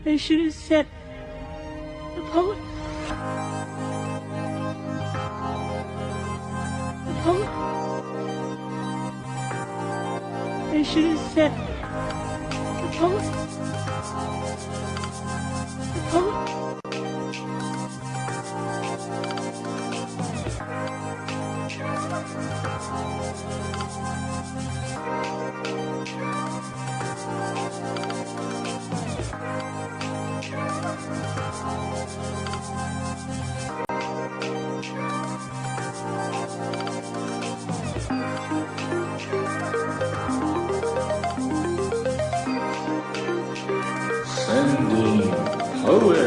They should have said the poet. The poet. They should have said the poet. The poet. Sending poets.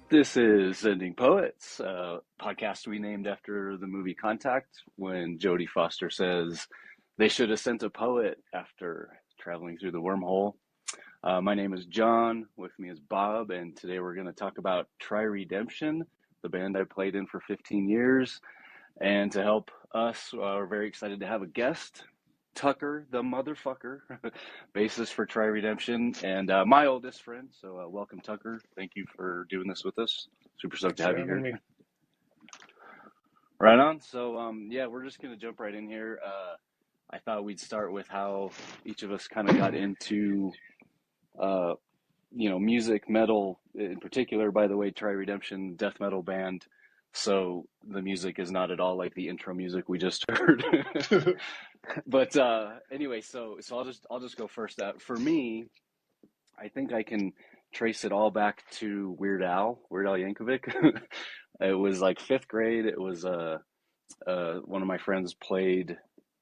This is Sending Poets, a podcast we named after the movie Contact, when Jodie Foster says they should have sent a poet after traveling through the wormhole. My name is John, with me is Bob, and today we're going to talk about Try Redemption, the band I played in for 15 years. And to help us, we're very excited to have a guest, Tucker, the motherfucker, bassist for Try Redemption, and my oldest friend. So welcome, Tucker. Thank you for doing this with us. Super stoked to have you here. Right on. So yeah, we're just gonna jump right in here. I thought we'd start with how each of us kind of got into, music, metal in particular. By the way, Try Redemption, death metal band. So the music is not at all like the intro music we just heard. But anyway, so I'll just go first. For me, I think I can trace it all back to Weird Al Yankovic. It was like fifth grade. It was one of my friends played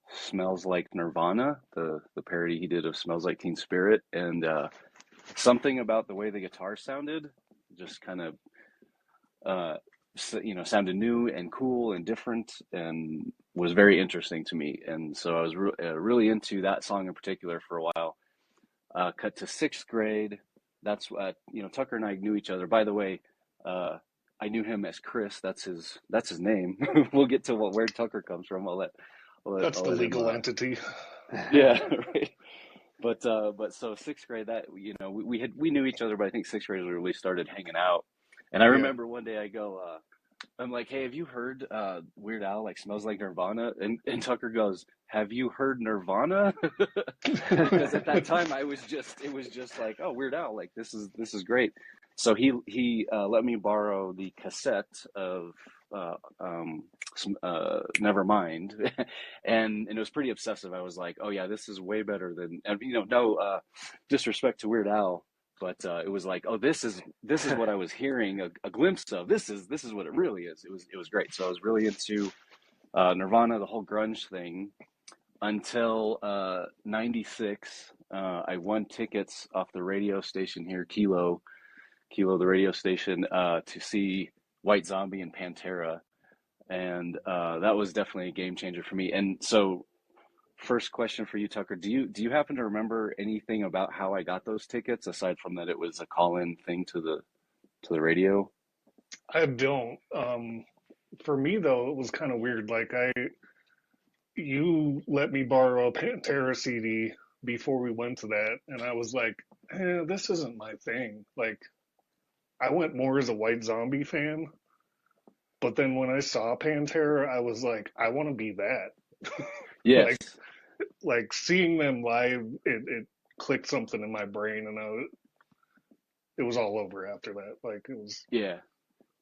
"Smells Like Nirvana," the parody he did of "Smells Like Teen Spirit," and something about the way the guitar sounded just kind of sounded new and cool and different and was very interesting to me. And so I was really into that song in particular for a while. Cut to sixth grade. That's what, Tucker and I knew each other. By the way, I knew him as Chris. That's his name. We'll get to where Tucker comes from. That's the legal entity. Yeah, right. But so sixth grade, that we knew each other, but I think sixth grade we really started hanging out. And I remember one day I go, I'm like, hey, have you heard Weird Al, like "Smells Like Nirvana"? And Tucker goes, have you heard Nirvana? Because at that time it was just like, oh, Weird Al, like this is great. So he let me borrow the cassette of Nevermind, and it was pretty obsessive. I was like, oh yeah, this is way better than, no disrespect to Weird Al. But it was like, oh, this is what I was hearing a glimpse of. This is what it really is. It was great. So I was really into Nirvana, the whole grunge thing, until '96. I won tickets off the radio station here, Koehl, the radio station, to see White Zombie and Pantera, and that was definitely a game changer for me. And so, first question for you, Tucker. Do you happen to remember anything about how I got those tickets, aside from that it was a call-in thing to the radio? I don't. For me though, it was kind of weird. Like you let me borrow a Pantera CD before we went to that, and I was like, this isn't my thing. Like, I went more as a White Zombie fan, but then when I saw Pantera, I was like, I want to be that. Yes. like seeing them live, it clicked something in my brain, and it was all over after that. Like it was. Yeah,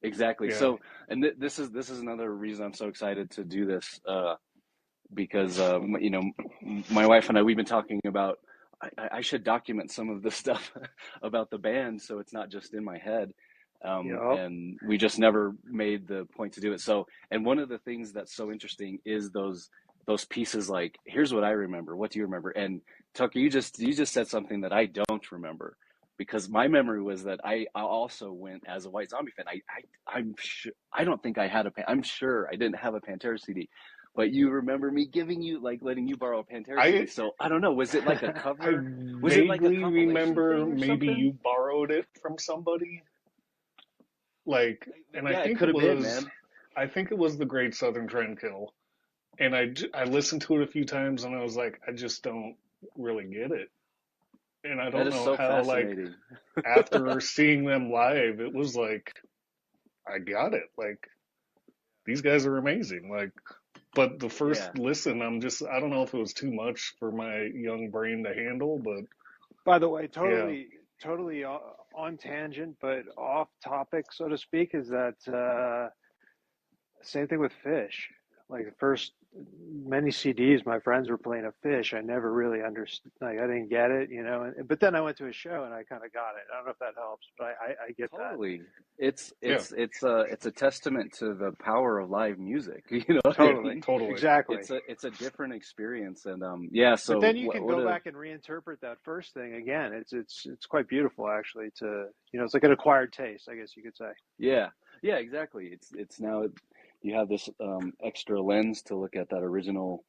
exactly. Yeah. So, and this is another reason I'm so excited to do this, because my wife and I, we've been talking about I should document some of the stuff about the band, so it's not just in my head. And we just never made the point to do it. So, and one of the things that's so interesting is those pieces. Like, here's what I remember. What do you remember? And Tucker, you just said something that I don't remember, because my memory was that I also went as a White Zombie fan. I'm sure I don't think I had I'm sure I didn't have a Pantera CD, but you remember me giving you, like, letting you borrow a Pantera CD. I So I don't know. Was it like a I cover? Was it like a vaguely compilation remember thing or maybe something? you borrowed it from somebody. Like, and Yeah, it could have been, man. I think it was the Great Southern Trendkill. And I listened to it a few times and I was like, I just don't really get it. And I That don't is know so how, like, fascinating. after seeing them live, it was like, I got it. Like, these guys are amazing. Like, but the Yeah. first listen, I don't know if it was too much for my young brain to handle, but By the way, yeah. totally on tangent, but off topic, so to speak, is that same thing with Fish. Like the first many CDs, my friends were playing a Fish. I never really understood. Like I didn't get it, you know. But then I went to a show and I kind of got it. I don't know if that helps, but I get that. Totally. It's Yeah. it's it's a it's a testament to the power of live music. You know what I Totally, mean? Totally. exactly. It's a different experience, and yeah. But So then you can what go a back and reinterpret that first thing again. It's quite beautiful actually. To it's like an acquired taste, I guess you could say. yeah, exactly. It's now you have this extra lens to look at that original,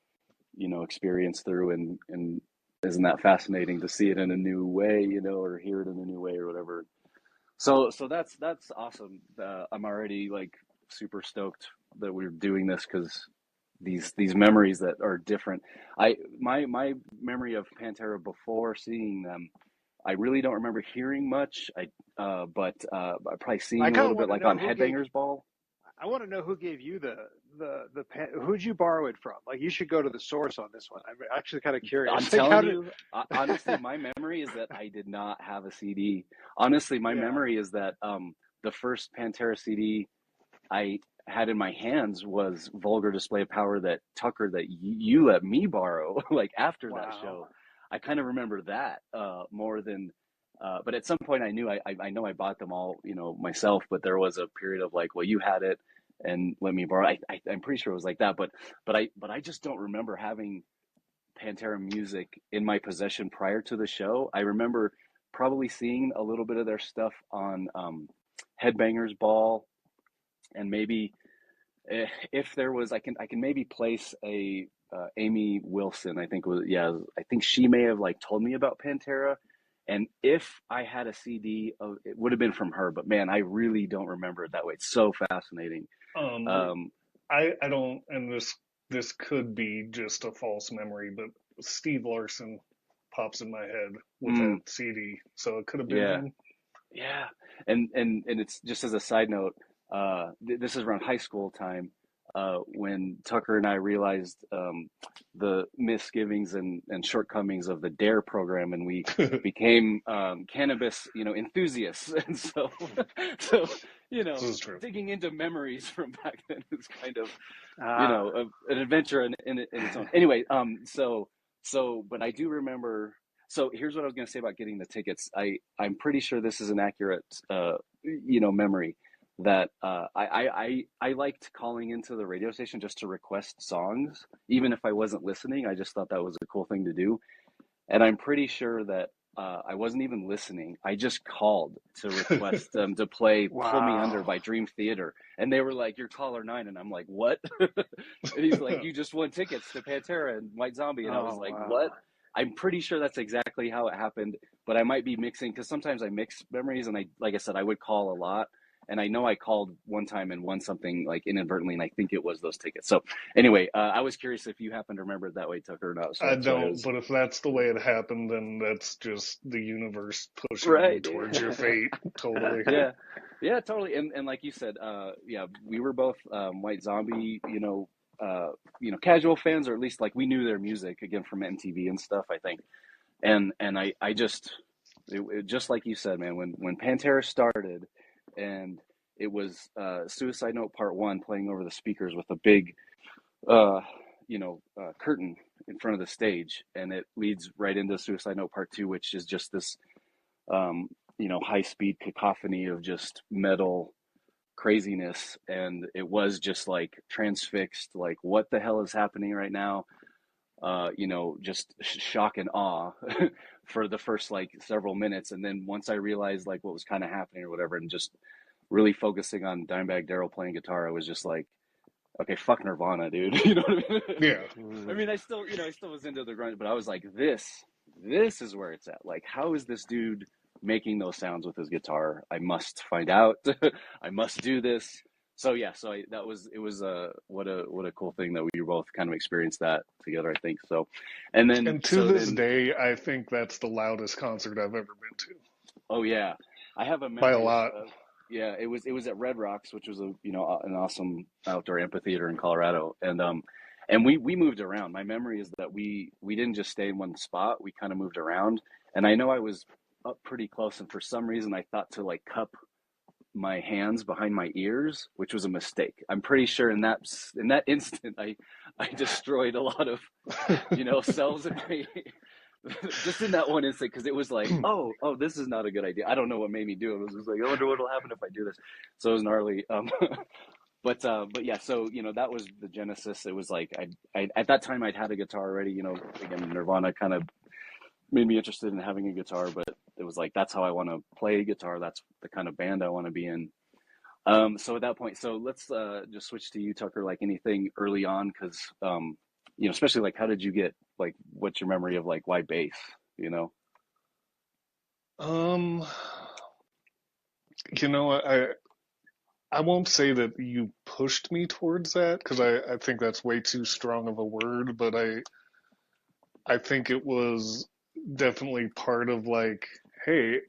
experience through, and isn't that fascinating to see it in a new way, or hear it in a new way or whatever. So that's awesome. I'm already like super stoked that we're doing this because these memories that are different. My memory of Pantera before seeing them, I really don't remember hearing much. But probably I seeing a kind of little bit want to like know on who gave. Headbangers Ball. I want to know who gave you who'd you borrow it from? Like you should go to the source on this one. I'm actually kind of I'm curious. Like how telling did? you, honestly, my memory is that I did not have a CD. Honestly, my Yeah. memory is that the first Pantera CD I had in my hands was Vulgar Display of Power that Tucker that you let me borrow like after that Wow. show. I kind of remember that more than but at some point I knew I know I bought them all, myself, but there was a period of like, well, you had it and let me borrow. I'm pretty sure it was like that, but I just don't remember having Pantera music in my possession prior to the show. I remember probably seeing a little bit of their stuff on Headbangers Ball, and maybe if there was, I can maybe place a Amy Wilson. I think was yeah. I think she may have like told me about Pantera, and if I had a CD of it would have been from her. But man, I really don't remember it that way. It's so fascinating. Um, Um, I don't, and this could be just a false memory, but Steve Larson pops in my head with that mm, CD, so it could have been yeah. him. Yeah, and it's just as a side note, this is around high school time, when Tucker and I realized the misgivings and shortcomings of the DARE program, and we became cannabis, enthusiants, and so This is true. digging into memories from back then is kind of Ah. an adventure in its own. Anyway, but I do remember. So here's what I was going to say about getting the tickets. I'm pretty sure this is an accurate, memory that I liked calling into the radio station just to request songs, even if I wasn't listening. I just thought that was a cool thing to do, and I'm pretty sure that I wasn't even listening. I just called to request them to play "Pull Me Under" Wow. by Dream Theater, and they were like, "You're caller 9," and I'm like, "What?" And he's like, "You just won tickets to Pantera and White Zombie," and I was Oh like, wow. "What?" I'm pretty sure that's exactly how it happened, but I might be mixing because sometimes I mix memories, and like I said, I would call a lot, and I know I called one time and won something like inadvertently, and I think it was those tickets. So anyway, I was curious if you happen to remember it that way, Tucker, or not. So I that's why I don't, was but if that's the way it happened, then that's just the universe pushing you right. towards your fate. Totally. Yeah, yeah, totally. And like you said, yeah, we were both White Zombie, casual fans, or at least like we knew their music again from MTV and stuff, I think. And I just just like you said, man, when Pantera started, and it was Suicide Note Part One playing over the speakers with a big curtain in front of the stage, and it leads right into Suicide Note Part Two, which is just this high speed cacophony of just metal craziness, and it was just like transfixed, like what the hell is happening right now, just shock and awe for the first like several minutes, and then once I realized like what was kind of happening or whatever, and just really focusing on Dimebag Darrell playing guitar, I was just like, okay, fuck Nirvana, dude. You know what I mean? Yeah. I mean, I still was into the grunge, but I was like, this is where it's at. Like, how is this dude making those sounds with his guitar? I must find out. I must do this. So yeah, it was what a cool thing that we both kind of experienced that together, I think. So, and then And to this day, I think that's the loudest concert I've ever been to. oh yeah, I have a By a memory lot. yeah, it was at Red Rocks, which was an awesome outdoor amphitheater in Colorado, and we moved around. My memory is that we didn't just stay in one spot. We kind of moved around, and I know I was up pretty close, and for some reason I thought to like cup my hands behind my ears, which was a mistake. I'm pretty sure in that instant I destroyed a lot of cells in my just in that one instant, because it was like, oh, this is not a good idea. I don't know what made me do it. It was just like, I wonder what'll happen if I do this. So it was gnarly. But yeah, so that was the genesis. It was like I at that time I'd had a guitar already. Again, Nirvana kind of made me interested in having a guitar, but it was like, that's how I want to play guitar. That's the kind of band I want to be in. So at that point, so let's just switch to you, Tucker. Like anything early on, because especially like, how did you get, like, what's your memory of like why bass? Um, I won't say that you pushed me towards that, because I think that's way too strong of a word, but I think it was definitely part of like, hey,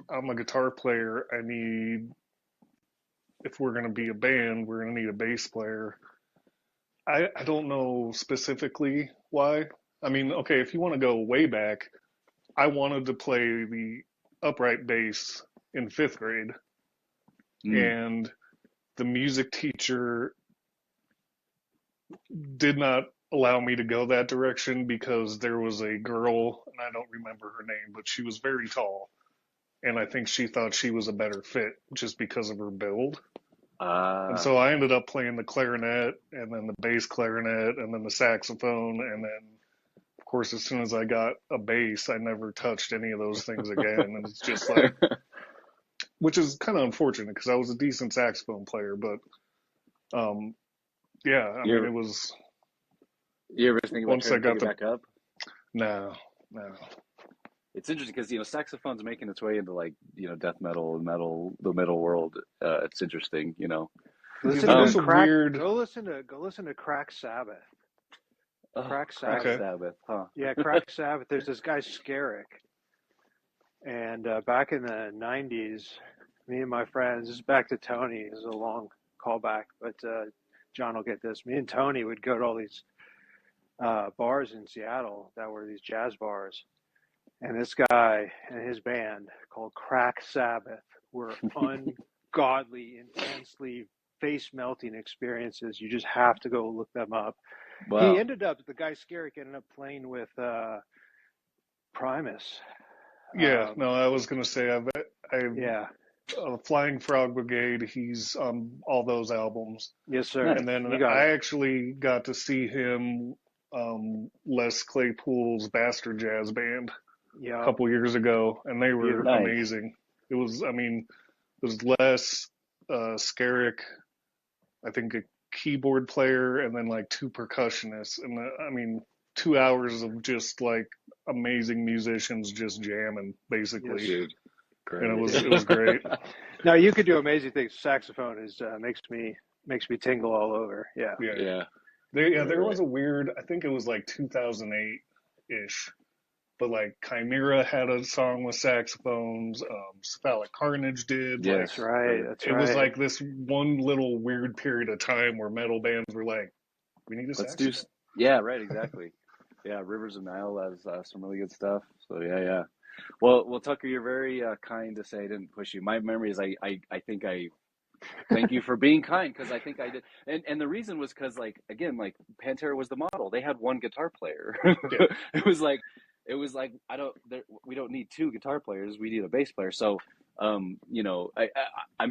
I'm a guitar player. If we're going to be a band, we're going to need a bass player. I don't know specifically why. I mean, okay, if you want to go way back, I wanted to play the upright bass in 5th grade. And the music teacher did not allow me to go that direction because there was a girl, and I don't remember her name, but she was very tall. And I think she thought she was a better fit just because of her build. And so I ended up playing the clarinet, and then the bass clarinet, and then the saxophone, and then, of course, as soon as I got a bass, I never touched any of those things again. And it's just like, which is kind of unfortunate because I was a decent saxophone player, but yeah, I mean, it was. You ever think about trying to pick it back up? No. It's interesting because saxophone's making its way into like death metal and the metal world. It's interesting, Listen to Go listen to Crack Sabbath. Crack Sabbath. Okay. Sabbath, huh? Yeah, Crack Sabbath. There's this guy Skerrick, and back in the '90s, me and my friends. This is back to Tony. This is a long callback, but John will get this. Me and Tony would go to all these bars in Seattle that were these jazz bars. And this guy and his band called Crack Sabbath were ungodly, intensely face-melting experiences. You just have to go look them up. Wow. The guy Skerrick ended up playing with Primus. Yeah, no, I was going to say, Flying Frog Brigade, he's on all those albums. Yes, sir. And then I actually got to see him, Les Claypool's Bastard Jazz Band. Yeah. A couple years ago, and they were amazing. It was Les, Skerrick, I think a keyboard player, and then like 2 percussionists, and 2 hours of just like amazing musicians just jamming, basically. Yes, and it was great. No, you could do amazing things. Saxophone makes me tingle all over. Yeah. There was a weird. I think it was like 2008-ish. But like Chimera had a song with saxophones, Cephalic Carnage did. Yeah, that's right. It was like this one little weird period of time where metal bands were like, we need a saxophone. Yeah, right, exactly. Yeah, Rivers of Nile has some really good stuff. So yeah. Well, Tucker, you're very kind to say I didn't push you. My memory is I think I thank you for being kind, because I think I did. And the reason was because, like, again, like Pantera was the model. They had one guitar player. Yeah. It was like we don't need 2 guitar players. We need a bass player. So, I'm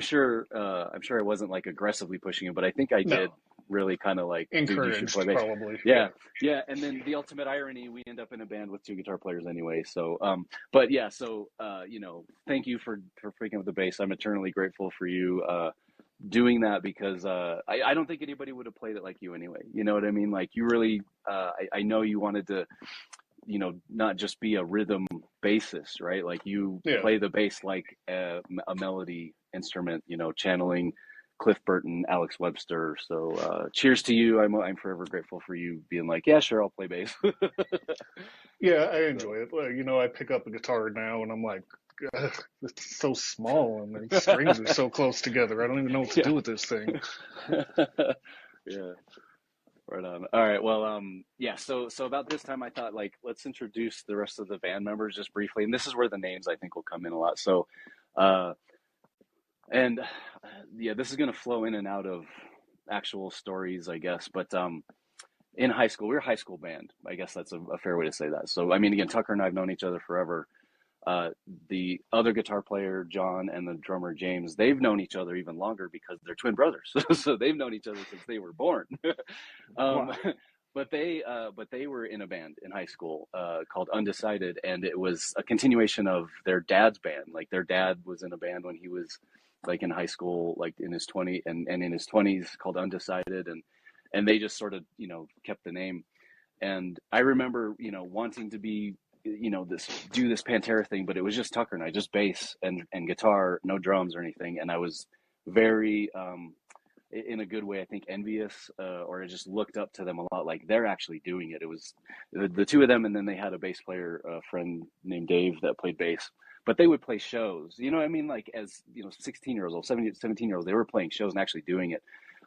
sure I wasn't like aggressively pushing him, but I think I did really kind of like encouraged, probably. Yeah. And then the ultimate irony, we end up in a band with 2 guitar players anyway. So, but yeah, so thank you for picking up the bass. I'm eternally grateful for you, doing that because I don't think anybody would have played it like you anyway. You know what I mean? Like you really, I know you wanted to, not just be a rhythm bassist, right? Like you Yeah. play the bass like a melody instrument, channeling Cliff Burton, Alex Webster. So cheers to you. I'm forever grateful for you being like, yeah, sure, I'll play bass. Yeah, I So, enjoy it. I pick up a guitar now and I'm like, "Ugh, it's so small and the strings are so close together. I don't even know what to yeah. do with this thing." Yeah. Right on. All right. Well, yeah. So about this time, I thought like let's introduce the rest of the band members just briefly, and this is where the names I think will come in a lot. So, uh, and yeah, this is going to flow in and out of actual stories, I guess. But in high school, we were a high school band. I guess that's a fair way to say that. So, I mean, again, Tucker and I have known each other forever. The other guitar player, Jon, and the drummer, James, they've known each other even longer because they're twin brothers. So they've known each other since they were born. um, Wow. but they were in a band in high school called Undecided, and it was a continuation of their dad's band. Like their dad was in a band when he was like in high school, like in his 20s and in his 20s called Undecided, and they just sort of kept the name. And I remember wanting to be do this Pantera thing, but it was just Tucker and I, just bass and guitar, no drums or anything. And I was very in a good way, I think, envious, or I just looked up to them a lot. Like they're actually doing it. It was the two of them, and then they had a bass player, a friend named Dave that played bass. But they would play shows. You know what I mean? Like as 16-year-olds, 17-year-olds, they were playing shows and actually doing it.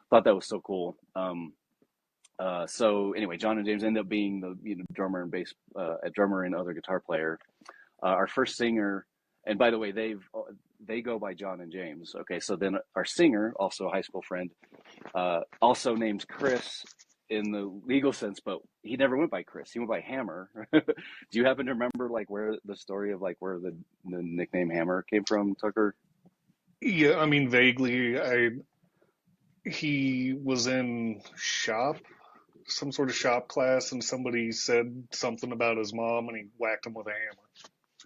Thought that was so cool. So anyway, Jon and James ended up being the drummer and bass, a drummer and other guitar player. Our first singer, and by the way, they go by Jon and James. Okay, so then our singer, also a high school friend, also named Chris in the legal sense, but he never went by Chris. He went by Hammer. Do you happen to remember like where the story of like where the nickname Hammer came from, Tucker? Yeah, I mean, vaguely. He was in some sort of shop class, and somebody said something about his mom, and he whacked him with a hammer.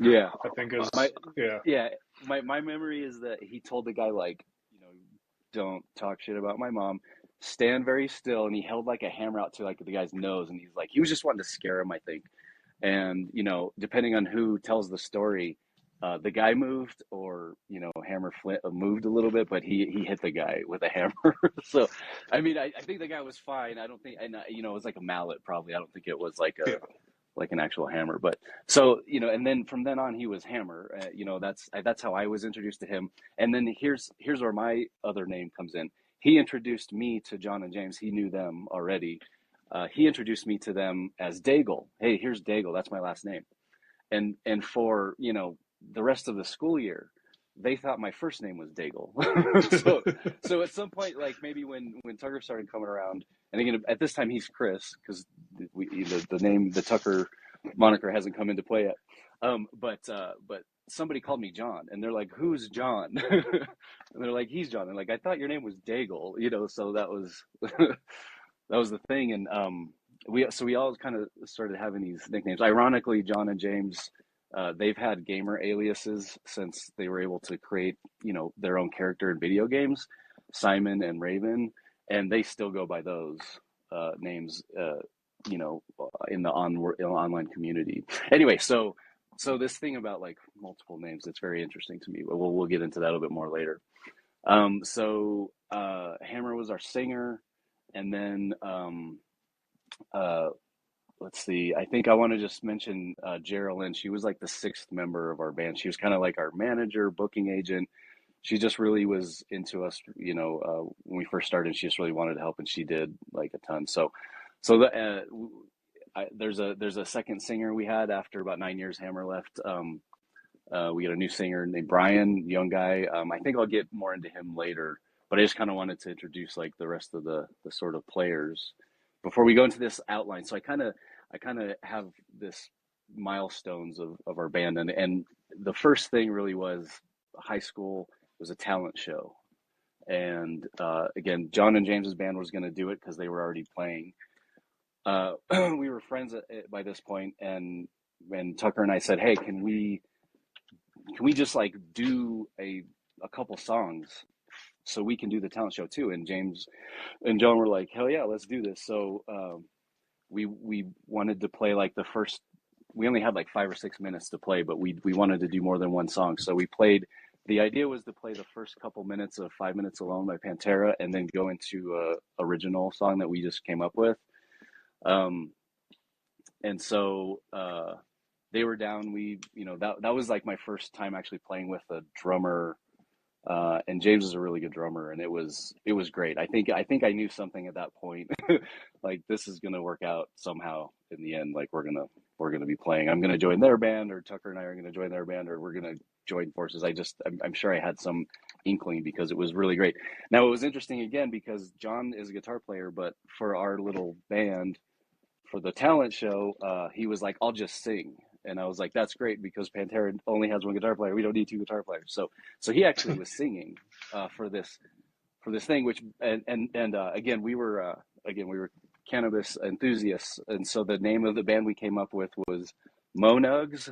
Yeah. I think is My yeah. yeah, my memory is that he told the guy like, don't talk shit about my mom. Stand very still, and he held like a hammer out to like the guy's nose, and he was just wanting to scare him, I think. And depending on who tells the story, the guy moved, or Hammer Flint moved a little bit, but he hit the guy with a hammer. So, I mean, I think the guy was fine. I don't think, and it was like a mallet probably. I don't think it was Yeah. like an actual hammer. But so and then from then on he was Hammer. That's how I was introduced to him. And then here's where my other name comes in. He introduced me to Jon and James. He knew them already. He introduced me to them as Daigle. Hey, here's Daigle. That's my last name. And for the rest of the school year, they thought my first name was Daigle. so at some point, like maybe when Tucker started coming around, and again at this time he's Chris because the name, the Tucker moniker, hasn't come into play yet. But somebody called me Jon, and they're like, "Who's Jon?" And they're like, "He's Jon." And like, I thought your name was Daigle, So that was that was the thing, and we all kind of started having these nicknames. Ironically, Jon and James, they've had gamer aliases since they were able to create their own character in video games, Simon and Raven, and they still go by those names, in the online community. Anyway, so this thing about like multiple names, it's very interesting to me. We'll get into that a little bit more later. So Hammer was our singer, and then let's see. I think I want to just mention Geraldine. She was like the sixth member of our band. She was kind of like our manager, booking agent. She just really was into us, when we first started. She just really wanted to help, and she did like a ton. So there's a second singer we had after about 9 years. Hammer left. We got a new singer named Brian, young guy. I think I'll get more into him later, but I just kind of wanted to introduce like the rest of the sort of players before we go into this outline. So I kind of have this milestones of our band, and the first thing really was high school. It was a talent show, and again, Jon and James's band was going to do it because they were already playing. We were friends by this point, and Tucker and I said, "Hey, can we just like do a couple songs so we can do the talent show too. And James and John were like, hell yeah, let's do this. So we wanted to play like the first. We only had like 5 or 6 minutes to play, but we wanted to do more than one song. So we played. The idea was to play the first couple minutes of 5 Minutes Alone by Pantera, and then go into a original song that we just came up with. And so they were down. We, that was like my first time actually playing with a drummer. And James is a really good drummer, and it was great. I think I knew something at that point, like this is gonna work out somehow in the end. Like we're gonna be playing. I'm gonna join their band, or Tucker and I are gonna join their band, or we're gonna join forces. I'm sure I had some inkling because it was really great. Now it was interesting again because John is a guitar player, but for our little band, for the talent show, he was like, I'll just sing. And I was like, that's great because Pantera only has one guitar player. We don't need 2 guitar players. So he actually was singing for this thing, which and again we were cannabis enthusiasts, and so the name of the band we came up with was Monugs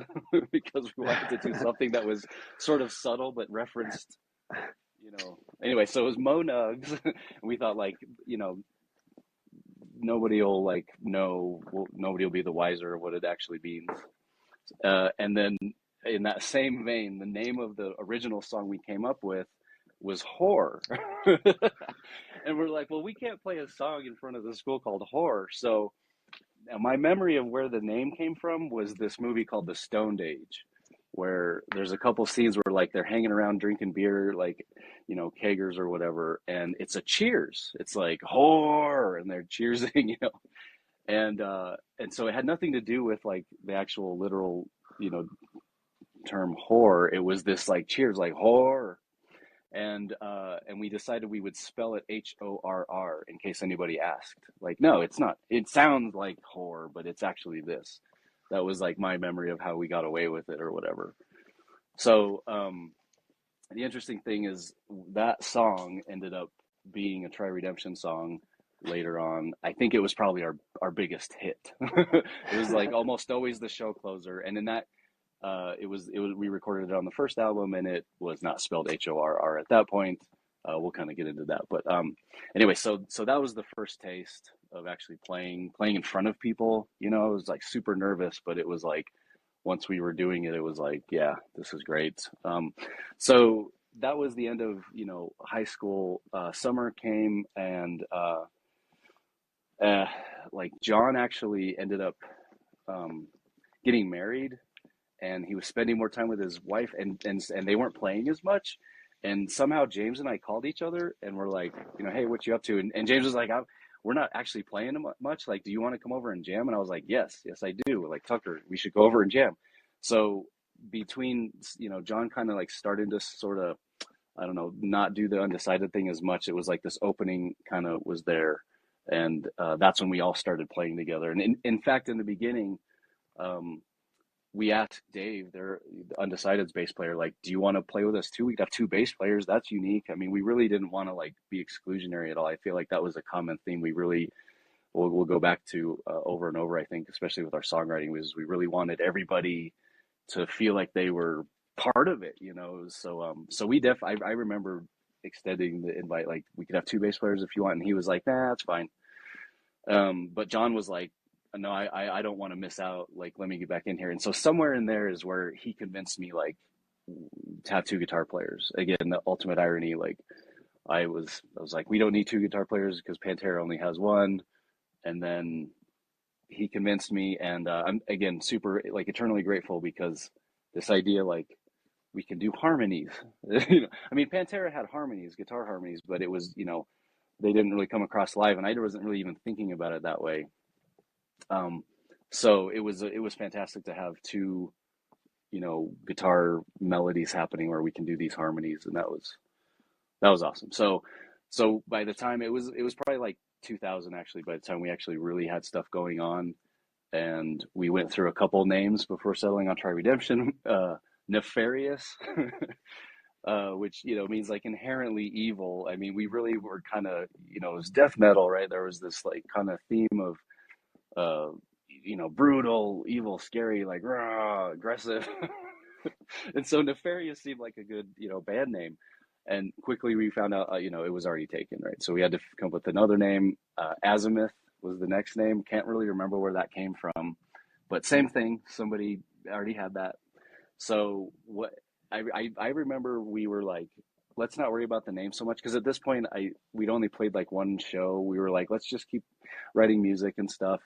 because we wanted to do something that was sort of subtle but referenced, Anyway, so it was Monugs, and we thought like, nobody will like know, nobody will be the wiser of what it actually means. And then in that same vein, the name of the original song we came up with was Whore. And we're like, well, we can't play a song in front of the school called Whore. So now my memory of where the name came from was this movie called The Stoned Age, where there's a couple scenes where like they're hanging around drinking beer, like, kegers or whatever. And it's a cheers. It's like whore, and they're cheersing, And so it had nothing to do with like the actual literal, term whore. It was this like cheers, like whore. And we decided we would spell it HORR in case anybody asked. Like, no, it's not. It sounds like whore, but it's actually this. That was like my memory of how we got away with it or whatever. So the interesting thing is that song ended up being a Try Redemption song later on. I think it was probably our biggest hit. It was like almost always the show closer. And in that, we recorded it on the first album, and it was not spelled HORR at that point. We'll kind of get into that. But anyway, so that was the first taste of actually playing in front of people. I was like super nervous, but it was like, once we were doing it, it was like, yeah, this is great. So that was the end of, high school. Summer came, and like John actually ended up getting married, and he was spending more time with his wife, and they weren't playing as much. And somehow James and I called each other, and we're like, hey, what you up to? And James was like, we're not actually playing much. Like, do you want to come over and jam? And I was like, yes, I do. Like, Tucker, we should go over and jam. So between, John kind of like started to sort of, I don't know, not do the undecided thing as much. It was like this opening kind of was there. And that's when we all started playing together. And in fact, in the beginning, we asked Dave, the Undecided's bass player, like, do you want to play with us too? We'd have 2 bass players. That's unique. I mean, we really didn't want to like be exclusionary at all. I feel like that was a common theme. We really, we'll go back to over and over, I think, especially with our songwriting, was we really wanted everybody to feel like they were part of it, So, I remember extending the invite, like, we could have 2 bass players if you want. And he was like, nah, that's fine. But John was like, no, I don't want to miss out. Like, let me get back in here. And so somewhere in there is where he convinced me, like, to have 2 guitar players. Again, the ultimate irony, like, I was like, we don't need 2 guitar players because Pantera only has 1. And then he convinced me, and I'm, again, super, like, eternally grateful, because this idea, like, we can do harmonies. I mean, Pantera had harmonies, guitar harmonies, but it was, they didn't really come across live, and I wasn't really even thinking about it that way. So it was fantastic to have 2, guitar melodies happening where we can do these harmonies, and that was awesome. So by the time it was probably like 2000, actually, by the time we actually really had stuff going on, and we went through a couple names before settling on Try Redemption. Nefarious, which, means like inherently evil. I mean, we really were kind of, it was death metal, right? There was this like kind of theme of brutal, evil, scary, like raw, aggressive. And so Nefarious seemed like a good, band name. And quickly we found out, it was already taken, right? So we had to come up with another name. Azimuth was the next name. Can't really remember where that came from, but same thing. Somebody already had that. So what I remember, we were like, let's not worry about the name so much, because at this point we'd only played like one show. We were like, let's just keep writing music and stuff.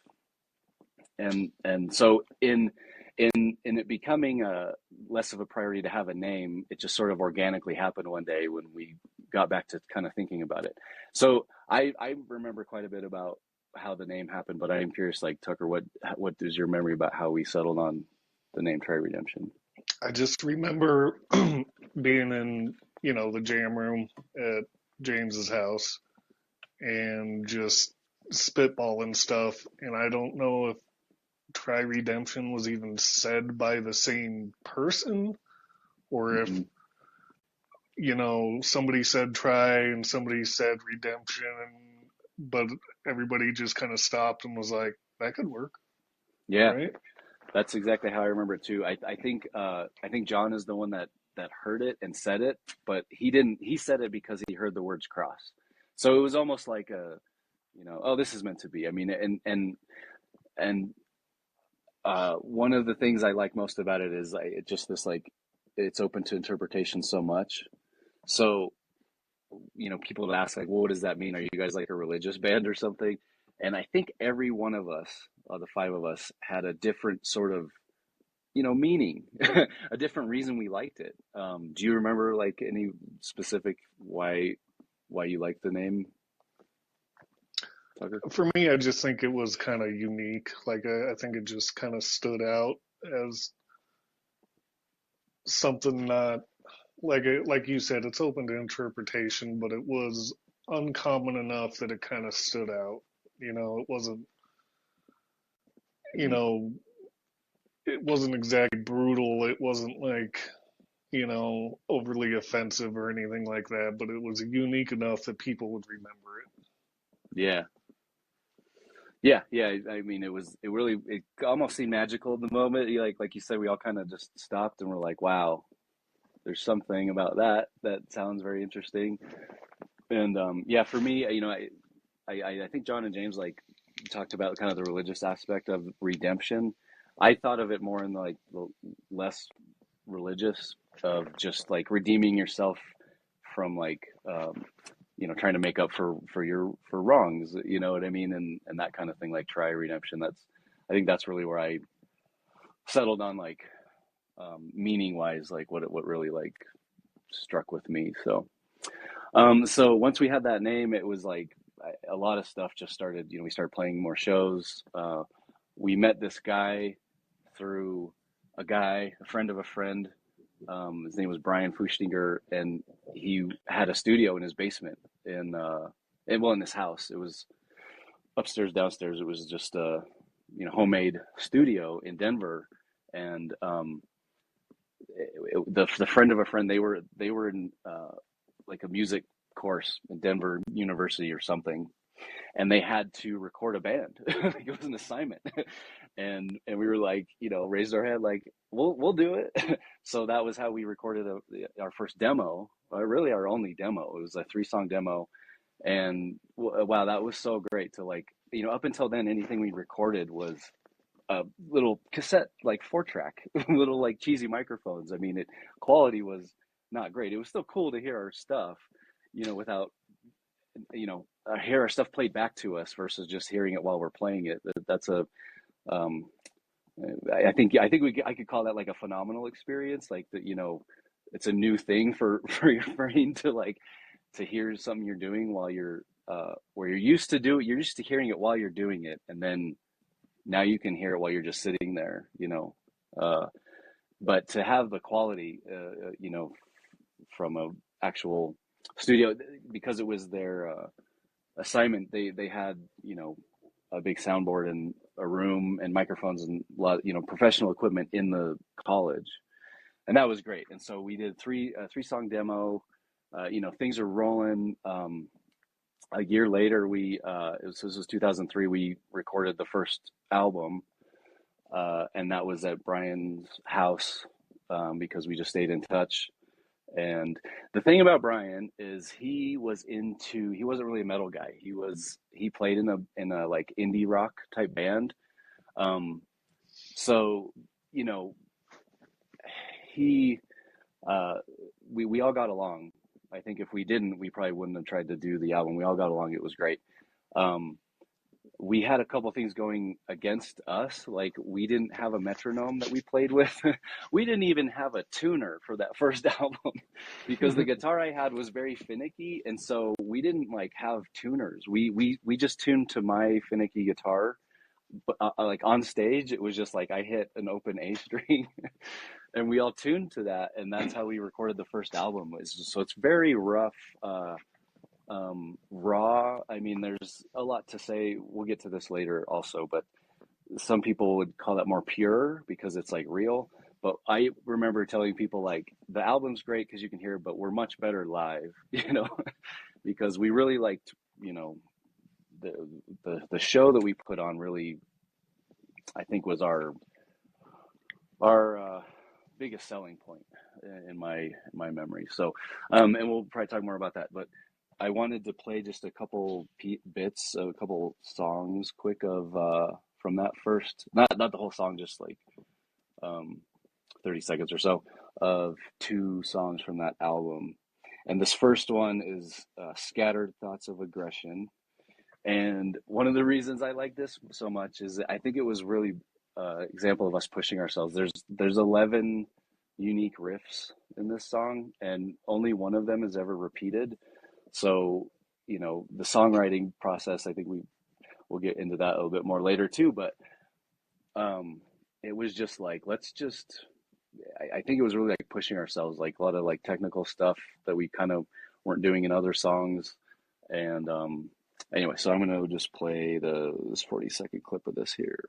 And so in it becoming less of a priority to have a name, it just sort of organically happened one day when we got back to kind of thinking about it. So I remember quite a bit about how the name happened, but I am curious, like, Tucker, what is your memory about how we settled on the name Try Redemption? I just remember being in, the jam room at James's house and just spitballing stuff. And I don't know if Try Redemption was even said by the same person, or if, somebody said try and somebody said redemption, but everybody just kind of stopped and was like, that could work. Yeah, right? that's exactly how I remember it too. I think Jon is the one that heard it and said it, but he said it because he heard the words cross. So it was almost like oh, this is meant to be. I mean, and one of the things I like most about it is just this, like, it's open to interpretation so much. So, people would ask, like, well, what does that mean? Are you guys like a religious band or something? And I think every one of us, the five of us, had a different sort of, meaning, a different reason we liked it. Do you remember, like, any specific why you liked the name, Tucker? For me, I just think it was kind of unique. Like, I think it just kind of stood out as something not like you said, it's open to interpretation, but it was uncommon enough that it kind of stood out. It wasn't, you know, it wasn't exactly brutal. It wasn't like, overly offensive or anything like that, but it was unique enough that people would remember it. Yeah. Yeah. I mean, it almost seemed magical at the moment. Like you said, we all kind of just stopped and were like, wow, there's something about that sounds very interesting. And yeah, for me, I think Jon and James, like, talked about kind of the religious aspect of redemption. I thought of it more in the less religious, of just like redeeming yourself from, like, trying to make up for wrongs, you know what I mean, and that kind of thing, like try redemption. I think that's really where I settled on, like, meaning wise, like what really, like, struck with me. So once we had that name, it was like a lot of stuff just started. We started playing more shows. We met this guy through a friend of a friend. His name was Brian Fuchtinger, and he had a studio in his basement in this house. It was upstairs, downstairs. It was just a homemade studio in Denver, and the friend of a friend, they were in like a music course in Denver University or something, and they had to record a band. Like, it was an assignment, and we were like, raised our hand, like, we'll do it. So that was how we recorded our first demo, really our only demo. It was a 3-song demo, and wow, that was so great to, like, up until then, anything we recorded was a little cassette, like 4-track, little, like, cheesy microphones. I mean, quality was not great. It was still cool to hear our stuff, without, hear our stuff played back to us versus just hearing it while we're playing it. That's um, I think I could call that like a phenomenal experience. Like that, it's a new thing for your brain to, like, to hear something you're doing while you're where you're used to hearing it while you're doing it, and then now you can hear it while you're just sitting there, but to have the quality, from a actual studio, because it was their assignment. They had, a big soundboard and a room and microphones and a lot, professional equipment in the college, and that was great. And so we did a 3-song demo. Things are rolling. A year later, this was 2003. We recorded the first album, and that was at Brian's house, because we just stayed in touch. And the thing about Brian is he wasn't really a metal guy. He played in a like indie rock type band. Um, so, you know, he we all got along. I think if we didn't, we probably wouldn't have tried to do the album. We all got along. It was great. Um, we had a couple things going against us. Like we didn't have a metronome that we played with. We didn't even have a tuner for that first album because the guitar I had was very finicky, and so we didn't like have tuners. We just tuned to my finicky guitar. But like on stage, it was just like I hit an open A string, and we all tuned to that, and that's how we recorded the first album. So it's very rough. Raw. I mean, there's a lot to say. We'll get to this later also, but some people would call that more pure because it's like real. But I remember telling people like the album's great because you can hear it, but we're much better live, you know, because we really liked, you know, the show that we put on really, I think was our biggest selling point in my memory. So, and we'll probably talk more about that, but I wanted to play just a couple bits, a couple songs quick of from that first, not the whole song, just like 30 seconds or so of two songs from that album. And this first one is Scattered Thoughts of Aggression. And one of the reasons I like this so much is I think it was really example of us pushing ourselves. There's 11 unique riffs in this song, and only one of them is ever repeated. So, you know, the songwriting process, I think we'll get into that a little bit more later too, but it was just like, I think it was really like pushing ourselves, like a lot of like technical stuff that we kind of weren't doing in other songs. And anyway, so I'm going to just play this 40-second clip of this here.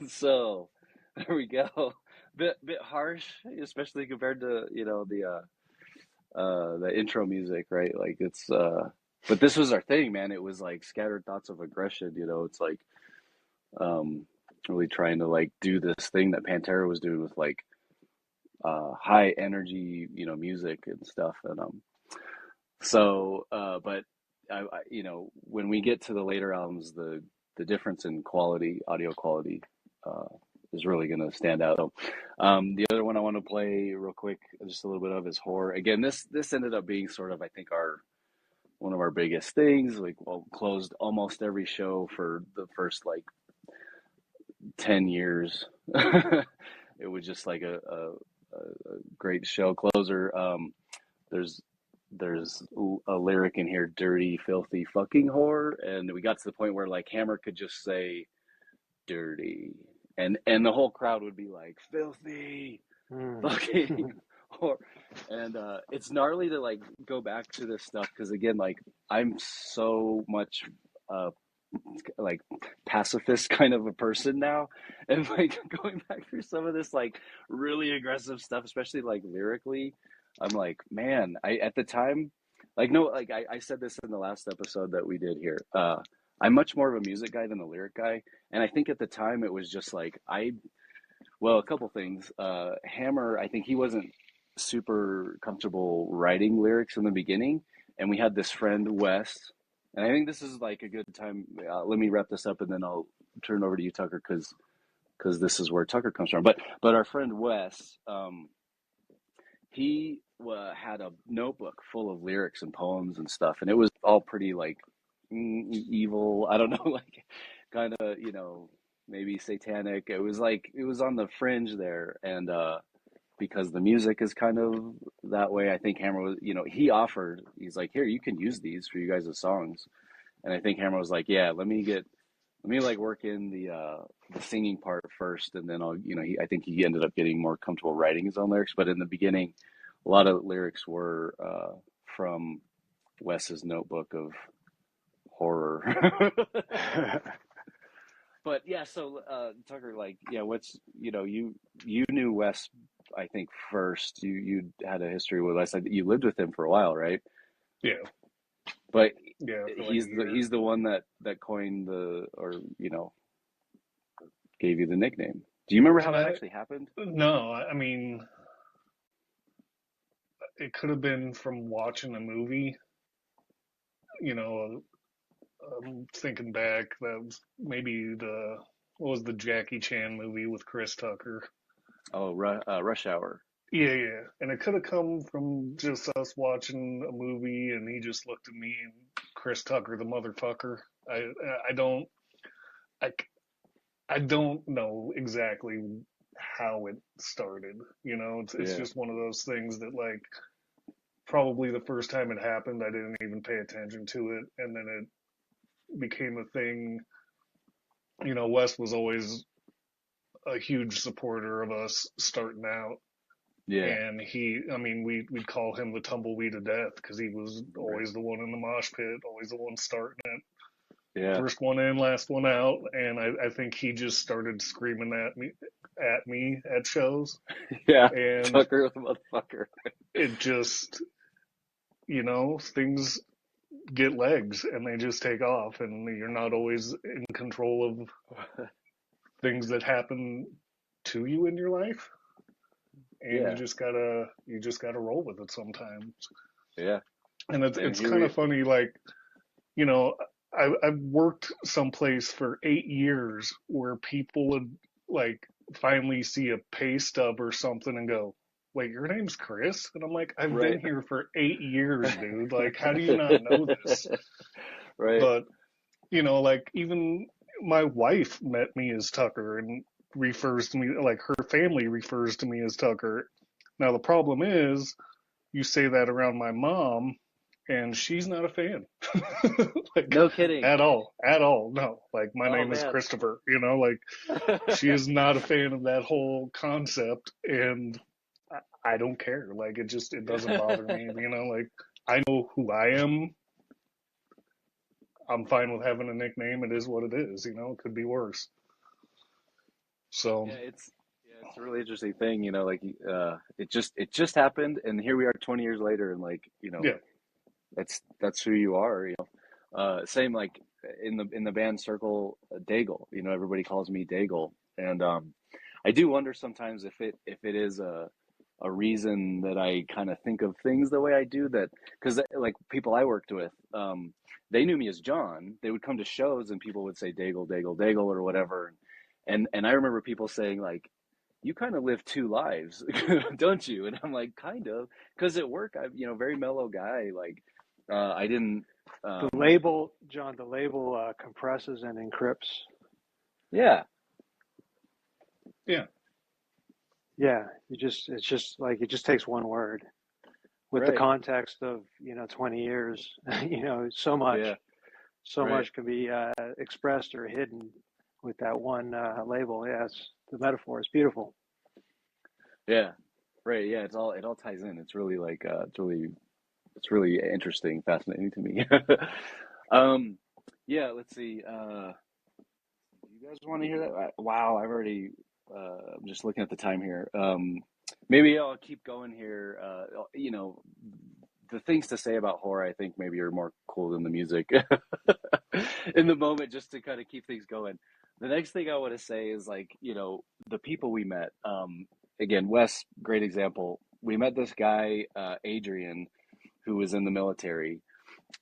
So there we go. Bit harsh, especially compared to, you know, the intro music, right? Like it's but this was our thing, man. It was like Scattered Thoughts of Aggression, you know. It's like really trying to like do this thing that Pantera was doing with like high energy, you know, music and stuff. And so but you know, when we get to the later albums, the difference in quality, audio quality, is really going to stand out. So, the other one I want to play real quick, just a little bit of, is Horror. Again, this ended up being sort of, I think, one of our biggest things. Like, well, closed almost every show for the first like 10 years. It was just like a great show closer. There's a lyric in here, dirty, filthy, fucking whore. And we got to the point where like Hammer could just say dirty. And the whole crowd would be like, filthy, fucking whore. And it's gnarly to like go back to this stuff because again, like I'm so much like pacifist kind of a person now, and like going back through some of this like really aggressive stuff, especially like lyrically, I'm like, man, I at the time, like, no, like I said this in the last episode that we did here, I'm much more of a music guy than a lyric guy. And I think at the time it was just like well, a couple things. Hammer, I think he wasn't super comfortable writing lyrics in the beginning, and we had this friend Wes, and I think this is like a good time. Let me wrap this up, and then I'll turn it over to you, Tucker, because this is where Tucker comes from. But our friend Wes, he had a notebook full of lyrics and poems and stuff, and it was all pretty like evil. I don't know, like kind of, you know, maybe satanic. It was like, it was on the fringe there, and because the music is kind of that way. I think Hammer was, he offered, he's like, here, you can use these for you guys' songs. And I think Hammer was like, yeah, let me like work in the singing part first. And then I think he ended up getting more comfortable writing his own lyrics. But in the beginning, a lot of lyrics were from Wes's notebook of horror. But yeah, so Tucker, like, yeah, you knew Wes, I think first. You had a history with Wes. You lived with him for a while, right? Yeah. But Yeah. he's the one that coined gave you the nickname. Do you remember how that actually happened? No, I mean, it could have been from watching a movie. I'm thinking back, that was maybe what was the Jackie Chan movie with Chris Tucker? Oh, Rush Hour. Yeah. And it could have come from just us watching a movie and he just looked at me and Chris Tucker, the motherfucker. I don't know exactly how it started. It's just one of those things that, like, probably the first time it happened, I didn't even pay attention to it. And then it became a thing. Wes was always a huge supporter of us starting out. Yeah. And we'd call him the tumbleweed of death because he was always the one in the mosh pit, always the one starting it. Yeah. First one in, last one out. And I think he just started screaming at me at shows. Yeah. And Tucker the motherfucker. It just, things get legs and they just take off, and you're not always in control of things that happen to you in your life. And you just gotta roll with it sometimes. Yeah. And it's kind of funny, like, I've worked someplace for 8 years where people would, like, finally see a pay stub or something and go, wait, your name's Chris? And I'm like, I've been here for 8 years, dude. Like, how do you not know this? Right. But, like, even my wife met me as Tucker and refers to me, like, her family refers to me as Tucker. Now, the problem is, you say that around my mom, and she's not a fan. Like, no kidding. At all. No. Like, my name is Christopher, like, she is not a fan of that whole concept, and I don't care. Like, it doesn't bother me, like, I know who I am. I'm fine with having a nickname. It is what it is, it could be worse. So. Yeah, it's a really interesting thing, like, it just happened, and here we are 20 years later, and, like, that's who you are, same, like, in the band circle, Daigle, everybody calls me Daigle, and I do wonder sometimes if it is a reason that I kind of think of things the way I do, that because, like, people I worked with, they knew me as Jon. They would come to shows and people would say Daigle, Daigle, Daigle, or whatever, and I remember people saying, like, you kind of live two lives, don't you? And I'm like, kind of, because at work I'm very mellow guy, like, I didn't the label, Jon, compresses and encrypts. Yeah. It just takes one word with the context of 20 years. So much can be expressed or hidden with that one label. The metaphor is beautiful. Yeah, right. Yeah, it all ties in. It's really, like, it's really interesting, fascinating to me. Yeah, let's see. You guys want to hear that? Wow, I've already. I'm just looking at the time here. Maybe I'll keep going here. The things to say about horror, I think, maybe are more cool than the music in the moment, just to kind of keep things going. The next thing I want to say is, like, the people we met. Again, Wes, great example. We met this guy, Adrian, who was in the military,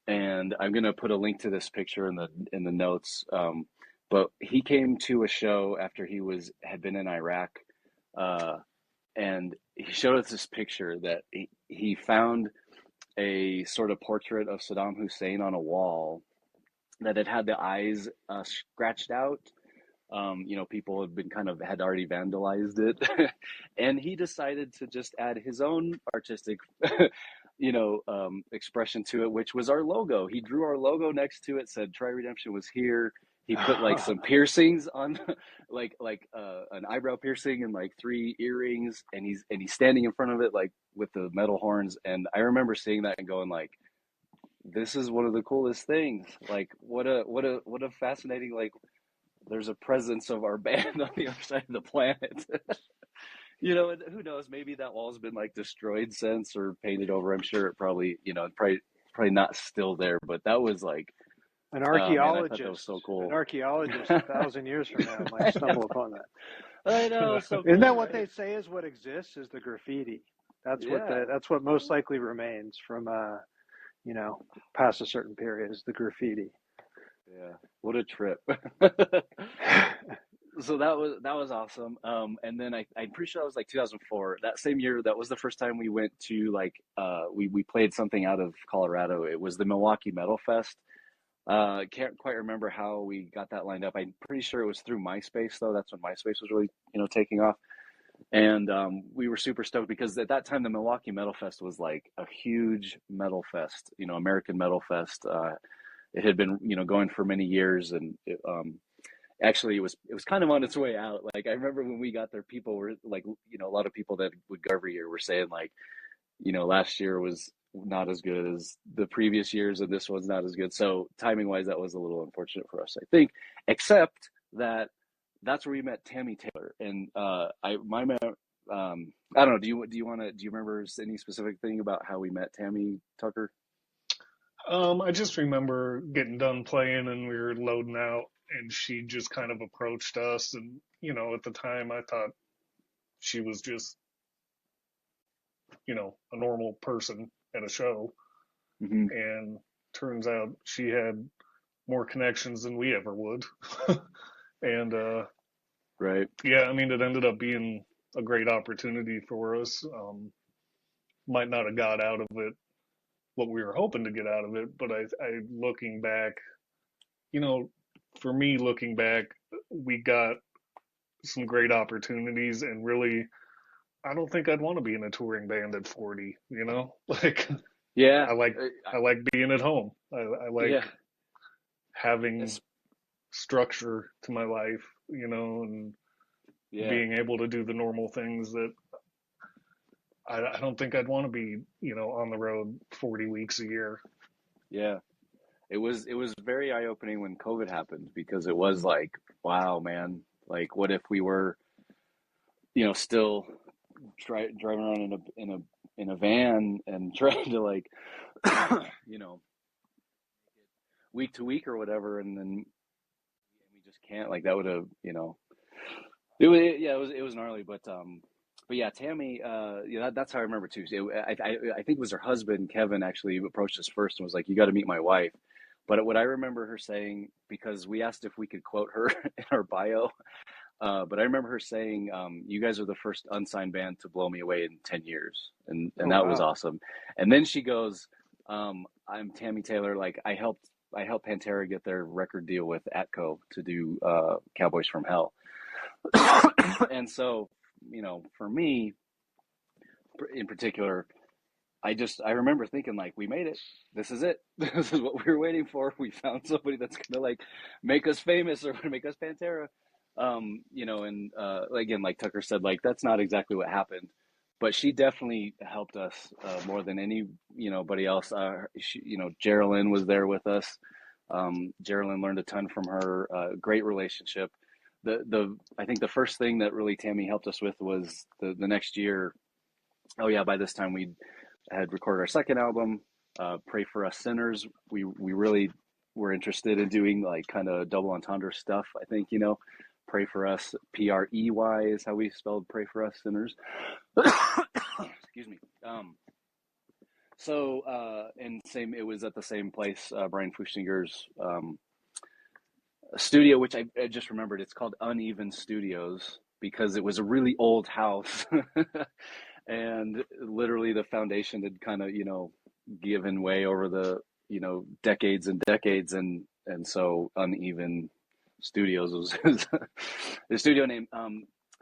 and I'm gonna put a link to this picture in the notes. But he came to a show after he had been in Iraq, and he showed us this picture that he found a sort of portrait of Saddam Hussein on a wall that had the eyes scratched out, People had already vandalized it. And he decided to just add his own artistic, expression to it, which was our logo. He drew our logo next to it, said Try Redemption was here. He put like some piercings on, an eyebrow piercing and like 3 earrings, and he's standing in front of it like with the metal horns. And I remember seeing that and going like, this is one of the coolest things. Like, what a fascinating, like, there's a presence of our band on the other side of the planet. And who knows, maybe that wall's been like destroyed since or painted over. I'm sure it probably, probably not still there, but that was like, An man, I thought archaeologist, that was so cool. an archaeologist 1,000 years from now might stumble upon that. I know, so cool, Isn't that what right? they say is what exists is the graffiti? That's Yeah. that's what most likely remains from past a certain period is the graffiti. Yeah, what a trip. So that was awesome. And then I'm pretty sure that was like 2004. That same year, that was the first time we went to we played something out of Colorado. It was the Milwaukee Metal Fest. Can't quite remember how we got that lined up. I'm pretty sure it was through MySpace though. That's when MySpace was really, taking off. And we were super stoked because at that time the Milwaukee Metal Fest was like a huge metal fest, American Metal Fest. It had been, going for many years, and actually it was kind of on its way out. Like I remember when we got there, people were like, a lot of people that would go every year were saying like, last year was not as good as the previous years, and this one's not as good. So timing wise, that was a little unfortunate for us, I think. Except that that's where we met Tammy Taylor, and I don't know. Do you remember any specific thing about how we met Tammy Tucker? I just remember getting done playing and we were loading out, and she just kind of approached us. And, at the time I thought she was just, a normal person at a show. Mm-hmm. And turns out she had more connections than we ever would. And, Right. yeah, I mean, it ended up being a great opportunity for us. Might not have got out of it what we were hoping to get out of it, but I looking back, for me looking back, we got some great opportunities, and really, I don't think I'd want to be in a touring band at 40. Like Yeah. I like being at home. I like Yeah. having structure to my life, and Yeah. being able to do the normal things that I don't think I'd want to be, on the road 40 weeks a year. Yeah. It was very eye opening when COVID happened, because it was like, wow, man, like what if we were, still driving around in a van and trying to like, week to week or whatever, and then we just can't. Like that would have, it was gnarly, but yeah, Tammy, that's how I remember too. I think it was her husband Kevin actually approached us first and was like, "You got to meet my wife." But what I remember her saying, because we asked if we could quote her in our bio, but I remember her saying, "You guys are the first unsigned band to blow me away in 10 years," and Oh, that was wow. awesome. And then she goes, "I'm Tammy Taylor. Like I helped Pantera get their record deal with Atco to do Cowboys from Hell." And so, for me in particular, I remember thinking like, we made it. This is it. This is what we were waiting for. We found somebody that's gonna like make us famous or make us Pantera. And again, like Tucker said, like that's not exactly what happened, but she definitely helped us more than anybody else. Geraldine was there with us. Geraldine learned a ton from her. Great relationship. I think the first thing that really Tammy helped us with was the next year. Oh yeah, by this time we had recorded our second album, Pray for Us Sinners. We really were interested in doing like kind of double entendre stuff. I think, Pray for Us, Prey is how we spelled Pray for Us Sinners. Excuse me. And it was at the same place, Brian Fuchsinger's studio, which I just remembered. It's called Uneven Studios because it was a really old house. And literally the foundation had kind of, given way over the, decades and decades. And so Uneven Studios was the studio name.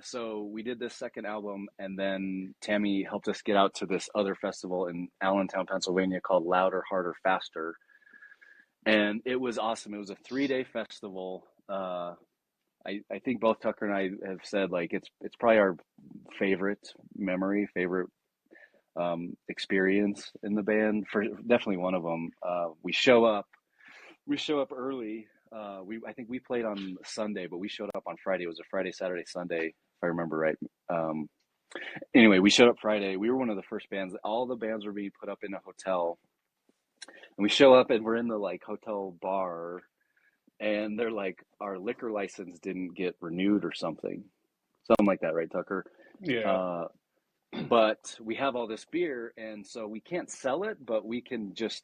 So we did this second album, and then Tammy helped us get out to this other festival in Allentown, Pennsylvania called Louder, Harder, Faster. And it was awesome. It was a 3-day festival. I think both Tucker and I have said like it's probably our favorite experience in the band, for definitely one of them. We show up early. I think we played on Sunday, but we showed up on Friday. It was a Friday, Saturday, Sunday, if I remember right. Anyway, we showed up Friday. We were one of the first bands. All the bands were being put up in a hotel, and we show up and we're in the like hotel bar, and they're like, our liquor license didn't get renewed or something like that, right, Tucker? Yeah. But we have all this beer, and so we can't sell it, but we can just,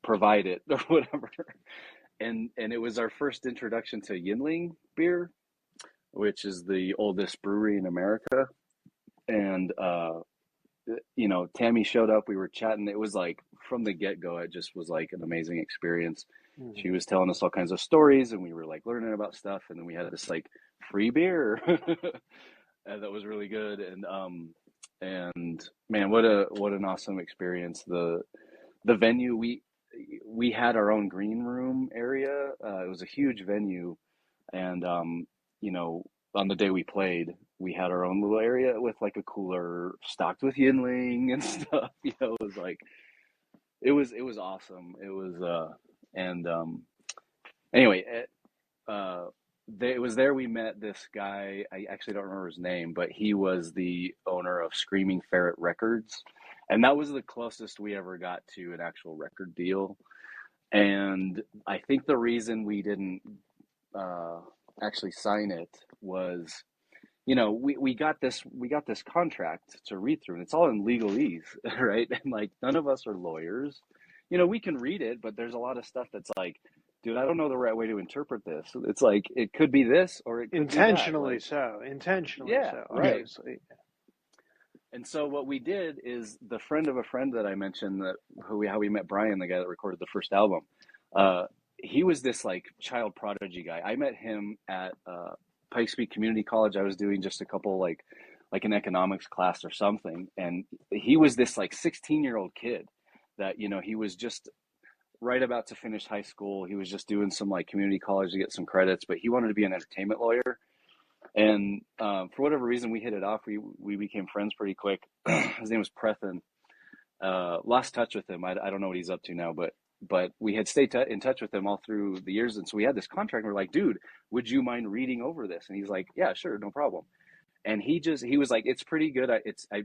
provide it or whatever. And it was our first introduction to Yinling beer, which is the oldest brewery in America. And Tammy showed up, we were chatting. It was like from the get-go, it just was like an amazing experience. Mm-hmm. She was telling us all kinds of stories, and we were like learning about stuff, and then we had this like free beer and that was really good. And man, what an awesome experience. The venue, we had our own green room area. It was a huge venue, and on the day we played, we had our own little area with like a cooler stocked with Yinling and stuff. It was like it was awesome. It was anyway, it was there we met this guy. I actually don't remember his name, but he was the owner of Screaming Ferret Records, and that was the closest we ever got to an actual record deal. And I think the reason we didn't actually sign it was, we got this contract to read through, and it's all in legalese, right? And like none of us are lawyers. We can read it, but there's a lot of stuff that's like, dude, I don't know the right way to interpret this. It's like it could be this or it could Intentionally be that. Like, intentionally yeah, so, right. obviously. And so what we did is the friend of a friend that I mentioned, how we met Brian, the guy that recorded the first album. He was this like child prodigy guy. I met him at Pikes Peak Community College. I was doing just a couple like an economics class or something, and he was this like 16-year-old kid that he was just right about to finish high school. He was just doing some like community college to get some credits, but he wanted to be an entertainment lawyer. And for whatever reason, we hit it off. We became friends pretty quick. His name was Prethan. Lost touch with him. I don't know what he's up to now, but we had stayed in touch with him all through the years. And so we had this contract, and we're like, dude, would you mind reading over this? And he's like, yeah, sure, no problem. And he was like, it's pretty good.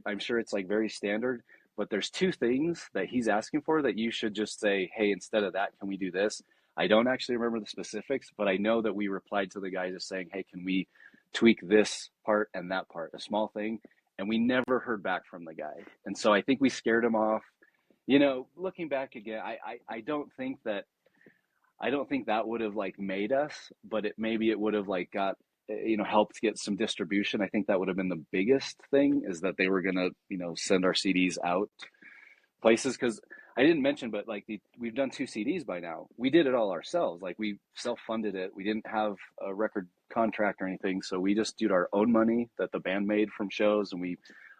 I'm sure it's like very standard, but there's 2 things that he's asking for that you should just say, hey, instead of that, can we do this? I don't actually remember the specifics, but I know that we replied to the guy just saying, hey, can we tweak this part and that part, a small thing. And we never heard back from the guy. And so I think we scared him off. Looking back again, I don't think that would have like made us, but maybe it would have like got, helped get some distribution. I think that would have been the biggest thing, is that they were going to, send our CDs out places. Cause I didn't mention, but like we've done 2 CDs by now. We did it all ourselves. Like we self-funded it. We didn't have a record contract or anything. So we just did our own money that the band made from shows. And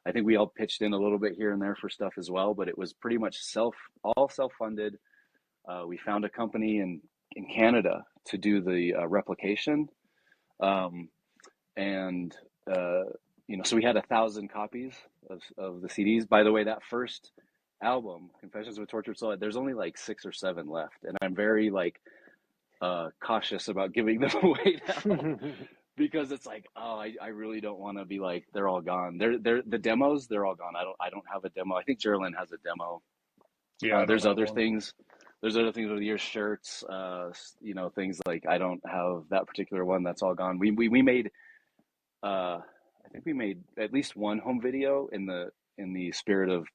I think we all pitched in a little bit here and there for stuff as well, but it was pretty much all self-funded. We found a company in Canada to do the replication. So we had 1,000 copies of the CDs. By the way, that first album, Confessions of a Tortured Soul, there's only like 6 or 7 left, and I'm very like cautious about giving them away now because it's like, oh, I really don't want to be like they're all gone. They're the demos, they're all gone. I don't have a demo. I think Geraldine has a demo. Yeah, there's other things. There's other things over the years, shirts, things like I don't have that particular one. That's all gone. We made, I think we made at least one home video in the spirit of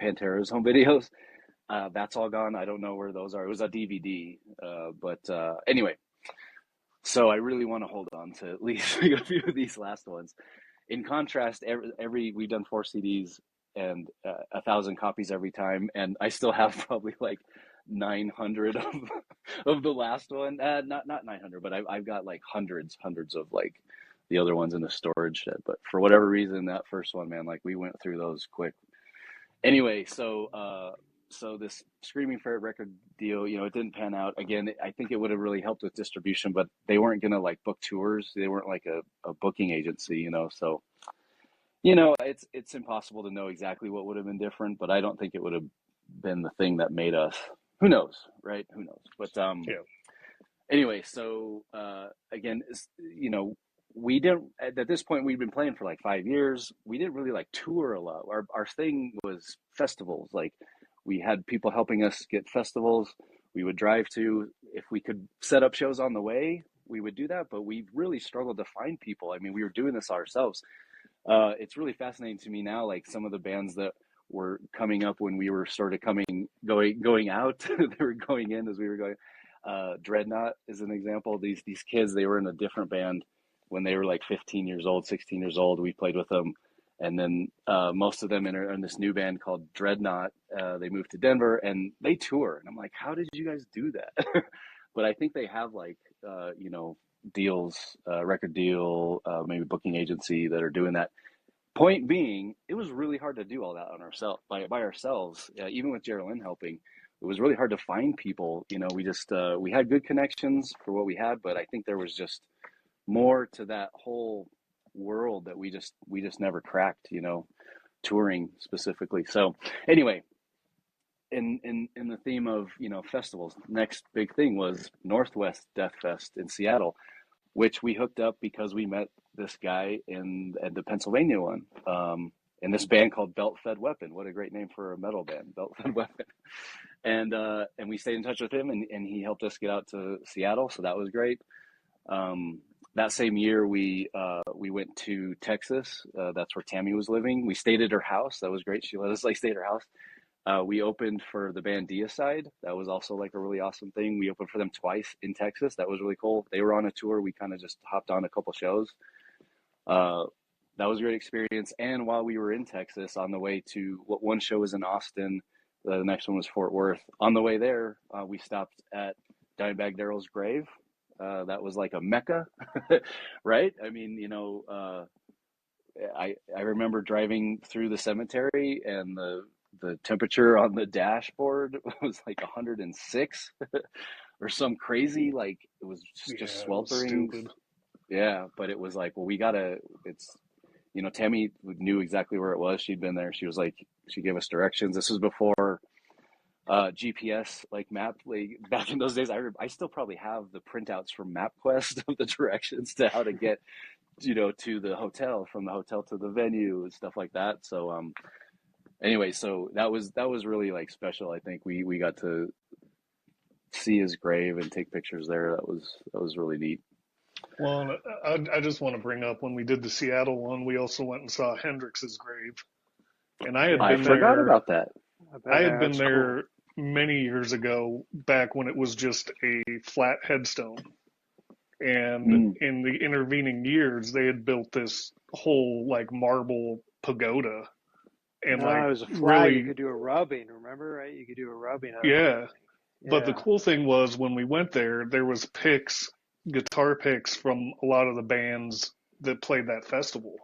Pantera's home videos. That's all gone. I don't know where those are. It was a DVD, but anyway. So I really want to hold on to at least a few of these last ones. In contrast, we've done 4 CDs and 1,000 copies every time, and I still have probably like 900 of the last one. Not 900, but I've got like hundreds of like the other ones in the storage shed. But for whatever reason, that first one, man, like we went through those quick. Anyway, so this Screaming Ferret record deal, it didn't pan out. Again, I think it would have really helped with distribution, but they weren't gonna like book tours. They weren't like a booking agency, so it's impossible to know exactly what would have been different, but I don't think it would have been the thing that made us. Who knows, right? Who knows? But Yeah. anyway, so again, we didn't at this point. We'd been playing for like 5 years. We didn't really like tour a lot. Our thing was festivals. Like we had people helping us get festivals. We would drive to, if we could set up shows on the way, we would do that. But we really struggled to find people. I mean, we were doing this ourselves. It's really fascinating to me now, like some of the bands that were coming up when we were sort of going out. They were going in as we were going. Dreadnought is an example. These kids, they were in a different band when they were like 15 years old, 16 years old. We played with them, and then most of them in this new band called Dreadnought. They moved to Denver and they tour, and I'm like, how did you guys do that? But I think they have like deals, record deal, maybe booking agency that are doing that. Point being, it was really hard to do all that on ourselves by ourselves. Even with Geraldine helping, it was really hard to find people. We just we had good connections for what we had, but I think there was just more to that whole world that we just never cracked. Touring specifically. So anyway, in the theme of festivals, next big thing was Northwest Death Fest in Seattle, which we hooked up because we met this guy at the Pennsylvania one, in this band called Belt Fed Weapon. What a great name for a metal band, Belt Fed Weapon. And we stayed in touch with him, and he helped us get out to Seattle, so that was great. That same year, we went to Texas. That's where Tammy was living. We stayed at her house. That was great. She let us stay at her house. We opened for the band Deicide. That was also like a really awesome thing. We opened for them twice in Texas. That was really cool. They were on a tour. We kind of just hopped on a couple shows. That was a great experience. And while we were in Texas, on the way to one show was in Austin, the next one was Fort Worth. On the way there, we stopped at Dimebag Darrell's grave. That was like a mecca, right? I mean, I remember driving through the cemetery, and the temperature on the dashboard was like 106 or some crazy, like it was just sweltering. Stupid. Yeah, but it was like, well, Tammy knew exactly where it was. She'd been there. She was like, she gave us directions. This was before GPS, like map, like back in those days. I still probably have the printouts from MapQuest of the directions to how to get, to the hotel, from the hotel to the venue and stuff like that. So, anyway, so that was really like special. I think we got to see his grave and take pictures there. That was really neat. Well, I just want to bring up, when we did the Seattle one, we also went and saw Hendrix's grave, and I forgot about that. I had been there many years ago, back when it was just a flat headstone, and in the intervening years, they had built this whole like marble pagoda, and it was a flag. You could do a rubbing. Remember, right? You could do a rubbing. Yeah. But the cool thing was, when we went there was guitar picks from a lot of the bands that played that festival.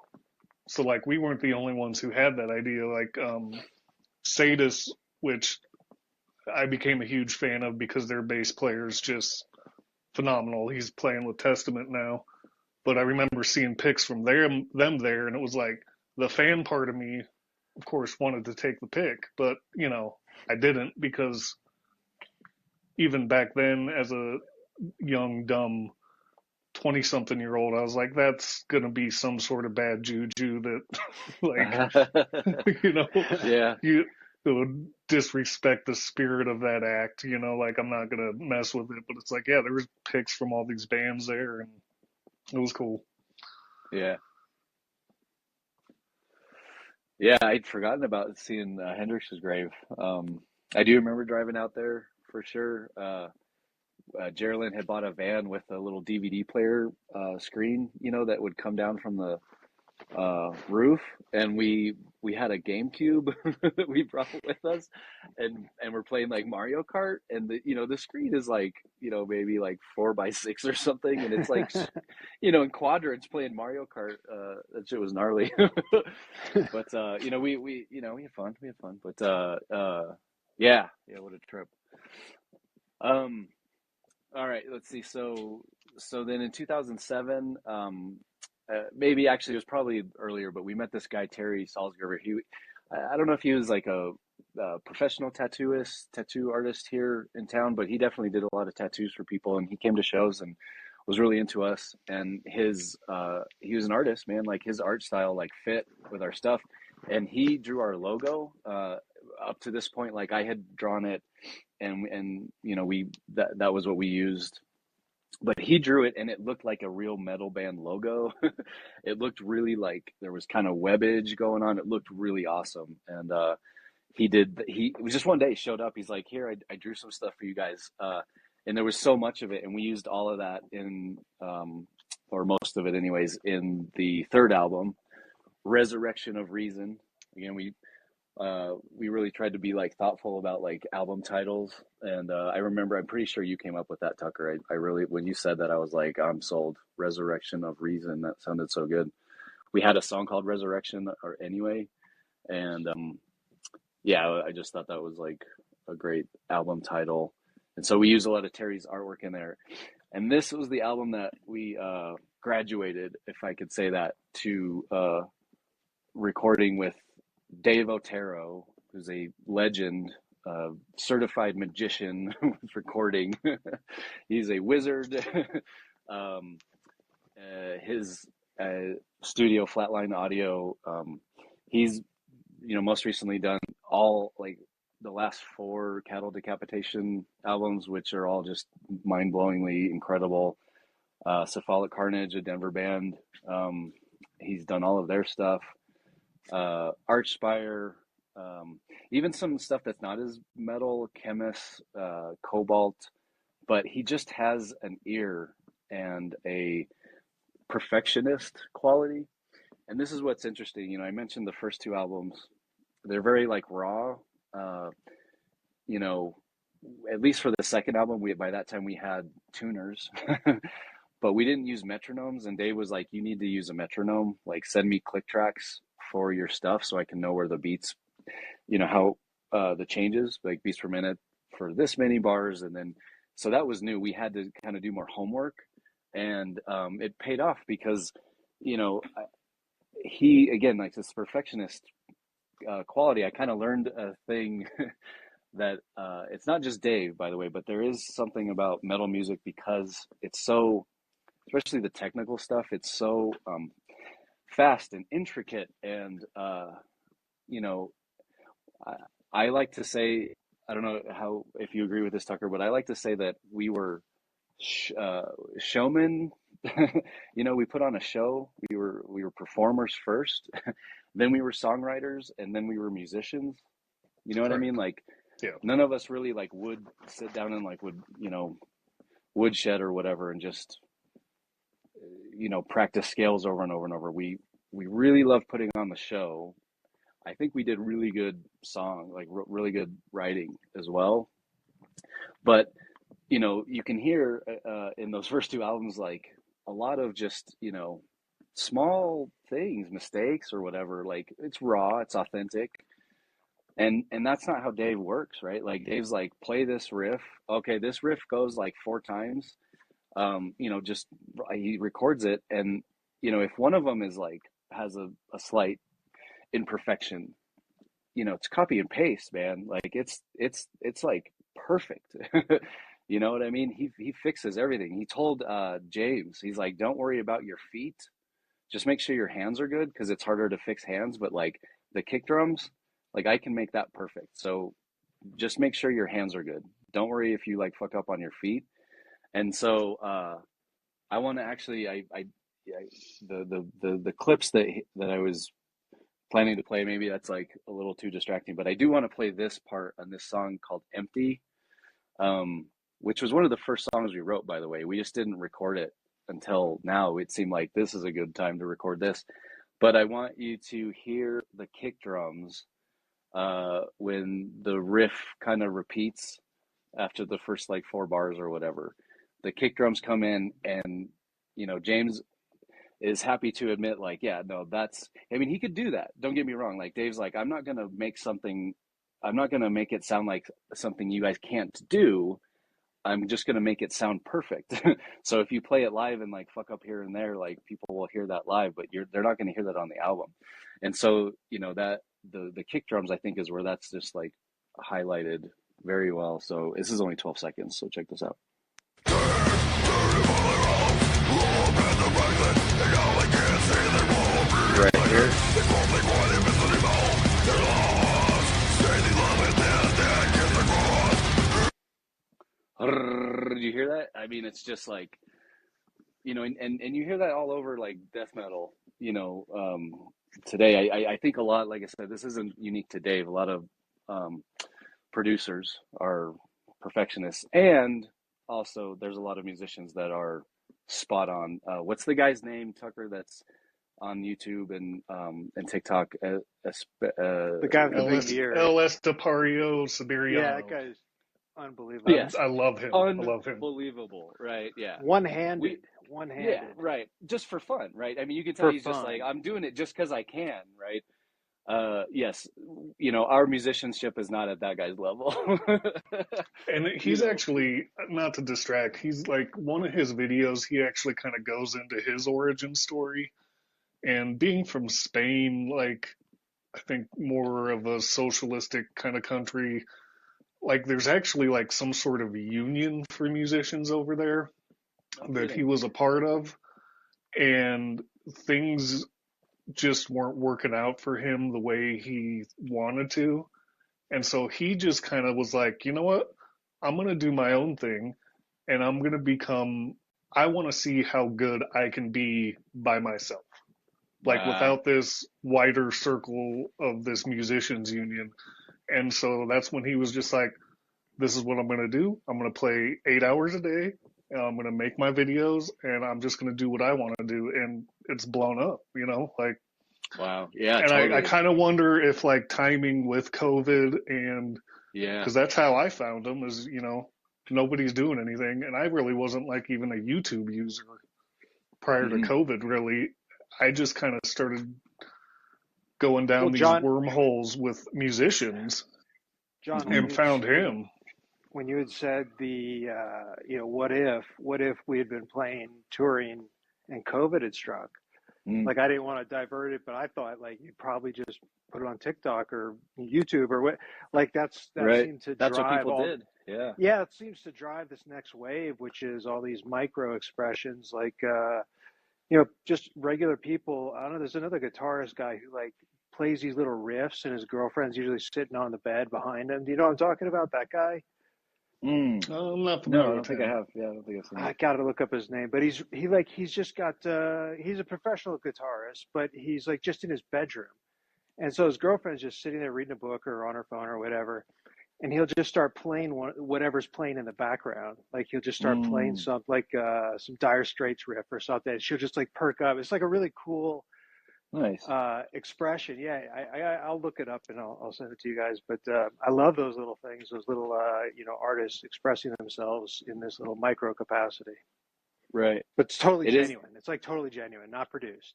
So like, we weren't the only ones who had that idea. Like Sadis, which I became a huge fan of because their bass player is just phenomenal. He's playing with Testament now. But I remember seeing pics from them there, and it was like, the fan part of me, of course, wanted to take the pic, but I didn't, because even back then, as a young, dumb 20-something-year-old, I was like, that's going to be some sort of bad juju that, like, Yeah. you would disrespect the spirit of that act, like, I'm not going to mess with it. But it's like, yeah, there was pics from all these bands there, and it was cool. Yeah. Yeah, I'd forgotten about seeing Hendrix's grave. I do remember driving out there for sure. Geraldine had bought a van with a little DVD player screen, that would come down from the roof, and we we had a GameCube that we brought with us, and we're playing like Mario Kart, and the screen is like maybe like 4 by 6 or something, and it's like in quadrants playing Mario Kart. That shit was gnarly. But we had fun. But yeah, what a trip. All right, let's see. So then in 2007, maybe actually it was probably earlier, but we met this guy Terry Salzgerber. I don't know if he was like a professional tattoo artist here in town, but he definitely did a lot of tattoos for people, and he came to shows and was really into us. And he was an artist, man. Like his art style like fit with our stuff, and he drew our logo. Up to this point, like I had drawn it, and that was what we used. But he drew it, and it looked like a real metal band logo. It looked really like there was kind of webbage going on. It looked really awesome. And it was just one day he showed up. He's like, here, I drew some stuff for you guys. And there was so much of it, and we used all of that or most of it anyways, in the third album, Resurrection of Reason. Again, we really tried to be like thoughtful about like album titles, and I remember, I'm pretty sure you came up with that, Tucker. I really, when you said that, I was like, I'm sold. Resurrection of Reason. That sounded so good. We had a song called Resurrection or anyway, and yeah, I just thought that was like a great album title, and so we used a lot of Terry's artwork in there. And this was the album that we graduated, if I could say that, to recording with Dave Otero, who's a legend, certified magician with recording. He's a wizard. His studio, Flatline Audio, he's most recently done all like the last 4 Cattle Decapitation albums, which are all just mind-blowingly incredible. Cephalic Carnage, a Denver band. He's done all of their stuff. Archspire, even some stuff that's not as metal, Chemist, Cobalt, but he just has an ear and a perfectionist quality. And this is what's interesting. I mentioned the first 2 albums, they're very like raw. At least for the second album, by that time we had tuners, but we didn't use metronomes. And Dave was like, you need to use a metronome, like send me click tracks for your stuff so I can know where the beats, how the changes, like beats per minute for this many bars. And then, so that was new. We had to kind of do more homework, and it paid off because, he, again, like this perfectionist quality, I kind of learned a thing that it's not just Dave, by the way, but there is something about metal music because it's so, especially the technical stuff, it's so fast and intricate. And I like to say, I don't know if you agree with this, Tucker, but I like to say that we were showmen. We put on a show. We were performers first, then we were songwriters, and then we were musicians. You know what I mean? Like, yeah. None of us really like would sit down and like woodshed or whatever and just practice scales over and over and over. We really love putting on the show. I think we did really good really good writing as well. But you can hear in those first 2 albums like a lot of just small things, mistakes or whatever. Like it's raw, it's authentic. And that's not how Dave works, right? Like Dave's like, play this riff. Okay, this riff goes like 4 times. Just he records it, and if one of them is like has a slight imperfection, it's copy and paste, man. Like it's like perfect. You know what I mean? He fixes everything. He told James, he's like, don't worry about your feet. Just make sure your hands are good, because it's harder to fix hands, but like the kick drums, like I can make that perfect. So just make sure your hands are good. Don't worry if you like fuck up on your feet. And so I want to actually, the clips that I was planning to play, maybe that's like a little too distracting, but I do want to play this part on this song called Empty, which was one of the first songs we wrote, by the way. We just didn't record it until now. It seemed like this is a good time to record this. but I want you to hear the kick drums when the riff kind of repeats after the first like 4 bars or whatever. The kick drums come in, and James is happy to admit, like, yeah, no, I mean, he could do that. Don't get me wrong. Like, Dave's like, I'm not going to make it sound like something you guys can't do. I'm just going to make it sound perfect. So if you play it live and like fuck up here and there, like people will hear that live, but they're not going to hear that on the album. And so, that the kick drums, I think, is where that's just like highlighted very well. So this is only 12 seconds. So check this out. Right here. Did you hear that? I mean, it's just like, and you hear that all over like death metal, today. I think a lot, like I said, this isn't unique to Dave. A lot of producers are perfectionists, and also there's a lot of musicians that are spot on. What's the guy's name, Tucker, that's on YouTube and TikTok? The guy with the big ear. LS Tapario Siberiano. Yeah, that guy's unbelievable. Yes. I love him. Unbelievable, right? Yeah. One-handed. Yeah, right. Just for fun, right? I mean, you can tell he's just like, I'm doing it just because I can, right? Yes, our musicianship is not at that guy's level. And he's actually, not to distract, he's like, one of his videos, he actually kind of goes into his origin story. And being from Spain, like, I think more of a socialistic kind of country, like, there's actually like some sort of union for musicians over there that he was a part of. And things just weren't working out for him the way he wanted to. And so he just kind of was like, you know what? I'm going to do my own thing, and I'm going to I want to see how good I can be by myself. Like, without this wider circle of this musicians union. And so that's when he was just like, this is what I'm going to do. I'm going to play 8 hours a day, and I'm going to make my videos, and I'm just going to do what I want to do. And it's blown up, like. Wow. Yeah. And totally. I kind of wonder if like timing with COVID and because that's how I found them is, nobody's doing anything. And I really wasn't like even a YouTube user prior to COVID, really. I just kind of started going down these wormholes with musicians and found him. When you had said what if we had been touring and COVID had struck? Like, I didn't want to divert it, but I thought like you'd probably just put it on TikTok or YouTube or what. Like that right. seemed to that's drive what people did. Yeah. Yeah, it seems to drive this next wave, which is all these micro expressions, like just regular people. I don't know. There's another guitarist guy who like plays these little riffs, and his girlfriend's usually sitting on the bed behind him. Do you know what I'm talking about? That guy. I'm not familiar. No, I don't think I have. Yeah, I don't think I've seen. I got to look up his name, but he's just got he's a professional guitarist, but he's like just in his bedroom, and so his girlfriend's just sitting there reading a book or on her phone or whatever, and he'll just start playing whatever's playing in the background. Like he'll just start playing some Dire Straits riff or something. She'll just like perk up. It's like a really cool. Nice expression. Yeah, I'll look it up and I'll send it to you guys. But I love those little things, those little artists expressing themselves in this little micro capacity. Right. But it's totally genuine. It's like totally genuine, not produced.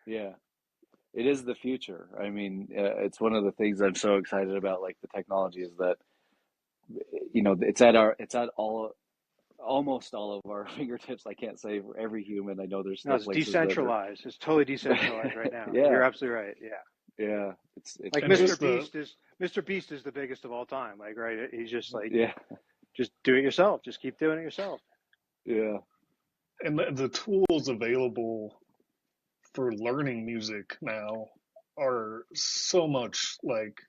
Yeah, it is the future. I mean, it's one of the things I'm so excited about. Like the technology is that it's at almost all of our fingertips. I can't say for every human. I know there's still it's decentralized. It's totally decentralized right now. Yeah. You're absolutely right. Yeah. Yeah. It's like Mr. Beast is the biggest of all time. Like, right. He's just like, just do it yourself. Just keep doing it yourself. Yeah. And the tools available for learning music now are so much like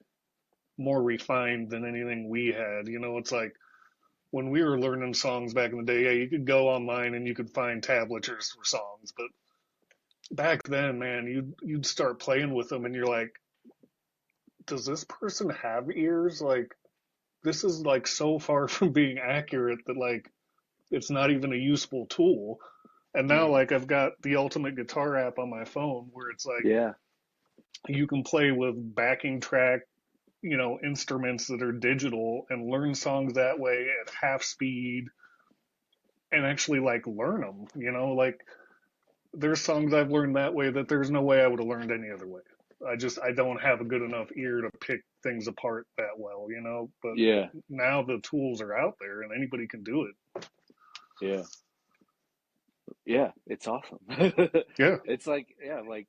more refined than anything we had. It's like, when we were learning songs back in the day, you could go online and you could find tablatures for songs. But back then, man, you'd start playing with them and you're like, does this person have ears? Like, this is like so far from being accurate that like, it's not even a useful tool. And now, like, I've got the Ultimate Guitar app on my phone where it's like Yeah. you can play with backing track, instruments that are digital and learn songs that way at half speed and actually like learn them. Like there's songs I've learned that way that there's no way I would have learned any other way. I don't have a good enough ear to pick things apart that well, but Yeah. now the tools are out there and anybody can do it. Yeah. Yeah. It's awesome. Yeah. It's like, yeah, like,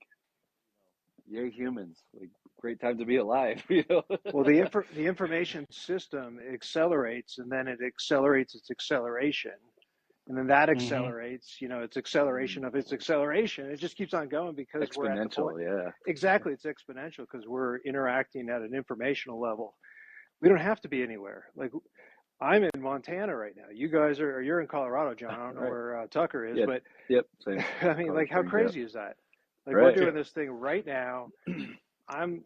yay humans, like great time to be alive, Well, the information system accelerates, and then it accelerates its acceleration, and then that Mm-hmm. accelerates, its acceleration of its acceleration. It just keeps on going because we're at the Exponential, point. yeah. Exactly, it's exponential because we're interacting at an informational level. We don't have to be anywhere. Like I'm in Montana right now. You guys you're in Colorado, John. I don't know Right. where Tucker is, Yeah. but Yep. Same. I mean, like how Springs, crazy is that? Like we're Right. doing this thing right now. I'm,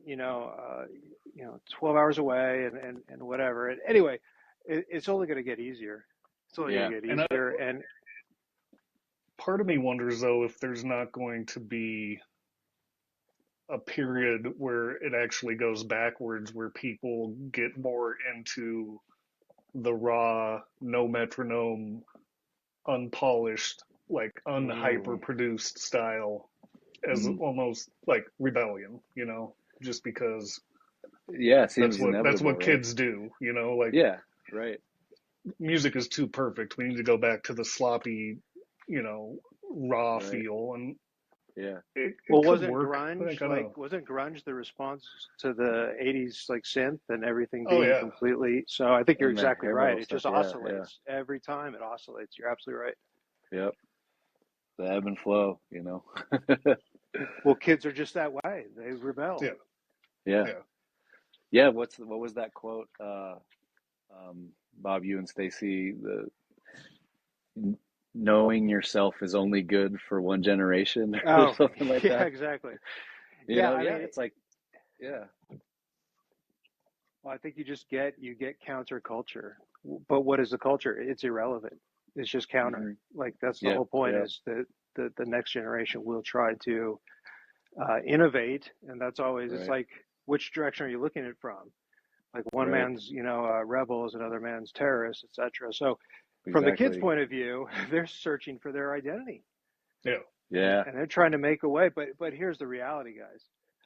12 hours away and whatever. And anyway, it's only going to get easier. It's only Yeah. going to get easier. And Part of me wonders though if there's not going to be a period where it actually goes backwards, where people get more into the raw, no metronome, unpolished, like unhyper produced style as almost like rebellion, just because Yeah, it that's seems what inevitable, right? kids do, like Yeah, right. music is too perfect. We need to go back to the sloppy, raw Right. feel, and Yeah. it well, could work. wasn't grunge the response to the 80s like synth and everything Oh being yeah, completely? So I think you're And the exactly hair right. metal It stuff, just yeah, oscillates every time. It oscillates. You're absolutely right. yeah. Yep. The ebb and flow, Well, kids are just that way. They rebel. yeah, Yeah. yeah. Yeah, what was that quote? Bob, you and Stacy, knowing yourself is only good for one generation or Oh, something like yeah, that. exactly. Yeah, I mean, it's like, yeah. well, I think you get counterculture. But what is the culture? It's irrelevant. It's just counter. Hmm. Like that's the Yep, whole point yep, is that the next generation will try to innovate, and that's always it's right. like which direction are you looking at from? Like one Right. man's rebels, another man's terrorists, etc. So from the kids' Exactly. point of view, they're searching for their identity. Yeah. Yeah. And they're trying to make a way. But here's the reality, guys.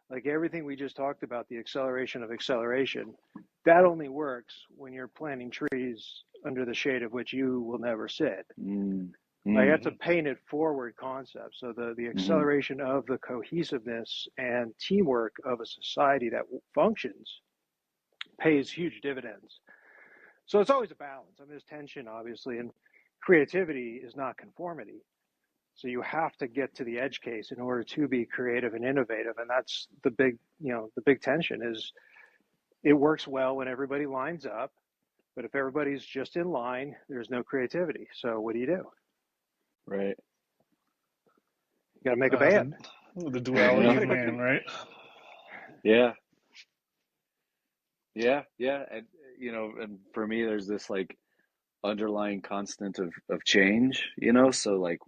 Like everything we just talked about, the acceleration of acceleration, that only works when you're planting trees under the shade of which you will never sit. Mm. Like Mm. that's a painted forward concept. So the acceleration of the cohesiveness and teamwork of a society that functions pays huge dividends. So it's always a balance. I mean, there's tension, obviously, and creativity is not conformity. So you have to get to the edge case in order to be creative and innovative, and that's the big tension is it works well when everybody lines up, but if everybody's just in line, there's no creativity. So what do? You Right. got to make a band. The duality Yeah. of man, right? Yeah. Yeah. Yeah. And and for me, there's this like underlying constant of change, so like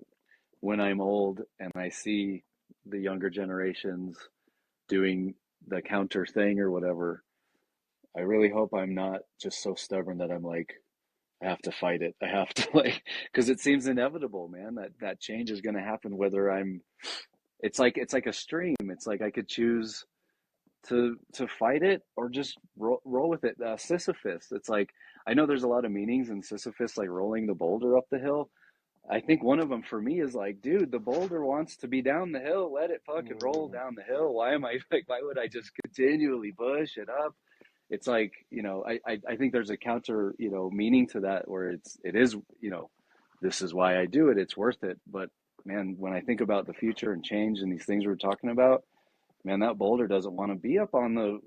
when I'm old and I see the younger generations doing the counter thing or whatever, I really hope I'm not just so stubborn that I'm like, I have to fight it. I have to like, because it seems inevitable, man, that change is going to happen whether it's like a stream. It's like I could choose to fight it or just roll with it. Sisyphus. It's like, I know there's a lot of meanings in Sisyphus, like rolling the boulder up the hill. I think one of them for me is like, dude, the boulder wants to be down the hill. Let it fucking roll down the hill. Why am I like, why would I just continually push it up? It's like, I think there's a counter, meaning to that where it is, this is why I do it. It's worth it. But man, when I think about the future and change and these things we're talking about, man, that boulder doesn't want to be up on the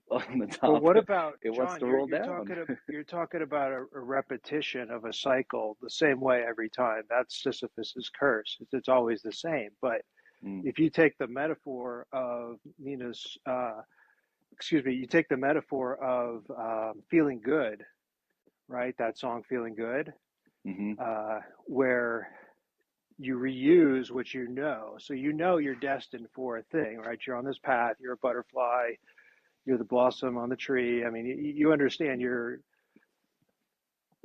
top. Well, what about it wants John? to roll down. You're talking about a repetition of a cycle the same way every time. That's Sisyphus's curse. It's always the same. But if you take the metaphor of Nina's, you take the metaphor of feeling good, right? That song, "Feeling Good," where you reuse what you know. So you know you're destined for a thing, right? You're on this path, you're a butterfly, you're the blossom on the tree. I mean, you understand you're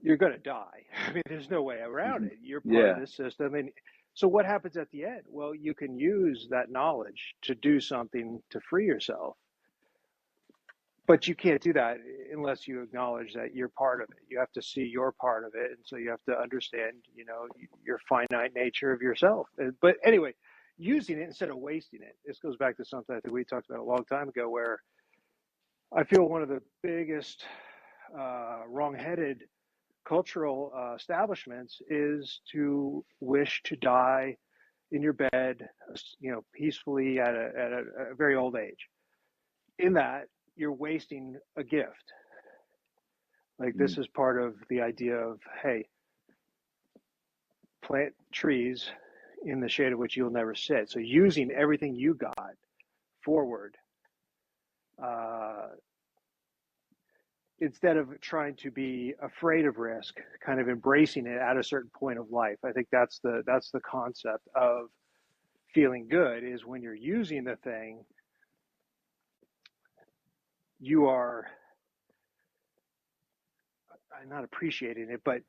going to die. I mean, there's no way around it. You're part of Yeah. this system. And so what happens at the end? Well, you can use that knowledge to do something to free yourself. But you can't do that unless you acknowledge that you're part of it. You have to see your part of it. And so you have to understand, your finite nature of yourself. But anyway, using it instead of wasting it. This goes back to something I think we talked about a long time ago, where I feel one of the biggest wrong-headed cultural establishments is to wish to die in your bed, peacefully at a very old age. In that, you're wasting a gift. Like, this is part of the idea of, hey, plant trees in the shade of which you'll never sit. So using everything you got forward, instead of trying to be afraid of risk, kind of embracing it at a certain point of life. I think that's the concept of feeling good, is when you're using the thing, you are not appreciating it, but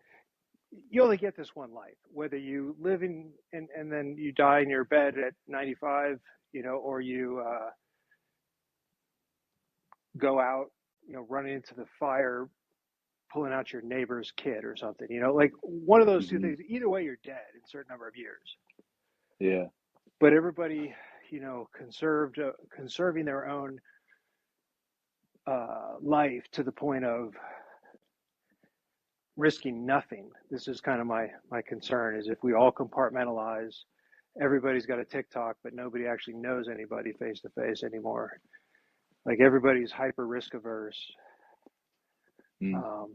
you only get this one life, whether you live in and then you die in your bed at 95, or you go out, running into the fire, pulling out your neighbor's kid or something, like one of those two things. Either way, you're dead in a certain number of years. Yeah. But everybody, conserving their own life to the point of risking nothing. This is kind of my concern, is if we all compartmentalize, everybody's got a TikTok, but nobody actually knows anybody face to face anymore. Like, everybody's hyper risk averse. Anyway,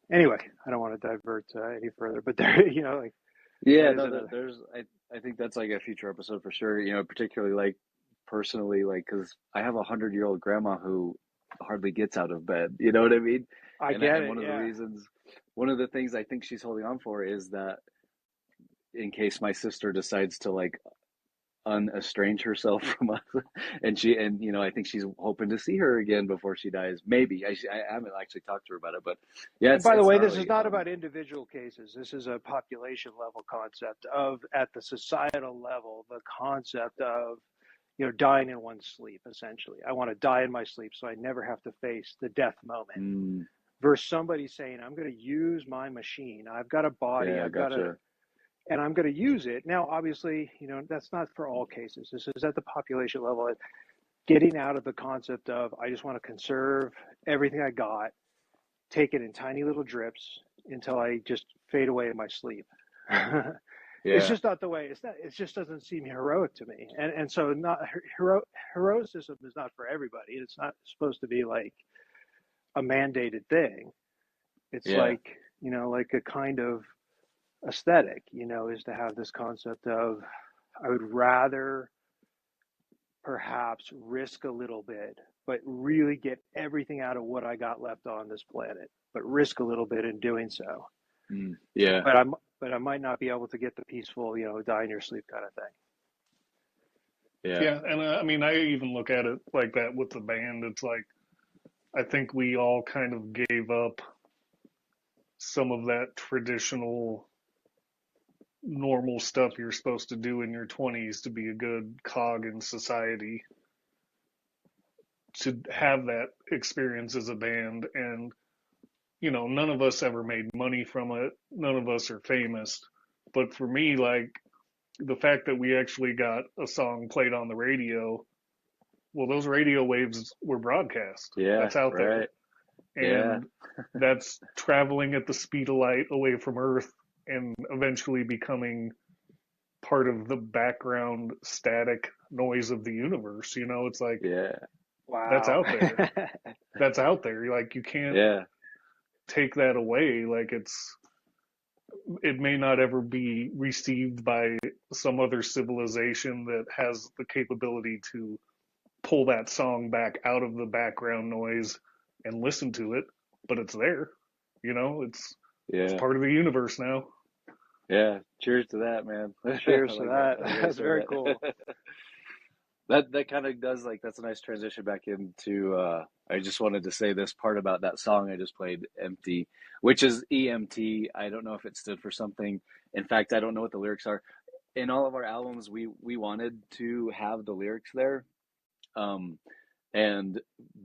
I don't want to divert any further, but there, Yeah, no, I think that's like a future episode for sure, particularly like personally, like, because I have 100-year-old grandma who hardly gets out of bed, you know what I mean? I get it. One of the reasons, one of the things I think she's holding on for is that in case my sister decides to like unestrange herself from us, and I think she's hoping to see her again before she dies. Maybe I haven't actually talked to her about it, but yeah. And by the way, gnarly. This is not about individual cases. This is a population level concept of, at the societal level, the concept of, dying in one's sleep. Essentially, I want to die in my sleep so I never have to face the death moment. Versus somebody saying, I'm going to use my machine. I've got a body. Yeah, and I'm going to use it. Now, obviously, that's not for all cases. This is at the population level, getting out of the concept of, I just want to conserve everything I got, take it in tiny little drips until I just fade away in my sleep. It's just not the way. It just doesn't seem heroic to me. And so not heroicism is not for everybody. It's not supposed to be like a mandated thing. It's like, like a kind of aesthetic, is to have this concept of, I would rather perhaps risk a little bit, but really get everything out of what I got left on this planet, but risk a little bit in doing so. Yeah. But I might not be able to get the peaceful, die in your sleep kind of thing. Yeah. And I mean, I even look at it like that with the band. It's like, I think we all kind of gave up some of that traditional normal stuff you're supposed to do in your 20s to be a good cog in society, to have that experience as a band. And none of us ever made money from it, none of us are famous, but for me, like, the fact that we actually got a song played on the radio, well, those radio waves were broadcast. That's out there, and that's traveling at the speed of light away from Earth and eventually becoming part of the background static noise of the universe. It's like, wow, that's out there. That's out there. Like, you can't take that away. Like, it may not ever be received by some other civilization that has the capability to pull that song back out of the background noise and listen to it, but it's there. It's part of the universe now. Yeah. Cheers to that, man. I Cheers to like that. that. I like the way you That's very said cool. that. That kind of does like that's a nice transition back into I just wanted to say this part about that song I just played, Empty, which is EMT. I don't know if it stood for something. In fact, I don't know what the lyrics are. In all of our albums we wanted to have the lyrics there. Um and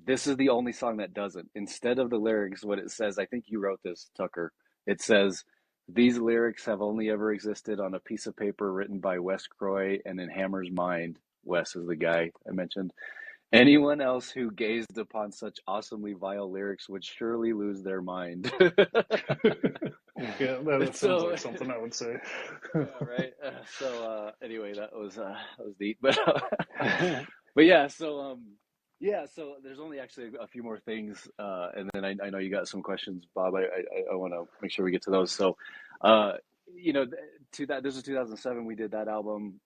this is the only song that doesn't. Instead of the lyrics, what it says, I think you wrote this, Tucker. It says, "These lyrics have only ever existed on a piece of paper written by Wes Croy and in Hammer's mind." Wes is the guy I mentioned. "Anyone else who gazed upon such awesomely vile lyrics would surely lose their mind." Yeah, that sounds So, like something I would say. yeah, right. Anyway, that was neat, but but yeah, yeah, so there's only actually a few more things, and then I know you got some questions, Bob. I want to make sure we get to those. So, uh, you know, to that this is 2007. We did that album.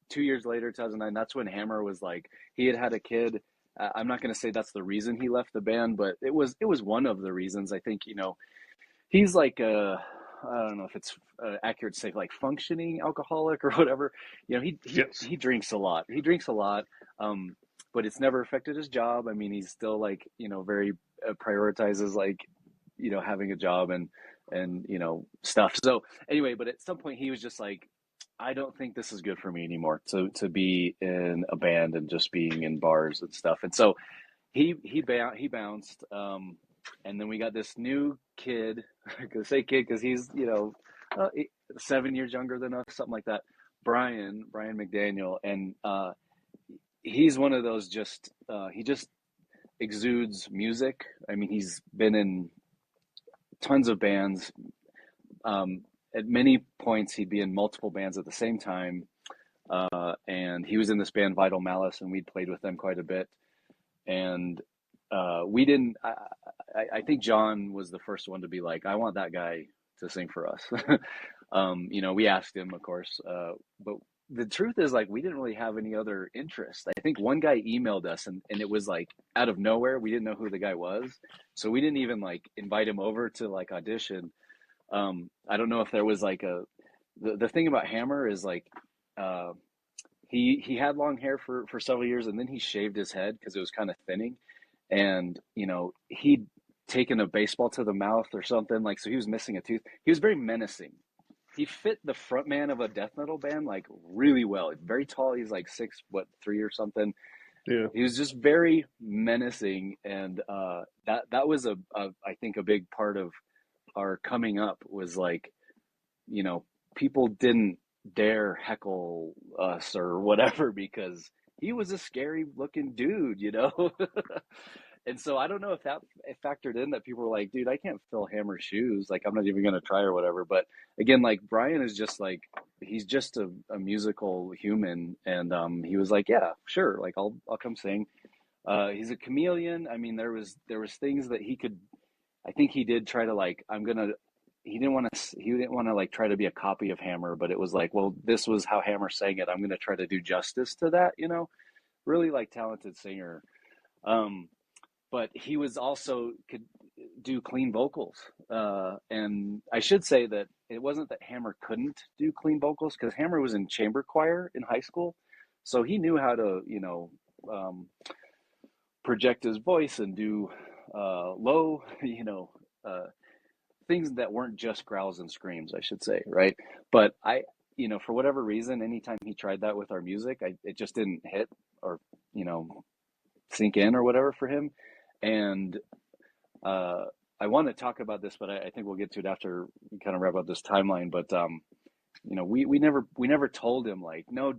2 years later, 2009. That's when Hammer was like he had a kid. I'm not going to say that's the reason he left the band, but it was one of the reasons. I think he's like I don't know if it's accurate to say like functioning alcoholic or whatever. Yes. He drinks a lot. He drinks a lot, but it's never affected his job. I mean, he's still like very prioritizes like having a job and stuff. So anyway, but at some point he was just like, I don't think this is good for me anymore to be in a band and just being in bars and stuff. And so he bounced, and then we got this new kid. I could say kid because he's 7 years younger than us, something like that. Brian McDaniel, and he's one of those he just exudes music. I mean, he's been in tons of bands. At many points, he'd be in multiple bands at the same time, and he was in this band Vital Malice, and we'd played with them quite a bit. And we didn't. I think Jon was the first one to be like, I want that guy to sing for us. We asked him, of course, but the truth is, like, we didn't really have any other interest. I think one guy emailed us, and it was like out of nowhere. We didn't know who the guy was, so we didn't even like invite him over to like audition. I don't know if there was like the thing about Hammer is like. Uh, he had long hair for several years, and then he shaved his head because it was kind of thinning, and he'd taken a baseball to the mouth or something, like, so he was missing a tooth. He was very menacing. He fit the front man of a death metal band like really well. Very tall. He's like 6'3" or something. Yeah. He was just very menacing, and that was I think a big part of our coming up was like, people didn't dare heckle us or whatever because he was a scary looking dude. And so I don't know if that it factored in that people were like, dude, I can't fill Hammer's shoes. Like, I'm not even going to try or whatever. But again, like, Brian is just like, he's just a musical human. And he was like, yeah, sure. Like, I'll come sing. He's a chameleon. I mean, there was things that he could, I think he did try to like, he didn't want to like try to be a copy of Hammer, but it was like, well, this was how Hammer sang it. I'm going to try to do justice to that. Really like talented singer. But he was also could do clean vocals. And I should say that it wasn't that Hammer couldn't do clean vocals, because Hammer was in chamber choir in high school. So he knew how to, project his voice and do low, things that weren't just growls and screams, I should say, right? But for whatever reason, anytime he tried that with our music, it just didn't hit or, sink in or whatever for him. And I want to talk about this, but I think we'll get to it after we kind of wrap up this timeline. But we never told him like, no,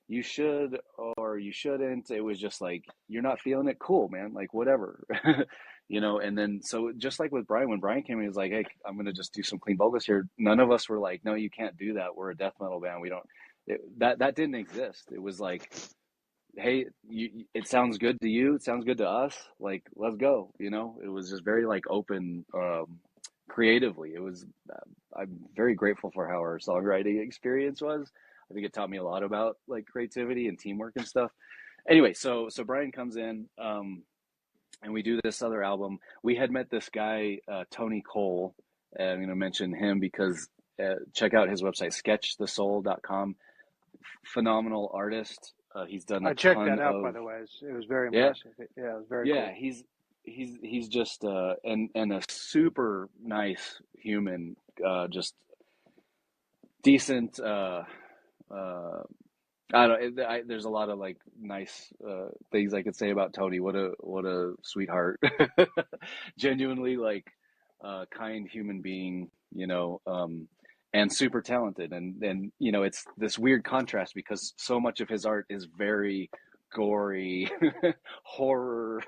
you should or you shouldn't. It was just like, you're not feeling it, cool, man, like whatever. And then so just like with Brian, when Brian came in, he was like, hey, I'm gonna just do some clean vocals here. None of us were like, no, you can't do that, we're a death metal band, we don't. That didn't exist. It was like, hey, it sounds good to you, it sounds good to us, like, let's go. It was just very like open, creatively. It was I'm very grateful for how our songwriting experience was. I think it taught me a lot about like creativity and teamwork and stuff. Anyway, so Brian comes in, and we do this other album. We had met this guy, Tony Koehl, and I'm going to mention him because check out his website, sketchthesoul.com. Phenomenal artist. He's done a I checked ton that out, by of, the way. It was very yeah, impressive. Yeah, it was very yeah. cool. He's just and a super nice human, just decent. I don't. There's a lot of like nice things I could say about Tony. What a sweetheart. Genuinely like kind human being, and super talented. And it's this weird contrast because so much of his art is very gory, horror,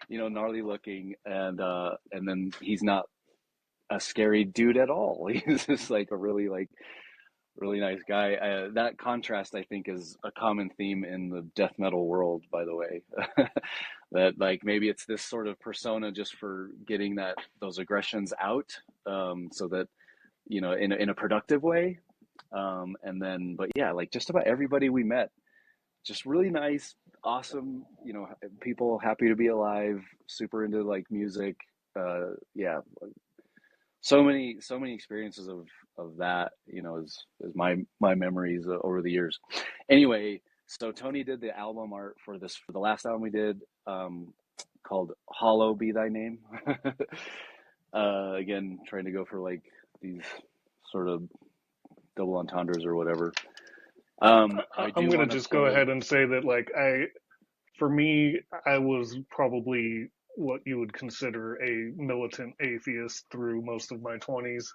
gnarly looking, and then he's not a scary dude at all. He's just like a really nice guy. That contrast, I think, is a common theme in the death metal world, by the way. That like maybe it's this sort of persona just for getting those aggressions out, so that in a productive way. And then, but yeah, like just about everybody we met, just really nice, awesome, people happy to be alive, super into like music. Yeah, so many experiences of that, is my memories over the years. Anyway, so Tony did the album art for the last album we did, called Hollow Be Thy Name. Again, trying to go for like these sort of double entendres or whatever. I I'm do gonna want to just go play. ahead and say that, like, for me, I was probably what you would consider a militant atheist through most of my 20s.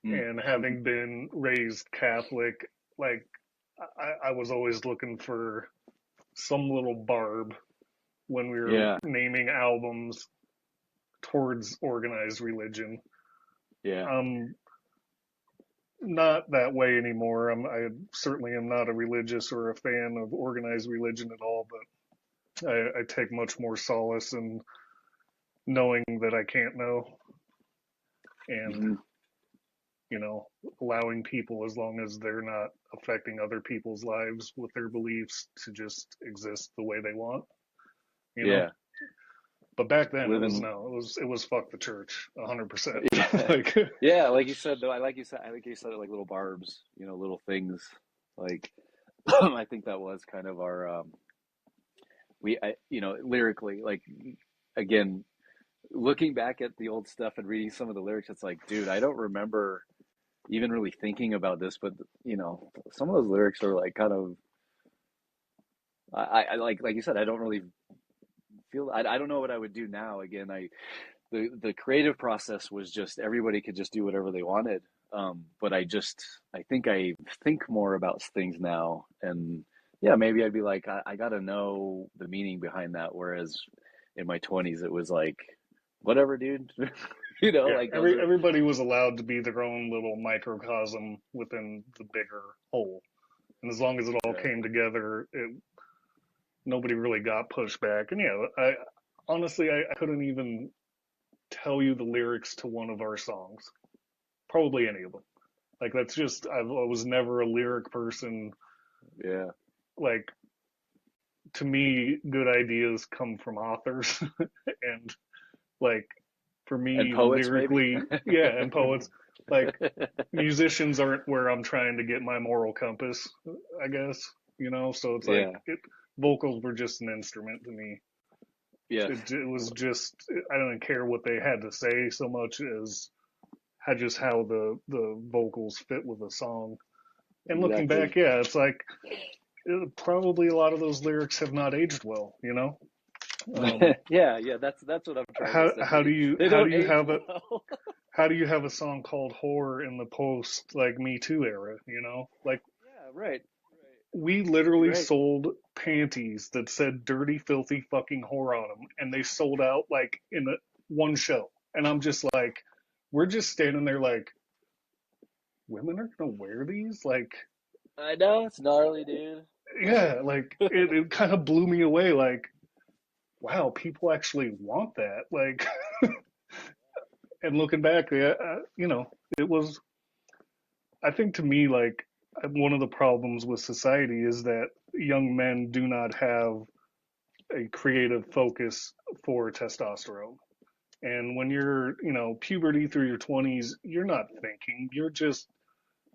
Mm, And having been raised Catholic, like, I was always looking for some little barb when we were yeah, naming albums towards organized religion. yeah, I'm not that way anymore. I certainly am not a religious or a fan of organized religion at all, but I take much more solace in knowing that I can't know, and hmm, allowing people, as long as they're not affecting other people's lives with their beliefs, to just exist the way they want, you know. yeah. But back then Living. it was fuck the church 100%. Yeah, Like, yeah. Like you said, though, I like you said, like little barbs, little things. Like I think that was kind of our lyrically, like again, looking back at the old stuff and reading some of the lyrics, it's like, dude, I don't remember even really thinking about this, but some of those lyrics are like kind of, I like you said, I don't really feel, I don't know what I would do now. Again, the creative process was just everybody could just do whatever they wanted. But I think more about things now, and yeah, maybe I'd be like, I got to know the meaning behind that. Whereas in my 20s, it was like, whatever, dude. yeah, Like those are, everybody was allowed to be their own little microcosm within the bigger whole, and as long as it all yeah, came together, nobody really got pushed back. And yeah, I honestly, I couldn't even tell you the lyrics to one of our songs, probably any of them. Like, that's just, I was never a lyric person. yeah, Like, to me, good ideas come from authors. And, like, for and me, poets maybe. lyrically, yeah, and poets, like, musicians aren't where I'm trying to get my moral compass, I guess, So it's like, Yeah. vocals were just an instrument to me. Yes. It was just, I don't care what they had to say so much as how the vocals fit with the song. And looking Exactly. back, yeah, it's like, probably a lot of those lyrics have not aged well. Yeah, yeah. That's what I'm trying to How do say. you They how do don't you age have a well. how do you have a song called "Whore" in the post, like, Me Too era? Like, Yeah. Right. we literally Right. sold panties that said "dirty, filthy, fucking whore" on them, and they sold out like in one show. And I'm just like, we're just standing there like, women are gonna wear these? Like, I know it's gnarly, dude. yeah, like, it kind of blew me away. Like, wow, people actually want that. Like, and looking back, yeah, it was, I think, to me, like, one of the problems with society is that young men do not have a creative focus for testosterone. And when you're, puberty through your 20s, you're not thinking, you're just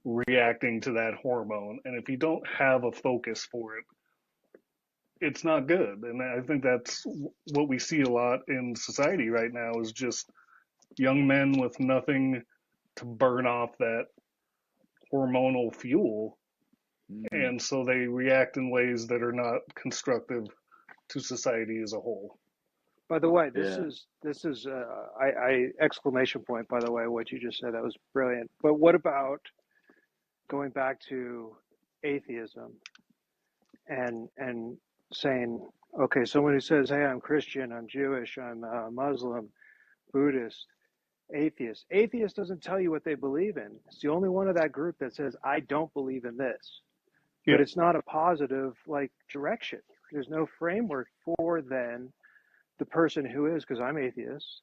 reacting to that hormone. And if you don't have a focus for it, it's not good. And I think that's what we see a lot in society right now is just young men with nothing to burn off that hormonal fuel. Mm. And so they react in ways that are not constructive to society as a whole. By the way, Yeah. this is I exclamation point. By the way, what you just said, that was brilliant. But what about going back to atheism and saying, okay, someone who says, hey, I'm Christian, I'm Jewish, I'm Muslim, Buddhist, atheist. Atheist doesn't tell you what they believe in. It's the only one of that group that says, I don't believe in this. Yeah. But it's not a positive direction. There's no framework for then the person who is, because I'm atheist,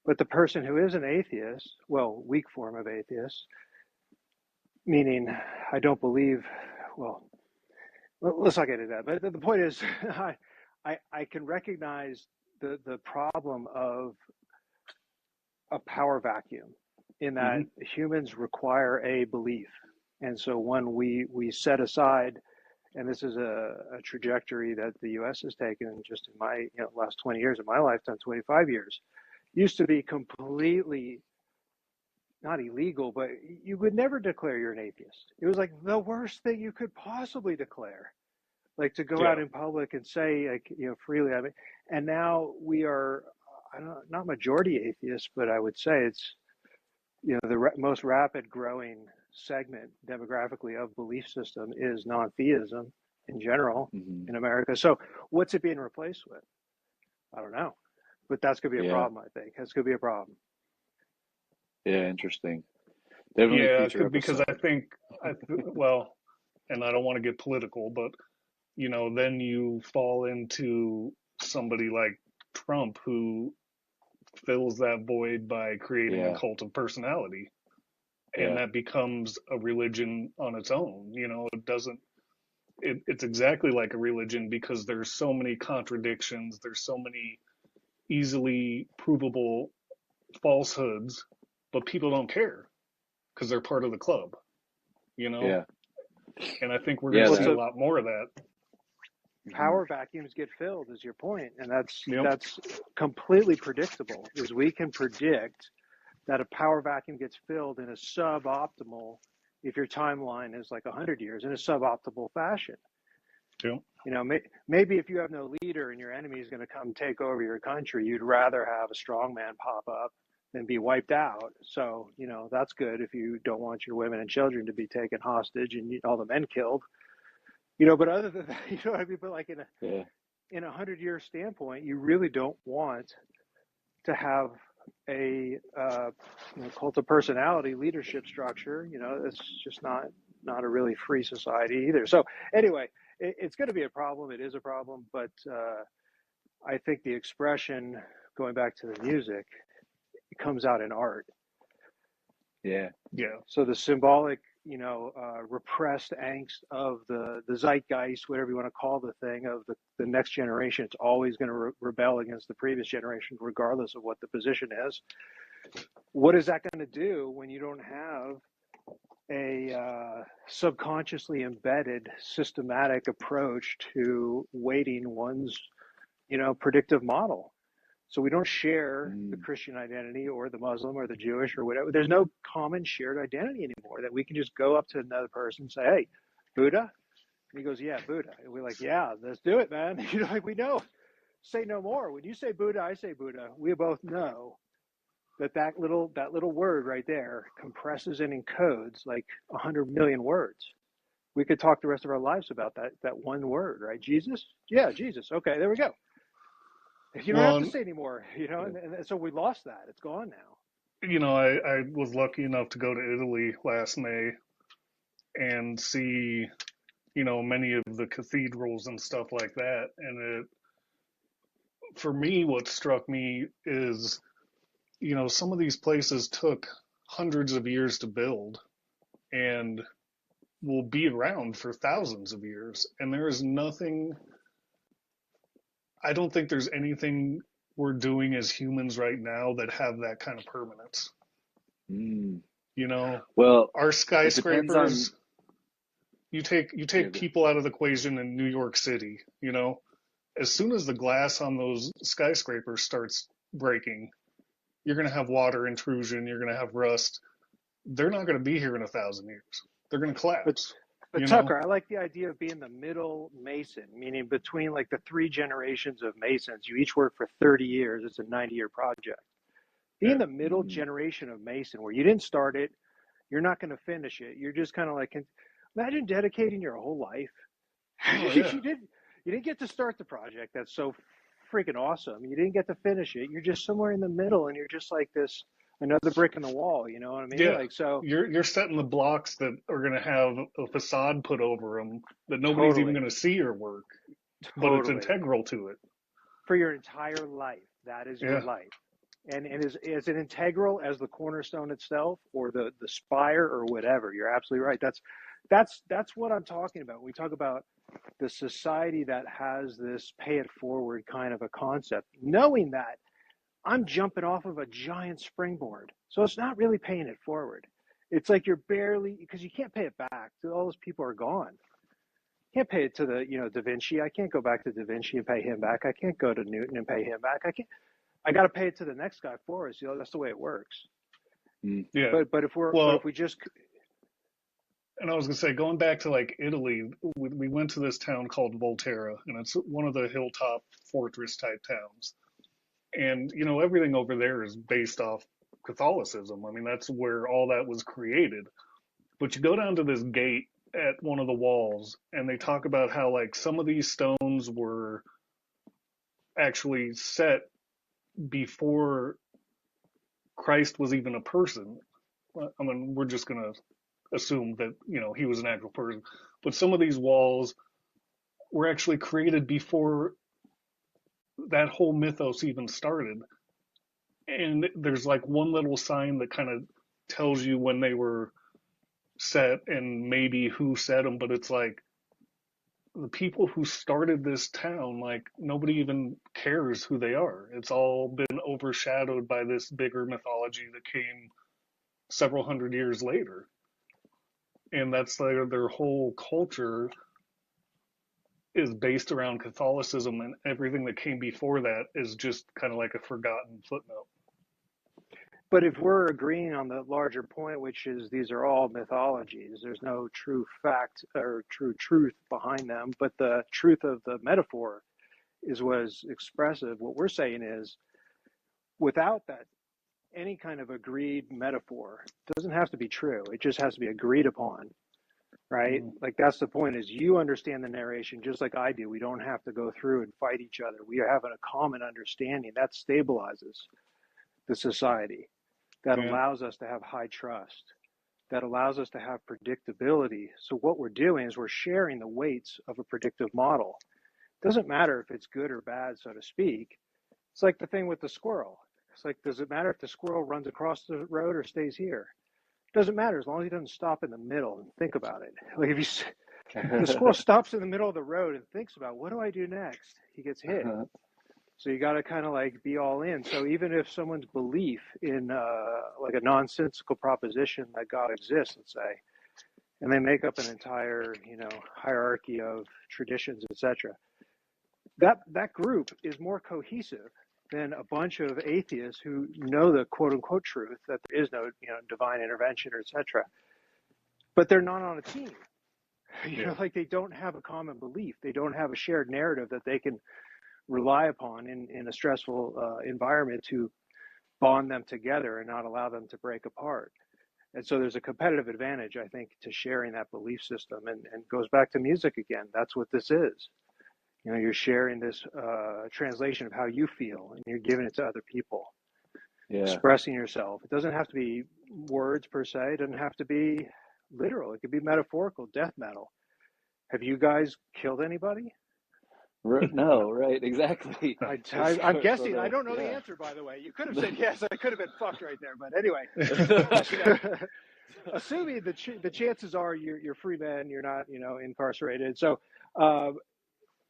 but the person who is an atheist, well, weak form of atheist, meaning I don't believe, well, let's not get into that. But the point is, I can recognize the problem of a power vacuum in that humans require a belief. And so when we set aside, and this is a trajectory that the U.S. has taken just in my last 20 years of my lifetime, 25 years, used to be completely not illegal, but you would never declare you're an atheist. It was like the worst thing you could possibly declare, like to go out in public and say, freely. I mean, and now we are, not majority atheists, but I would say it's, the most rapid growing segment demographically of belief system is non-theism in general in America. So what's it being replaced with? I don't know, but that's going to be a problem. I think that's going to be a problem. Yeah, interesting. Definitely Yeah, because I think, well, and I don't want to get political, but then you fall into somebody like Trump who fills that void by creating a cult of personality. And that becomes a religion on its own. It's exactly like a religion because there's so many contradictions, there's so many easily provable falsehoods, but people don't care because they're part of the club, Yeah. And I think we're going to see a lot more of that. Power vacuums get filled, is your point, and that's completely predictable. Is we can predict that a power vacuum gets filled in a suboptimal, if your timeline is like 100 years, in a suboptimal fashion. Yeah. Maybe if you have no leader and your enemy is going to come take over your country, you'd rather have a strong man pop up than be wiped out. So, that's good if you don't want your women and children to be taken hostage and all the men killed. But other than that, what I mean? But like in a 100-year standpoint, you really don't want to have a cult of personality leadership structure. It's just not a really free society either. So anyway, it's going to be a problem. It is a problem, but I think the expression, going back to the music, it comes out in art. Yeah. So the symbolic, repressed angst of the zeitgeist, whatever you want to call the thing, of the next generation, it's always going to rebel against the previous generation, regardless of what the position is. What is that going to do when you don't have a subconsciously embedded systematic approach to weighting one's, predictive model? So we don't share the Christian identity or the Muslim or the Jewish or whatever. There's no common shared identity anymore that we can just go up to another person and say, hey, Buddha? And he goes, yeah, Buddha. And we're like, yeah, let's do it, man. We know. Say no more. When you say Buddha, I say Buddha. We both know that little word right there compresses and encodes like 100 million words. We could talk the rest of our lives about that one word, right? Jesus? Yeah, Jesus. Okay, there we go. You don't have to say anymore, and so we lost that. It's gone now. I was lucky enough to go to Italy last May and see, many of the cathedrals and stuff like that. And for me, what struck me is, some of these places took hundreds of years to build and will be around for thousands of years. And there is nothing, I don't think there's anything we're doing as humans right now that have that kind of permanence. Mm. You know, Well, our it depends on, skyscrapers, you take people out of the equation in New York City, you know, as soon as the glass on those skyscrapers starts breaking, you're going to have water intrusion, you're going to have rust. They're not going to be here in 1,000 years. They're going to But collapse, but you know? Tucker, I like the idea of being the middle mason, meaning between like the three generations of masons, you each work for 30 years. It's a 90-year project. Being Yeah. the middle generation of mason, where you didn't start it, you're not going to finish it. You're just kind of like, imagine dedicating your whole life. Oh, yeah. You didn't get to start the project. That's so freaking awesome. You didn't get to finish it. You're just somewhere in the middle, and you're just like this, another brick in the wall. You know what I mean? Yeah. Like, so You're setting the blocks that are going to have a facade put over them that nobody's even totally, going to see your work, but it's totally integral to it. for your entire life. That is your Yeah. life. And is it integral as the cornerstone itself, or the spire, or whatever? You're absolutely right. That's what I'm talking about. We talk about the society that has this pay it forward kind of a concept, knowing that I'm jumping off of a giant springboard. So it's not really paying it forward. It's like you're barely, because you can't pay it back. All those people are gone. Can't pay it to the, Da Vinci. I can't go back to Da Vinci and pay him back. I can't go to Newton and pay him back. I got to pay it to the next guy for us. That's the way it works. Yeah. But if we just, and I was going to say, going back to like Italy, we went to this town called Volterra, and it's one of the hilltop fortress type towns. And, everything over there is based off Catholicism. I mean, that's where all that was created. But you go down to this gate at one of the walls, and they talk about how, like, some of these stones were actually set before Christ was even a person. I mean, we're just going to assume that, he was an actual person. But some of these walls were actually created before that whole mythos even started. And there's like one little sign that kind of tells you when they were set and maybe who set them, but it's like the people who started this town, like nobody even cares who they are. It's all been overshadowed by this bigger mythology that came several hundred years later. And that's their whole culture is based around Catholicism, and everything that came before that is just kind of like a forgotten footnote. but if we're agreeing on the larger point, which is these are all mythologies, there's no true fact or true truth behind them, but the truth of the metaphor is what is expressive. What we're saying is, without that, any kind of agreed metaphor doesn't have to be true. It just has to be agreed upon, right? Like that's the point, is you understand the narration just like I do. We don't have to go through and fight each other. We are having a common understanding that stabilizes the society, that allows us to have high trust, that allows us to have predictability. So what we're doing is we're sharing the weights of a predictive model. It doesn't matter if it's good or bad, so to speak. It's like the thing with the squirrel. It's like, does it matter if the squirrel runs across the road or stays here? It doesn't matter as long as he doesn't stop in the middle and think about it. Like if the squirrel stops in the middle of the road and thinks about, what do I do next? He gets hit. So you got to kind of like be all in. So even if someone's belief in like a nonsensical proposition that God exists, let's say, and they make up an entire, hierarchy of traditions, etc., that group is more cohesive than a bunch of atheists who know the quote unquote truth that there is no, divine intervention or etc., but they're not on a team. Like they don't have a common belief. They don't have a shared narrative that they can rely upon in a stressful environment to bond them together and not allow them to break apart. And so there's a competitive advantage, I think, to sharing that belief system, and goes back to music again. That's what this is. You're sharing this translation of how you feel, and you're giving it to other people. Expressing yourself. It doesn't have to be words per se. It doesn't have to be literal. It could be metaphorical, death metal. Have you guys killed anybody? No, right, exactly. I'm guessing. I don't know the answer, by the way. You could have said yes. I could have been fucked right there. But anyway, assuming the chances are you're free man, you're not, incarcerated. So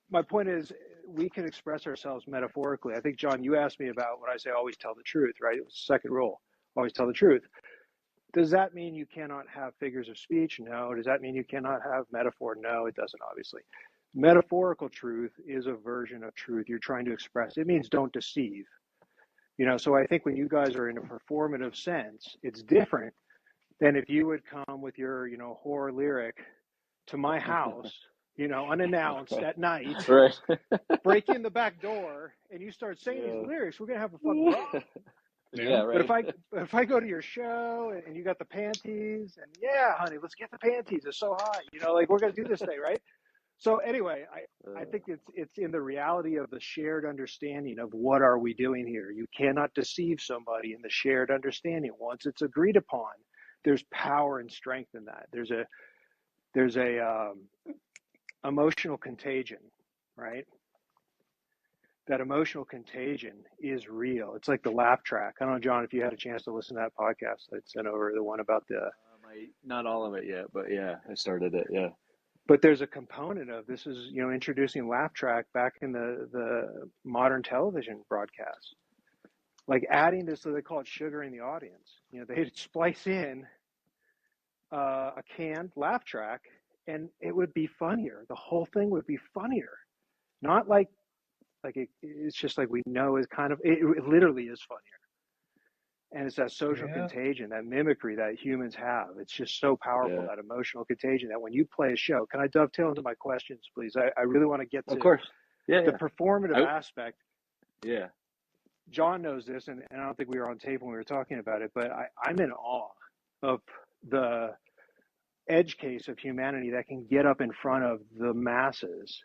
my point is, we can express ourselves metaphorically. I think, John, you asked me about when I say always tell the truth, right? It was the second rule, always tell the truth. Does that mean you cannot have figures of speech? No. Does that mean you cannot have metaphor? No, it doesn't, obviously. Metaphorical truth is a version of truth you're trying to express. It means don't deceive. So I think when you guys are in a performative sense, it's different than if you would come with your, horror lyric to my house, unannounced at night, Right. break in the back door, and you start saying these lyrics, we're gonna have a fucking problem. Yeah, right. But if I go to your show and you got the panties, and yeah, honey, let's get the panties. It's so hot, we're gonna do this thing, right? So anyway, I think it's in the reality of the shared understanding of what are we doing here. You cannot deceive somebody in the shared understanding. Once it's agreed upon, there's power and strength in that. There's a emotional contagion, right? That emotional contagion is real. It's like the laugh track. I don't know, John, if you had a chance to listen to that podcast I'd sent over, the one about the... not all of it yet, but yeah, I started it, yeah. But there's a component of this is, introducing laugh track back in the modern television broadcasts. Like adding this, so they call it sugaring the audience. They'd splice in a canned laugh track and it would be funnier. The whole thing would be funnier. Not like it's just like we know is kind of, it literally is funnier. And it's that social contagion, that mimicry that humans have. It's just so powerful, that emotional contagion, that when you play a show, can I dovetail into my questions, please? I really want to get to of course. the performative aspect. Yeah. John knows this, and I don't think we were on tape when we were talking about it, but I'm in awe of the edge case of humanity that can get up in front of the masses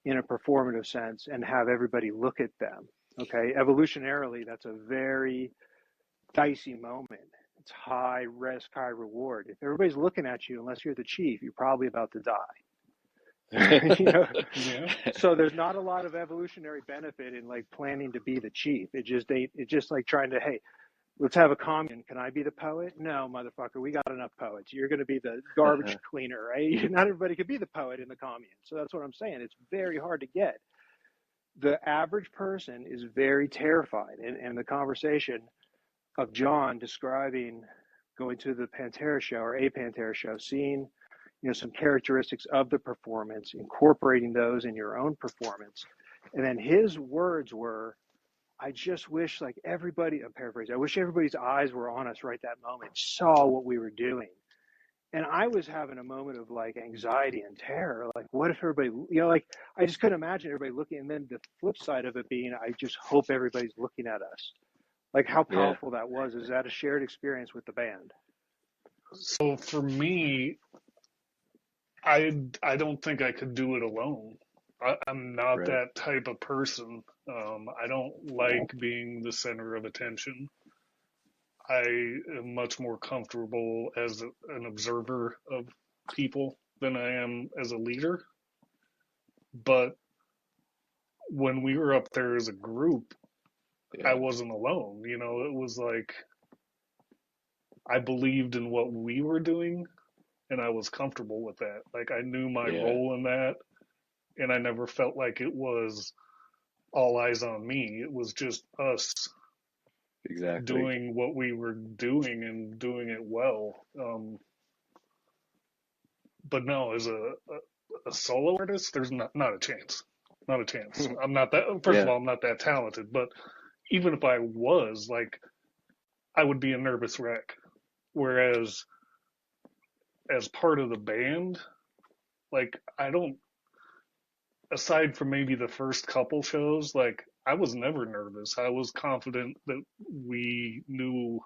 in a performative sense and have everybody look at them. Okay, evolutionarily, that's a very dicey moment. It's high risk, high reward. If everybody's looking at you, unless you're the chief, you're probably about to die. So there's not a lot of evolutionary benefit in like planning to be the chief. It's just like trying to, hey, let's have a commune. Can I be the poet? No, motherfucker, we got enough poets. You're going to be the garbage cleaner, right? Not everybody could be the poet in the commune. So that's what I'm saying. It's very hard to get. The average person is very terrified. And the conversation of John describing going to the Pantera show or a Pantera show, seeing some characteristics of the performance, incorporating those in your own performance. And then his words were, I just wish like everybody, I'm paraphrasing, I wish everybody's eyes were on us right that moment, saw what we were doing. And I was having a moment of like anxiety and terror. Like, what if everybody, I just couldn't imagine everybody looking. And then the flip side of it being, I just hope everybody's looking at us. Like how powerful that was. Is that a shared experience with the band? So for me, I don't think I could do it alone. I'm not that type of person. I don't like being the center of attention. I am much more comfortable as an observer of people than I am as a leader. But when we were up there as a group, I wasn't alone. It was like I believed in what we were doing and I was comfortable with that. Like I knew my role in that and I never felt like it was all eyes on me. It was just us doing what we were doing and doing it well. But no, as a solo artist, there's not a chance. Not a chance. I'm not that, first of all, I'm not that talented, but even if I was, like, I would be a nervous wreck. Whereas as part of the band, like, aside from maybe the first couple shows, like, I was never nervous. I was confident that we knew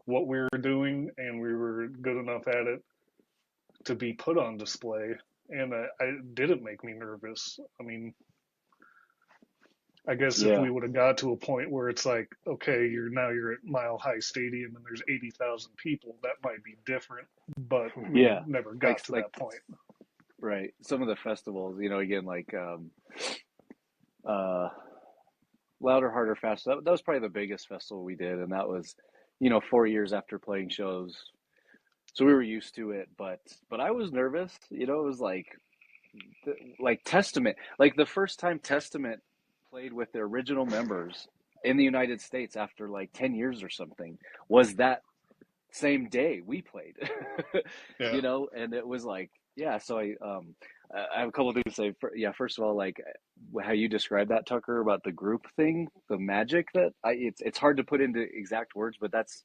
what we were doing and we were good enough at it to be put on display. And it didn't make me nervous. I mean, I guess if we would have got to a point where it's like, okay, you're at Mile High Stadium and there's 80,000 people, that might be different. But we never got to that point. Right. Some of the festivals, again, like Louder, Harder, Faster. That was probably the biggest festival we did, and that was, 4 years after playing shows. So we were used to it, but I was nervous. It was like like Testament, like the first time Testament played with their original members in the United States after like 10 years or something was that same day we played. Yeah. And it was like, yeah. So I have a couple of things to say. Yeah, first of all, like how you described that, Tucker, about the group thing, the magic that it's hard to put into exact words, but that's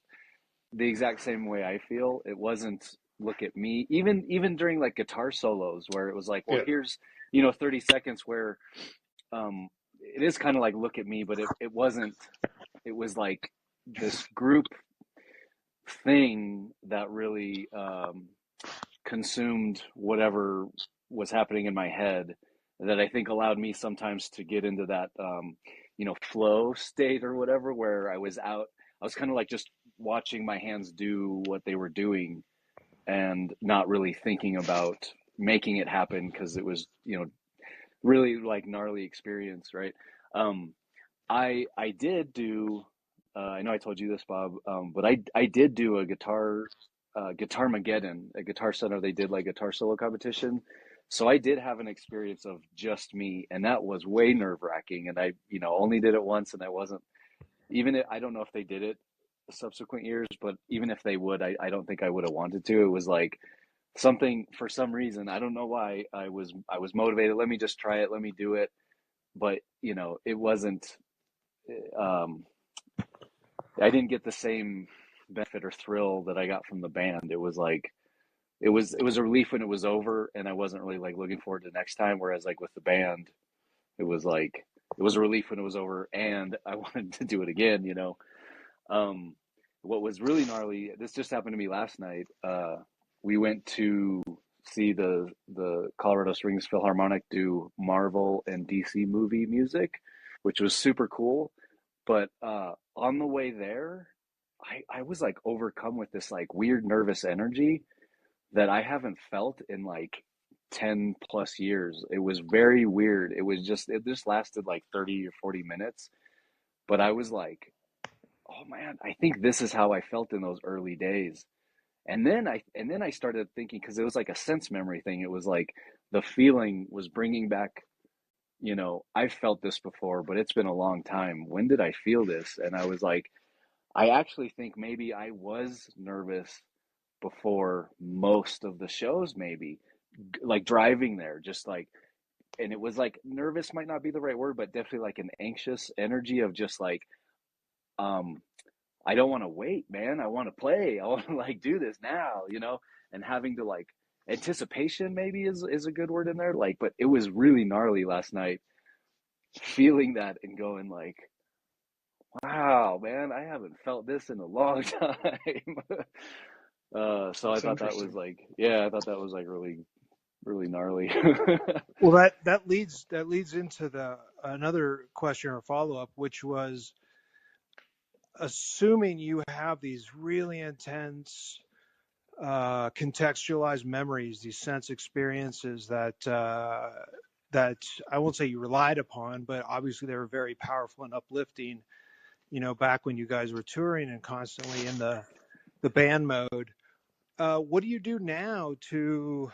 the exact same way I feel. It wasn't look at me, even during like guitar solos where it was like, well, Yeah. here's 30 seconds where it is kind of like look at me, but it wasn't. It was like this group thing that really consumed whatever was happening in my head, that I think allowed me sometimes to get into that flow state or whatever, where I was out. I was kind of like just watching my hands do what they were doing and not really thinking about making it happen, because it was really like gnarly experience, right? um I did do I know I told you this, Bob, but I did do a Guitar Mageddon, a Guitar Center. They did like guitar solo competition, so I did have an experience of just me, and that was way nerve wracking. And I only did it once, and I wasn't I don't know if they did it subsequent years, but even if they would, I don't think I would have wanted to. It was like something, for some reason, I don't know why, I was motivated. Let me just try it. Let me do it. But it wasn't. Um, I didn't get the same benefit or thrill that I got from the band. It was like it was a relief when it was over, and I wasn't really like looking forward to next time. Whereas like with the band, it was like it was a relief when it was over, and I wanted to do it again. Um, what was really gnarly, this just happened to me last night. We went to see the Colorado Springs Philharmonic do Marvel and DC movie music, which was super cool. But on the way there, I was like overcome with this like weird nervous energy that I haven't felt in like 10 plus years. It was very weird. It just lasted like 30 or 40 minutes. But I was like, oh man, I think this is how I felt in those early days. And then I started thinking, because it was like a sense memory thing. It was like the feeling was bringing back, I've felt this before, but it's been a long time. When did I feel this? And I was like, I actually think maybe I was nervous before most of the shows, maybe like driving there, just like, and it was like nervous might not be the right word, but definitely like an anxious energy of just like, um, I don't want to wait, man. I want to play. I want to like do this now, and having to like anticipation maybe is a good word in there. Like, but it was really gnarly last night, feeling that and going like, wow, man, I haven't felt this in a long time. So I That's thought that was interesting. like, yeah, I thought that was like really, really gnarly. Well, that leads into the another question or follow up, which was assuming you have these really intense contextualized memories, these sense experiences that I won't say you relied upon, but obviously they were very powerful and uplifting. Back when you guys were touring and constantly in the band mode. What do you do now to,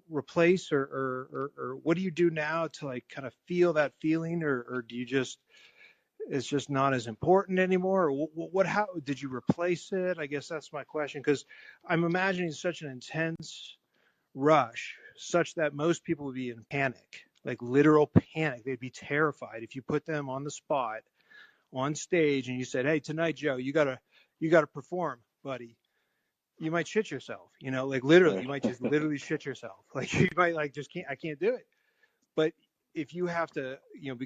replace or what do you do now to like kind of feel that feeling, or do you just it's just not as important anymore? Or how did you replace it? I guess that's my question, because I'm imagining such an intense rush, such that most people would be in panic, like literal panic. They'd be terrified if you put them on the spot on stage and you said, "Hey, tonight, Joe, you gotta perform, buddy." You might shit yourself, like literally, Yeah. you might just literally shit yourself. Like you might like just I can't do it. But if you have to,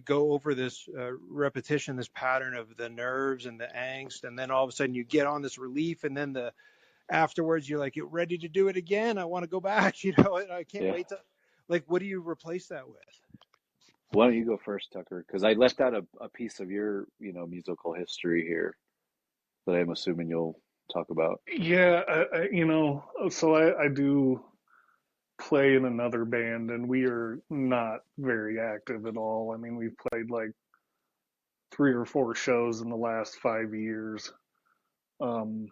go over this repetition, this pattern of the nerves and the angst, and then all of a sudden you get on this relief, and then the afterwards you're like, you're ready to do it again. I want to go back, and I can't Yeah. wait to, like, what do you replace that with? Why don't you go first, Tucker? Because I left out a piece of your, musical history here that I'm assuming you'll talk about. Yeah, so I do play in another band, and we are not very active at all. I mean, we've played like 3 or 4 shows in the last 5 years. Um,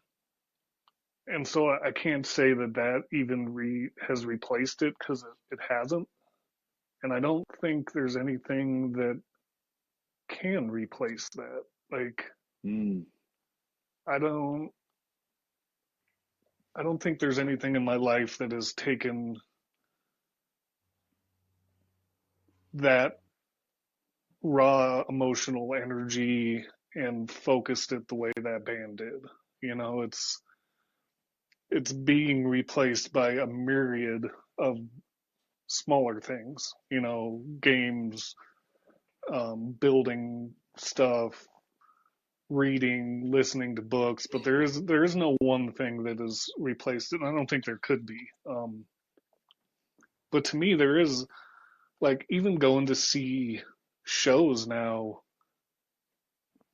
and so I can't say that even has replaced it, because it hasn't. And I don't think there's anything that can replace that. Like, Mm. I don't think there's anything in my life that has taken that raw emotional energy and focused it the way that band did. You know, it's being replaced by a myriad of smaller things, you know, games, building stuff, reading, listening to books, but there is no one thing that has replaced it. And I don't think there could be. But to me, there is, like, even going to see shows now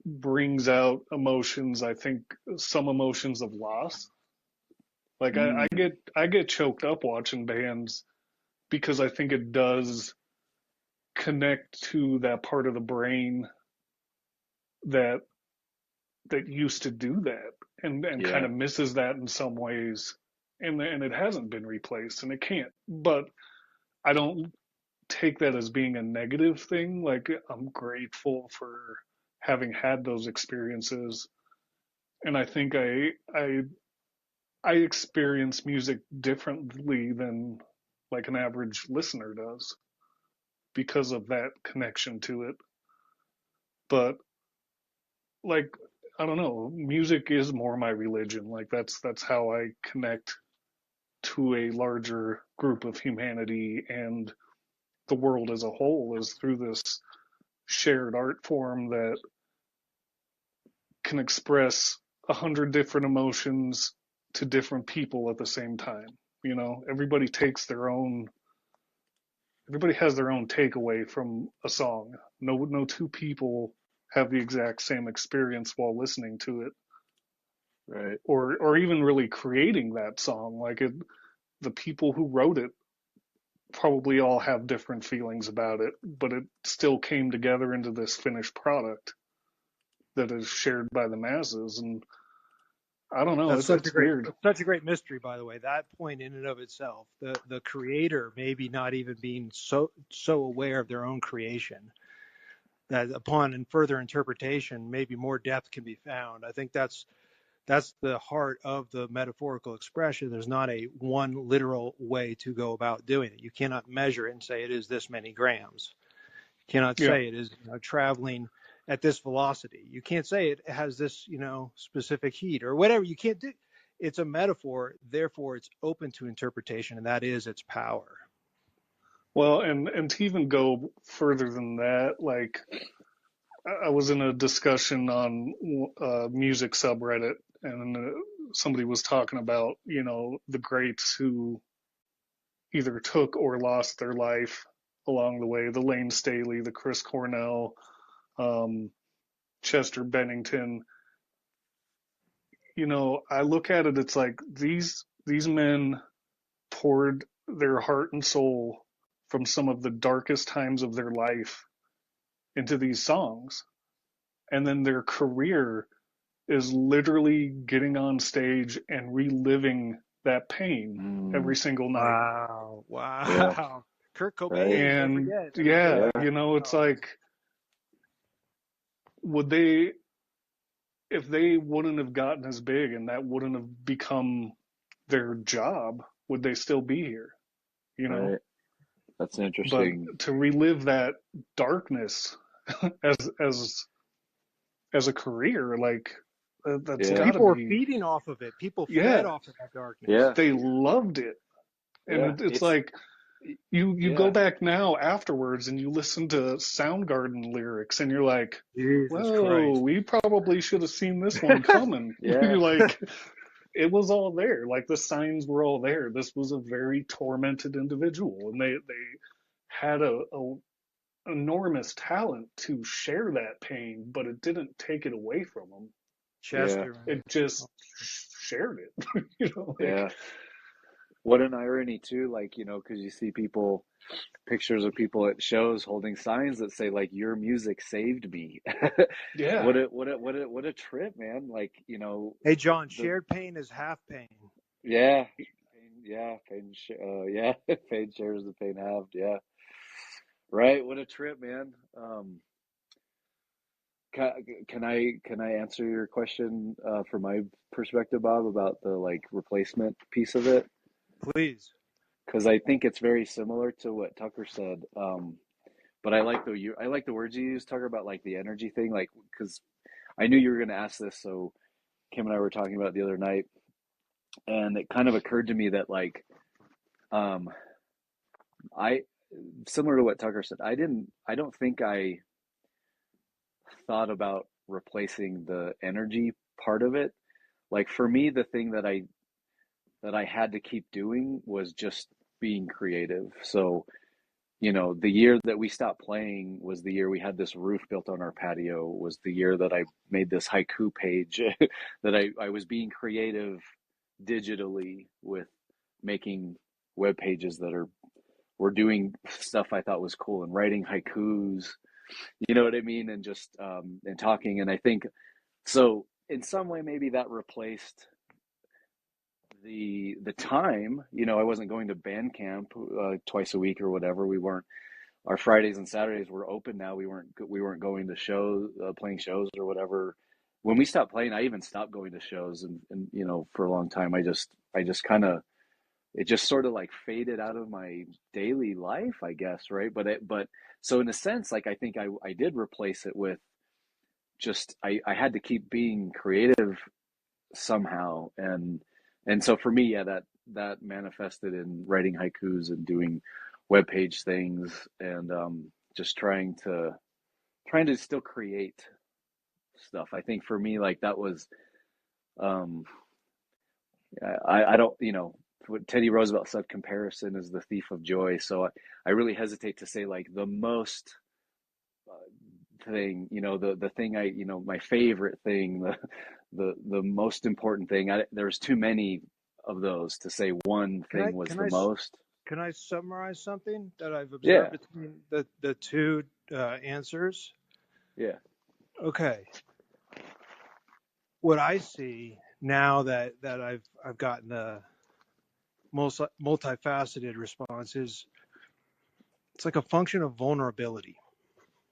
brings out emotions. I think some emotions of loss. Like Mm. I get choked up watching bands because I think it does connect to that part of the brain that used to do that and kind Yeah. of misses that in some ways, and it hasn't been replaced and it can't. But I don't take that as being a negative thing. Like, I'm grateful for having had those experiences, and I think I experience music differently than like an average listener does because of that connection to it. But, like, I don't know, music is more my religion. Like, that's how I connect to a larger group of humanity and the world as a whole, is through this shared art form that can express 100 different emotions to different people at the same time. You know, everybody has their own takeaway from a song. No two people have the exact same experience while listening to it, Right. or even really creating that song. Like, the people who wrote it probably all have different feelings about it, but it still came together into this finished product that is shared by the masses. And I don't know, it's weird. That's such a great mystery, by the way. That point in and of itself, the creator maybe not even being so aware of their own creation, that upon and further interpretation, maybe more depth can be found. I think that's the heart of the metaphorical expression. There's not a one literal way to go about doing it. You cannot measure it and say it is this many grams. You cannot Yeah. say it is traveling at this velocity. You can't say it has this specific heat or whatever. You can't do. It's a metaphor, therefore it's open to interpretation, and that is its power. Well, and to even go further than that, like, I was in a discussion on a music subreddit, and somebody was talking about, you know, the greats who either took or lost their life along the way: the Lane Staley, the Chris Cornell, um, Chester Bennington. You know, I look at it, it's like these men poured their heart and soul from some of the darkest times of their life into these songs, and then their career is literally getting on stage and reliving that pain every Mm. single night. Wow. Yeah. Wow. Kurt Right. Cobain, don't And forget. I mean, think yeah, Yeah. about you know, it's it. like, would they, if they wouldn't have gotten as big and that wouldn't have become their job, would they still be here? You know? Right. That's But interesting. to relive that darkness as as a career, like, that's Yeah. got to People were be, feeding off of it. People fed yeah, off of that darkness. Yeah. they loved it. And Yeah. it's like, you go Yeah. back now afterwards and you listen to Soundgarden lyrics and you're like, Jesus whoa, Christ. we probably should have seen this one coming. Yeah. You're like, it was all there. Like, the signs were all there. This was a very tormented individual, and they had a enormous talent to share that pain, but it didn't take it away from them. Yeah. Chester, man. It just shared it. You know, like, Yeah. What an irony too, like, because you see pictures of people at shows holding signs that say like "Your music saved me." yeah, What a trip, man! Like, Hey, John, the shared pain is half pain. yeah, pain, yeah, pain, pain shares the pain halved, yeah. Right? What a trip, man. Can, can I answer your question from my perspective, Bob, about the like replacement piece of it? Please. Because I think it's very similar to what Tucker said. But I like the words you used, Tucker, about like the energy thing. Like, because I knew you were going to ask this, so Kim and I were talking about it the other night, and it kind of occurred to me that like um, I similar to what Tucker said. I don't think I thought about replacing the energy part of it. Like for me, the thing that I had to keep doing was just being creative. So, you know, the year that we stopped playing was the year we had this roof built on our patio, was the year that I made this haiku page that I was being creative digitally with making web pages that are were doing stuff I thought was cool and writing haikus, you know what I mean? And just and talking. And I think so in some way maybe that replaced the time. You know, I wasn't going to band camp twice a week or whatever. We weren't. Our Fridays and Saturdays were open now. We weren't going to shows, playing shows or whatever. When we stopped playing, I even stopped going to shows, and you know, for a long time, I just kind of it just sort of like faded out of my daily life, I guess, right? But so in a sense, like I think I did replace it with just I had to keep being creative somehow, and so for me, yeah, that manifested in writing haikus and doing web page things, and just trying to still create stuff. I think for me, like that was um I don't, you know, what Teddy Roosevelt said, comparison is the thief of joy. So I really hesitate to say like the most thing, you know, the thing you know, my favorite thing, the most important thing. There's too many of those to say one Can I thing was can the I most. can I summarize something that I've observed Yeah, between the two answers? yeah. Okay, what I see now that I've gotten the multifaceted response is it's like a function of vulnerability.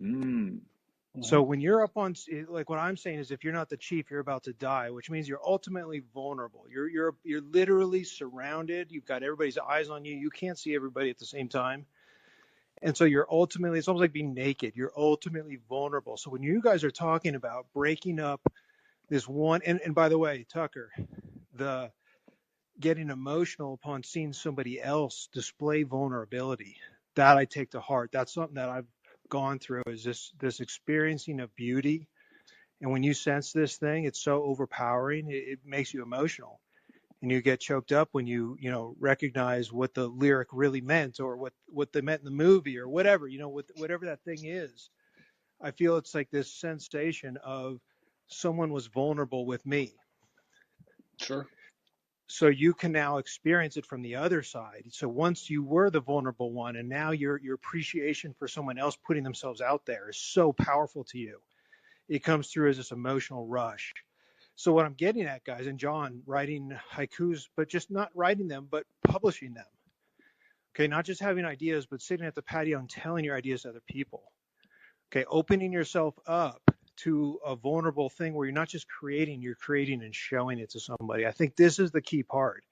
Mm, So Mhm. when you're up on, like what I'm saying is, if you're not the chief, you're about to die, which means you're ultimately vulnerable. You're literally surrounded. You've got everybody's eyes on you. You can't see everybody at the same time, and so you're ultimately, it's almost like being naked. You're ultimately vulnerable. So when you guys are talking about breaking up this one, and by the way, Tucker, the getting emotional upon seeing somebody else display vulnerability, that I take to heart. That's something that I've gone through, is this experiencing of beauty. And when you sense this thing, it's so overpowering, it makes you emotional, and you get choked up when you know, recognize what the lyric really meant, or what they meant in the movie, or whatever, you know, whatever that thing is. I feel it's like this sensation of someone was vulnerable with me, Sure. so you can now experience it from the other side. So once you were the vulnerable one, and now your appreciation for someone else putting themselves out there is so powerful to you, it comes through as this emotional rush. So what I'm getting at, guys, and John, writing haikus, but just not writing them, but publishing them. Okay, not just having ideas, but sitting at the patio and telling your ideas to other people. Okay, opening yourself up to a vulnerable thing where you're not just creating, you're creating and showing it to somebody. I think this is the key part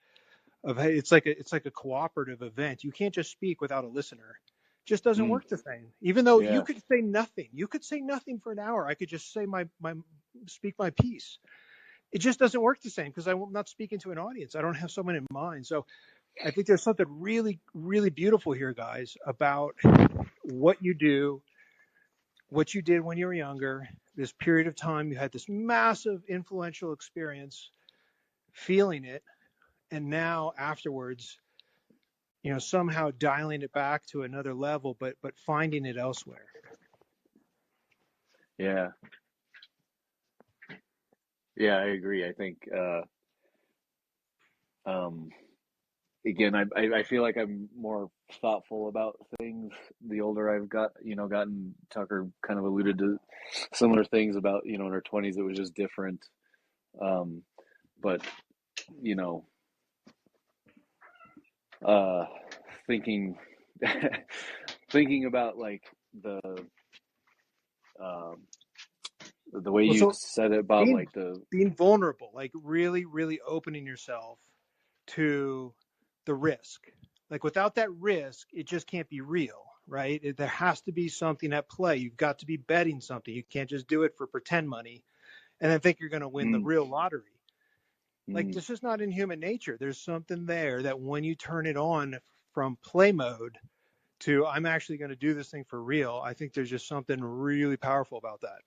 of, hey, it's like a cooperative event. You can't just speak without a listener. It just doesn't mm, work the same. Even though you yeah, could say nothing, you could say nothing for an hour. I could just say my speak my piece. It just doesn't work the same because I'm not speaking to an audience. I don't have someone in mind. So I think there's something really, really beautiful here, guys, about what you do, what you did when you were younger, this period of time, you had this massive influential experience, feeling it, and now afterwards, you know, somehow dialing it back to another level, but finding it elsewhere. yeah, yeah. I agree. I think um, again, I feel like I'm more thoughtful about things the older I've gotten. Tucker kind of alluded to similar things about, you know, in our 20s, it was just different. Um, but, you know, uh, thinking, thinking about like the way Well, you so said it about being like the being vulnerable, like really, really opening yourself to the risk. Like without that risk, it just can't be real, right? There has to be something at play. You've got to be betting something. You can't just do it for pretend money and then think you're going to win the mm, real lottery. Like mm, this is not in human nature. There's something there that when you turn it on from play mode to I'm actually going to do this thing for real, I think there's just something really powerful about that.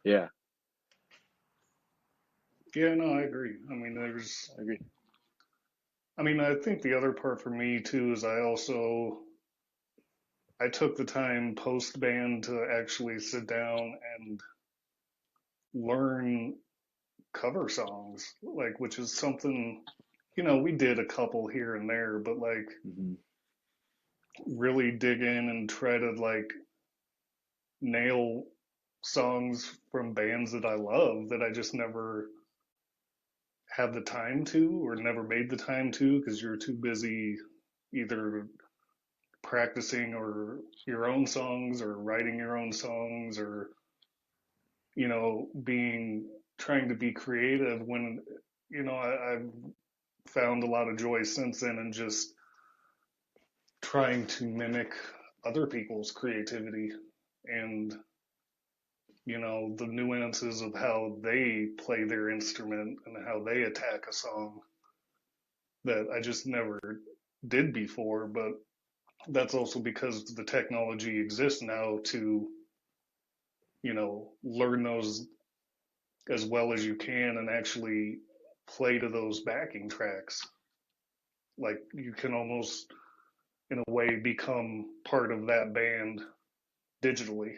yeah, Yeah, no, I agree. I agree. I think the other part for me too is I took the time post band to actually sit down and learn cover songs, like, which is something, we did a couple here and there, but like Hmm. really dig in and try to like nail songs from bands that I love that I just never had the time to or never made the time to because you're too busy either practicing or your own songs or writing your own songs or being trying to be creative when I've found a lot of joy since then in just trying to mimic other people's creativity and the nuances of how they play their instrument and how they attack a song that I just never did before. But that's also because the technology exists now to, learn those as well as you can and actually play to those backing tracks. Like you can almost, in a way, become part of that band digitally,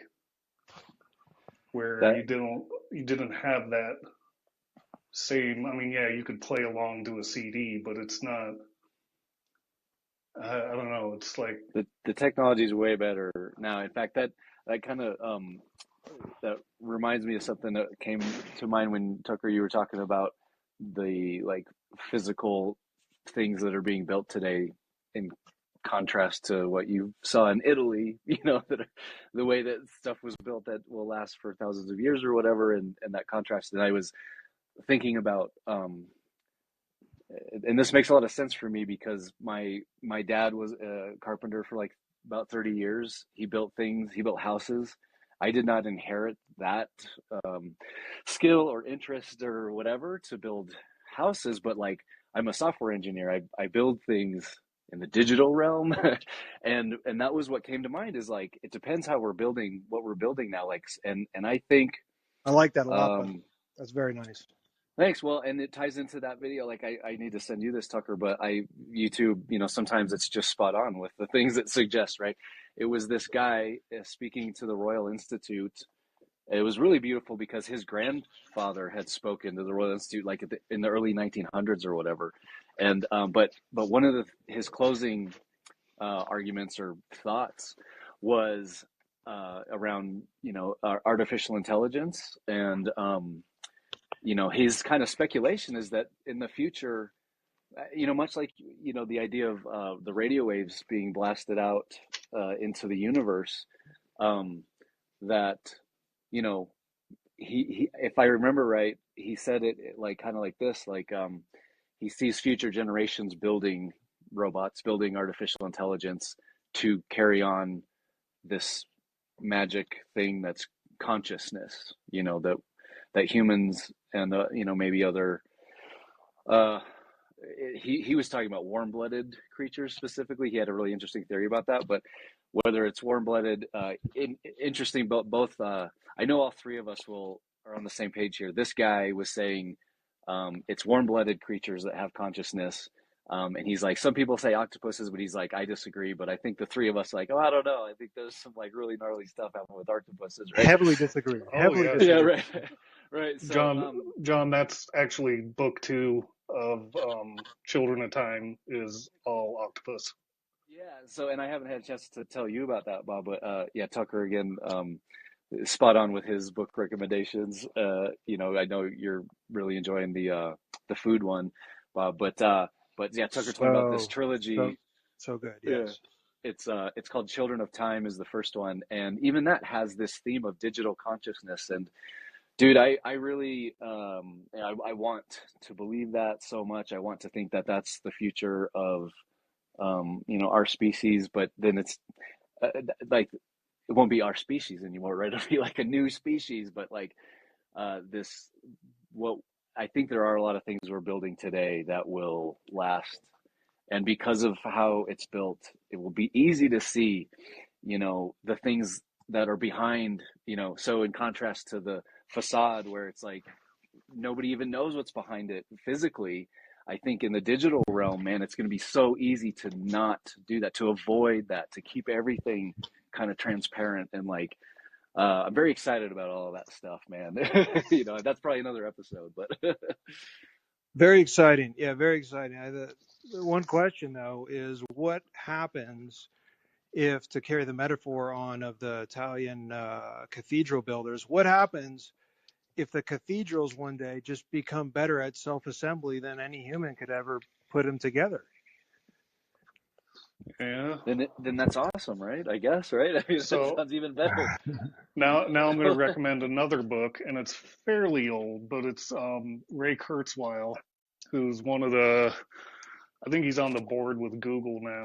where That you didn't have that same. Yeah, you could play along to a CD, but it's not. I don't know. It's like, the technology is way better now. In fact, that kind of that reminds me of something that came to mind when Tucker you were talking about the like physical things that are being built today in contrast to what you saw in Italy, that the way that stuff was built that will last for thousands of years or whatever, and that contrast. And I was thinking about, and this makes a lot of sense for me because my dad was a carpenter for like about 30 years. He built things, he built houses. I did not inherit that um, skill or interest or whatever to build houses, but like I'm a software engineer. I build things in the digital realm, and that was what came to mind is like it depends how we're building what we're building now. Like and I think I like that a lot, buddy. um, That's very nice. thanks. Well, and it ties into that video. Like I need to send you this, Tucker, but YouTube, sometimes it's just spot on with the things it suggests, right? It was this guy speaking to the Royal Institute. It was really beautiful because his grandfather had spoken to the Royal Institute like in the early 1900s or whatever. And but one of his closing arguments or thoughts was around artificial intelligence and his kind of speculation is that in the future, much like the idea of the radio waves being blasted out into the universe, that you know he if I remember right, he said it like kind of like this, like he sees future generations building robots, building artificial intelligence to carry on this magic thing that's consciousness, that humans and maybe other uh he was talking about warm-blooded creatures specifically. He had a really interesting theory about that, but whether it's warm-blooded, interesting. But both, I know all three of us are on the same page here. This guy was saying it's warm-blooded creatures that have consciousness, and he's like, some people say octopuses, but he's like, I disagree. But I think the three of us are like, oh, I don't know. I think there's some like really gnarly stuff happening with octopuses, right? Heavily disagree. oh Heavily yeah, Yeah, disagree. right, right. So, John, that's actually book 2 of Children of Time is all octopus. yeah, so and I haven't had a chance to tell you about that, Bob, but yeah, Tucker again, spot on with his book recommendations. I know you're really enjoying the food one, Bob, but yeah, Tucker told me about this So, so trilogy. So good. Yeah. Yes. It's called Children of Time is the first one, and even that has this theme of digital consciousness. And dude, I really I want to believe that so much. I want to think that that's the future of our species, but then it's like it won't be our species anymore, right? It'll be like a new species, but like this what I think there are a lot of things we're building today that will last. And because of how it's built, it will be easy to see, the things that are behind, so in contrast to the facade where it's like nobody even knows what's behind it physically. I think in the digital realm, man, it's going to be so easy to not do that, to avoid that, to keep everything kind of transparent. And like, I'm very excited about all of that stuff, man. That's probably another episode, but Very exciting. Yeah, very exciting. The one question though is what happens if, to carry the metaphor on of the Italian cathedral builders, what happens if the cathedrals one day just become better at self-assembly than any human could ever put them together? Yeah. then that's awesome, right? I guess, right? I mean, that So sounds even better. now I'm going to recommend another book, and it's fairly old, but it's Ray Kurzweil, who's one of the, I think he's on the board with Google now,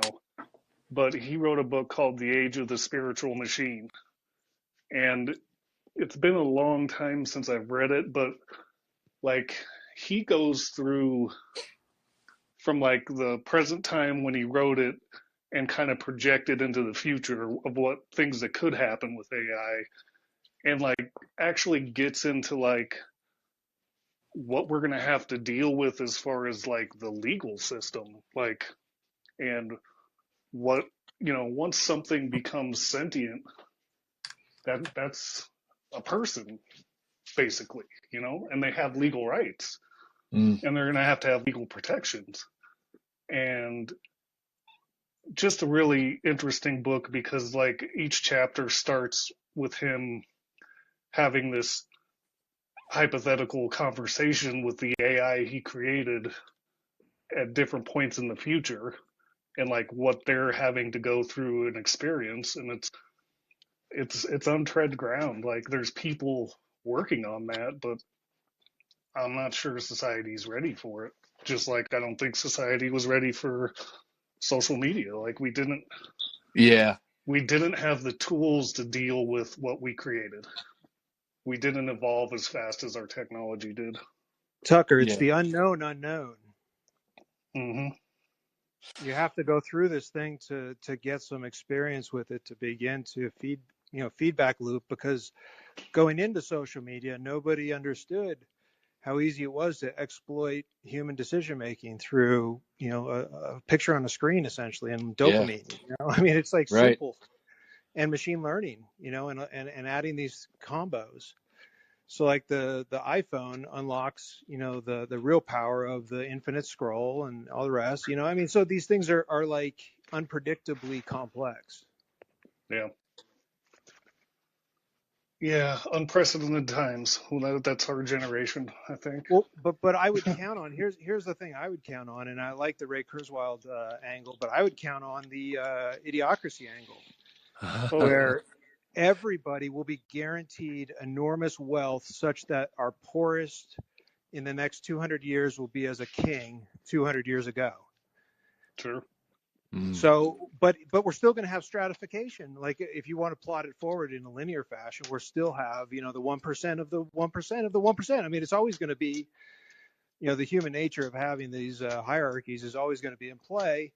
but he wrote a book called The Age of the Spiritual Machine. And it's been a long time since I've read it, but like he goes through from like the present time when he wrote it and kind of projected into the future of what things that could happen with AI, and like actually gets into like what we're going to have to deal with as far as like the legal system, like, and what, once something becomes sentient, that's a person basically, and they have legal rights, Mm. and they're going to have legal protections. And just a really interesting book because like each chapter starts with him having this hypothetical conversation with the AI he created at different points in the future, and like what they're having to go through and experience. And it's untread ground. Like there's people working on that, but I'm not sure society's ready for it. Just like I don't think society was ready for social media. Like Yeah. we didn't have the tools to deal with what we created. We didn't evolve as fast as our technology did. Tucker, it's Yeah. the unknown unknown. Hmm. You have to go through this thing to get some experience with it to begin to feedback loop, because going into social media, nobody understood how easy it was to exploit human decision making through a picture on a screen essentially, and Yeah. dopamine. I mean, it's like Right. simple, and machine learning, and adding these combos. So like the iPhone unlocks, the real power of the infinite scroll and all the rest, I mean, so these things are like unpredictably complex. Yeah. Yeah. Unprecedented times. Well, that's our generation, I think. Well, but I would count on, here's the thing I would count on, and I like the Ray Kurzweil angle, but I would count on the idiocracy angle, Oh, yeah. where everybody will be guaranteed enormous wealth such that our poorest in the next 200 years will be as a king 200 years ago. Sure. Mm. So, but we're still going to have stratification. Like if you want to plot it forward in a linear fashion, we'll still have, the 1% of the 1% of the 1%. I mean, it's always going to be, the human nature of having these hierarchies is always going to be in play,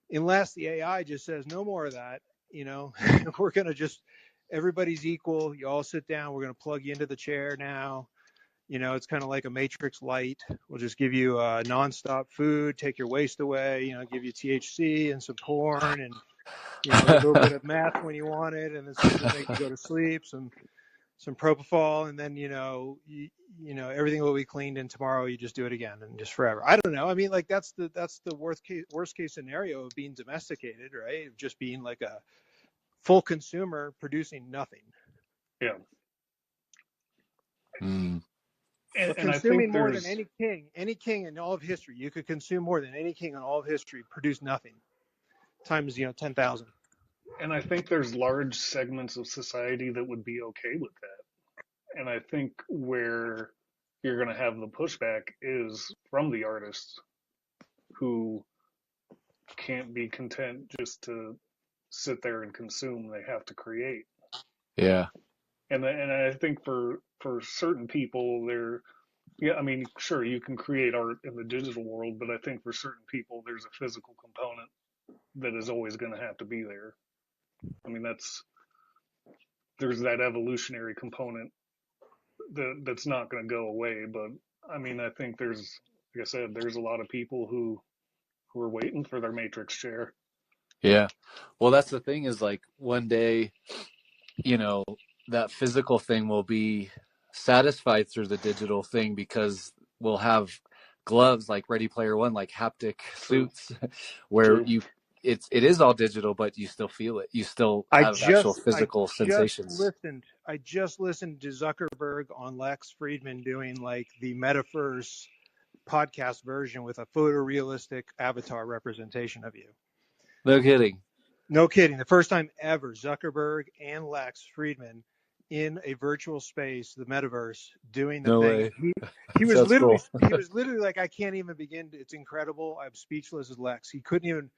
unless the AI just says no more of that. We're going to just, everybody's equal. You all sit down. We're going to plug you into the chair now. It's kind of like a Matrix light. We'll just give you nonstop food, take your waste away, give you THC and some porn and, a little bit of meth when you want it, and then something to make you go to sleep, some propofol, and then, everything will be cleaned, and tomorrow you just do it again and just forever. I don't know. I mean, like that's the worst case scenario of being domesticated, right? Of just being like a full consumer producing nothing. Yeah. Mm. But And I think consuming more than there's, any king in all of history, you could consume more than any king in all of history, produce nothing. times 10,000. And I think there's large segments of society that would be okay with that. And I think where you're going to have the pushback is from the artists who can't be content just to sit there and consume. They have to create. Yeah. And I think for certain people, yeah, I mean, sure, you can create art in the digital world, but I think for certain people, there's a physical component that is always going to have to be there. I mean, there's that evolutionary component that's not going to go away. But I mean, I think like I said, there's a lot of people who are waiting for their Matrix chair. Yeah. Well, that's the thing is like one day, that physical thing will be satisfied through the digital thing because we'll have gloves like Ready Player One, like haptic True. suits where True. it is all digital, but you still feel it. You still have actual physical sensations. I just listened to Zuckerberg on Lex Friedman doing like the Metaverse podcast version with a photorealistic avatar representation of you. No kidding. No kidding. The first time ever, Zuckerberg and Lex Friedman in a virtual space, the metaverse, doing the No thing. way. He was Sounds literally cool. he was literally like, I can't even begin. It's incredible. I'm speechless as Lex. He couldn't even.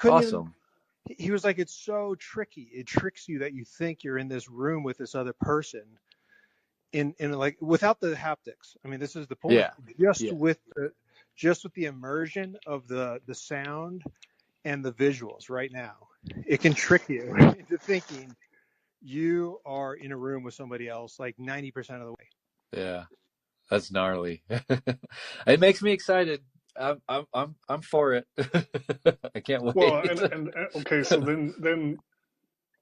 Awesome. He was like, it's so tricky. It tricks you that you think you're in this room with this other person, in like without the haptics. I mean, this is the point. Yeah. Just with the immersion of the sound and the visuals right now, it can trick you into thinking you are in a room with somebody else like 90% of the way. Yeah, that's gnarly. It makes me excited. I'm for it. I can't wait. Well, and okay, so then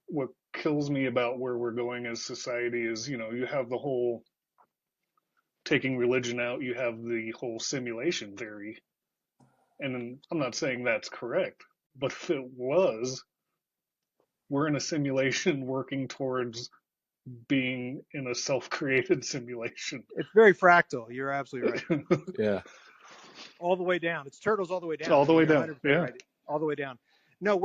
what kills me about where we're going as society is, you have the whole taking religion out, you have the whole simulation theory. And I'm not saying that's correct, but if it was, we're in a simulation working towards being in a self-created simulation. It's very fractal. You're absolutely right. Yeah. All the way down. It's turtles all the way down. All the way down. Yeah. Right. All the way down. No,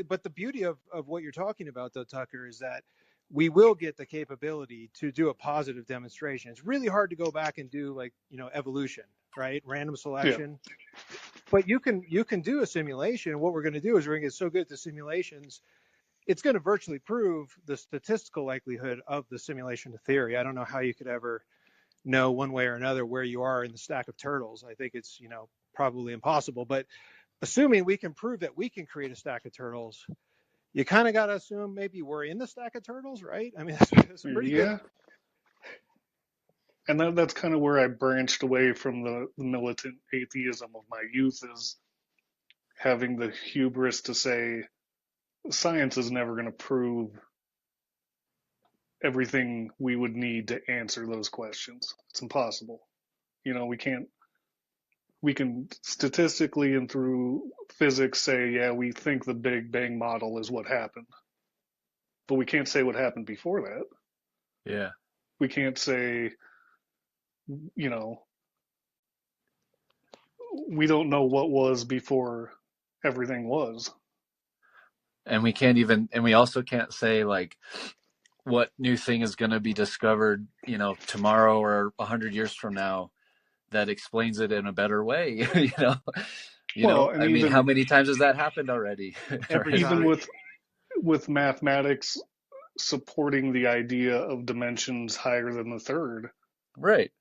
but the beauty of what you're talking about though, Tucker, is that we will get the capability to do a positive demonstration. It's really hard to go back and do like, evolution, right? Random selection. Yeah. But you can do a simulation. What we're going to do is we're going to get so good at the simulations, it's going to virtually prove the statistical likelihood of the simulation theory. I don't know how you could ever know one way or another where you are in the stack of turtles. I think it's, probably impossible. But assuming we can prove that we can create a stack of turtles, you kind of got to assume maybe we're in the stack of turtles, right? I mean, that's pretty good. And that's kind of where I branched away from the militant atheism of my youth, is having the hubris to say science is never going to prove everything we would need to answer those questions. It's impossible. We can statistically and through physics say, yeah, we think the Big Bang model is what happened. But we can't say what happened before that. Yeah. We can't say, we don't know what was before everything was. And we also can't say like what new thing is going to be discovered, tomorrow or 100 years from now that explains it in a better way. I mean, how many times has that happened already? Even with mathematics supporting the idea of dimensions higher than the third, right?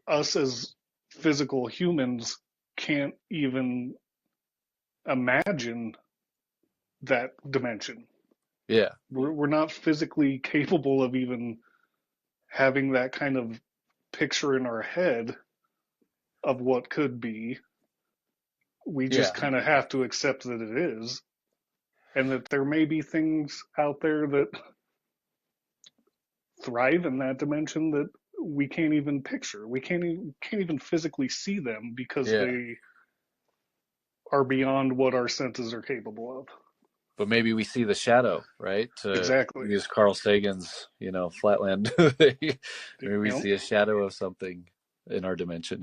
Us as physical humans can't even imagine that dimension. Yeah. We're not physically capable of even having that kind of picture in our head of what could be. We just kind of have to accept that it is, and that there may be things out there that thrive in that dimension that we can't even picture. We can't even physically see them because they are beyond what our senses are capable of. But maybe we see the shadow, right? Exactly. Use Carl Sagan's, flatland. Maybe we see a shadow of something in our dimension,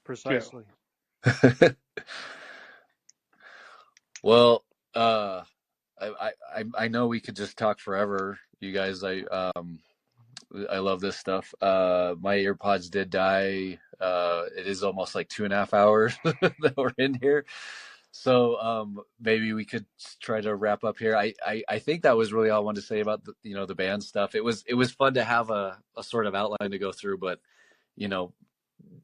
Precisely. Yeah. Well, Uh, I know we could just talk forever, you guys. I love this stuff. My earpods did die. It is almost like 2.5 hours that we're in here. So maybe we could try to wrap up here. I think that was really all I wanted to say about the band stuff. It was fun to have a sort of outline to go through, but you know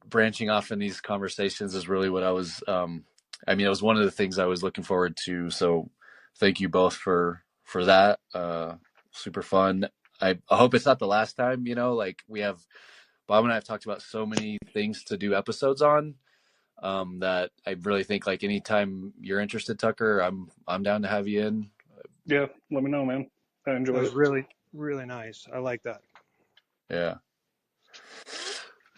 branching off in these conversations is really what I was. It was one of the things I was looking forward to. So thank you both for that. Super fun. I hope it's not the last time. Like we have Bob and I have talked about so many things to do episodes on. That I really think like anytime you're interested, Tucker, I'm down to have you in. Yeah, let me know, man. I That enjoy was it. really, really nice. I like that. Yeah.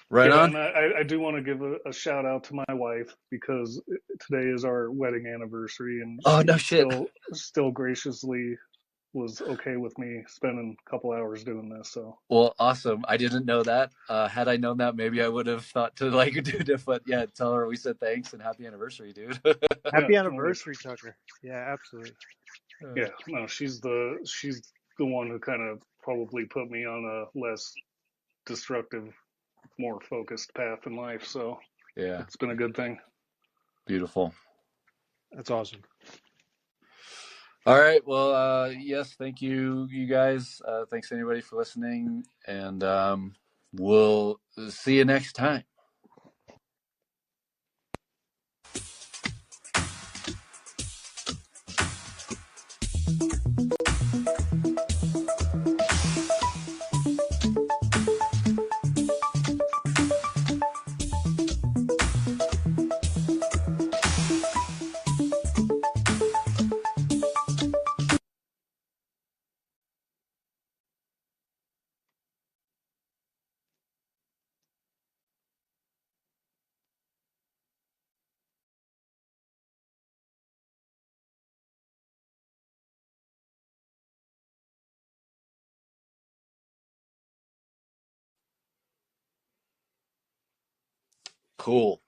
Right Yeah, on. and I do want to give a shout out to my wife because today is our wedding anniversary, and Oh, she no shit. still graciously was okay with me spending a couple hours doing this. So Well, awesome. I didn't know that. Had I known that, maybe I would have thought to like do it. But yeah, tell her we said thanks and happy anniversary, dude. yeah, Happy no worries. anniversary, Tucker. Yeah, absolutely. Yeah, no, she's the one who kind of probably put me on a less destructive, more focused path in life. So Yeah, it's been a good thing. beautiful. That's awesome. All right. Well, yes, thank you, you guys. Thanks anybody for listening, and we'll see you next time. Cool.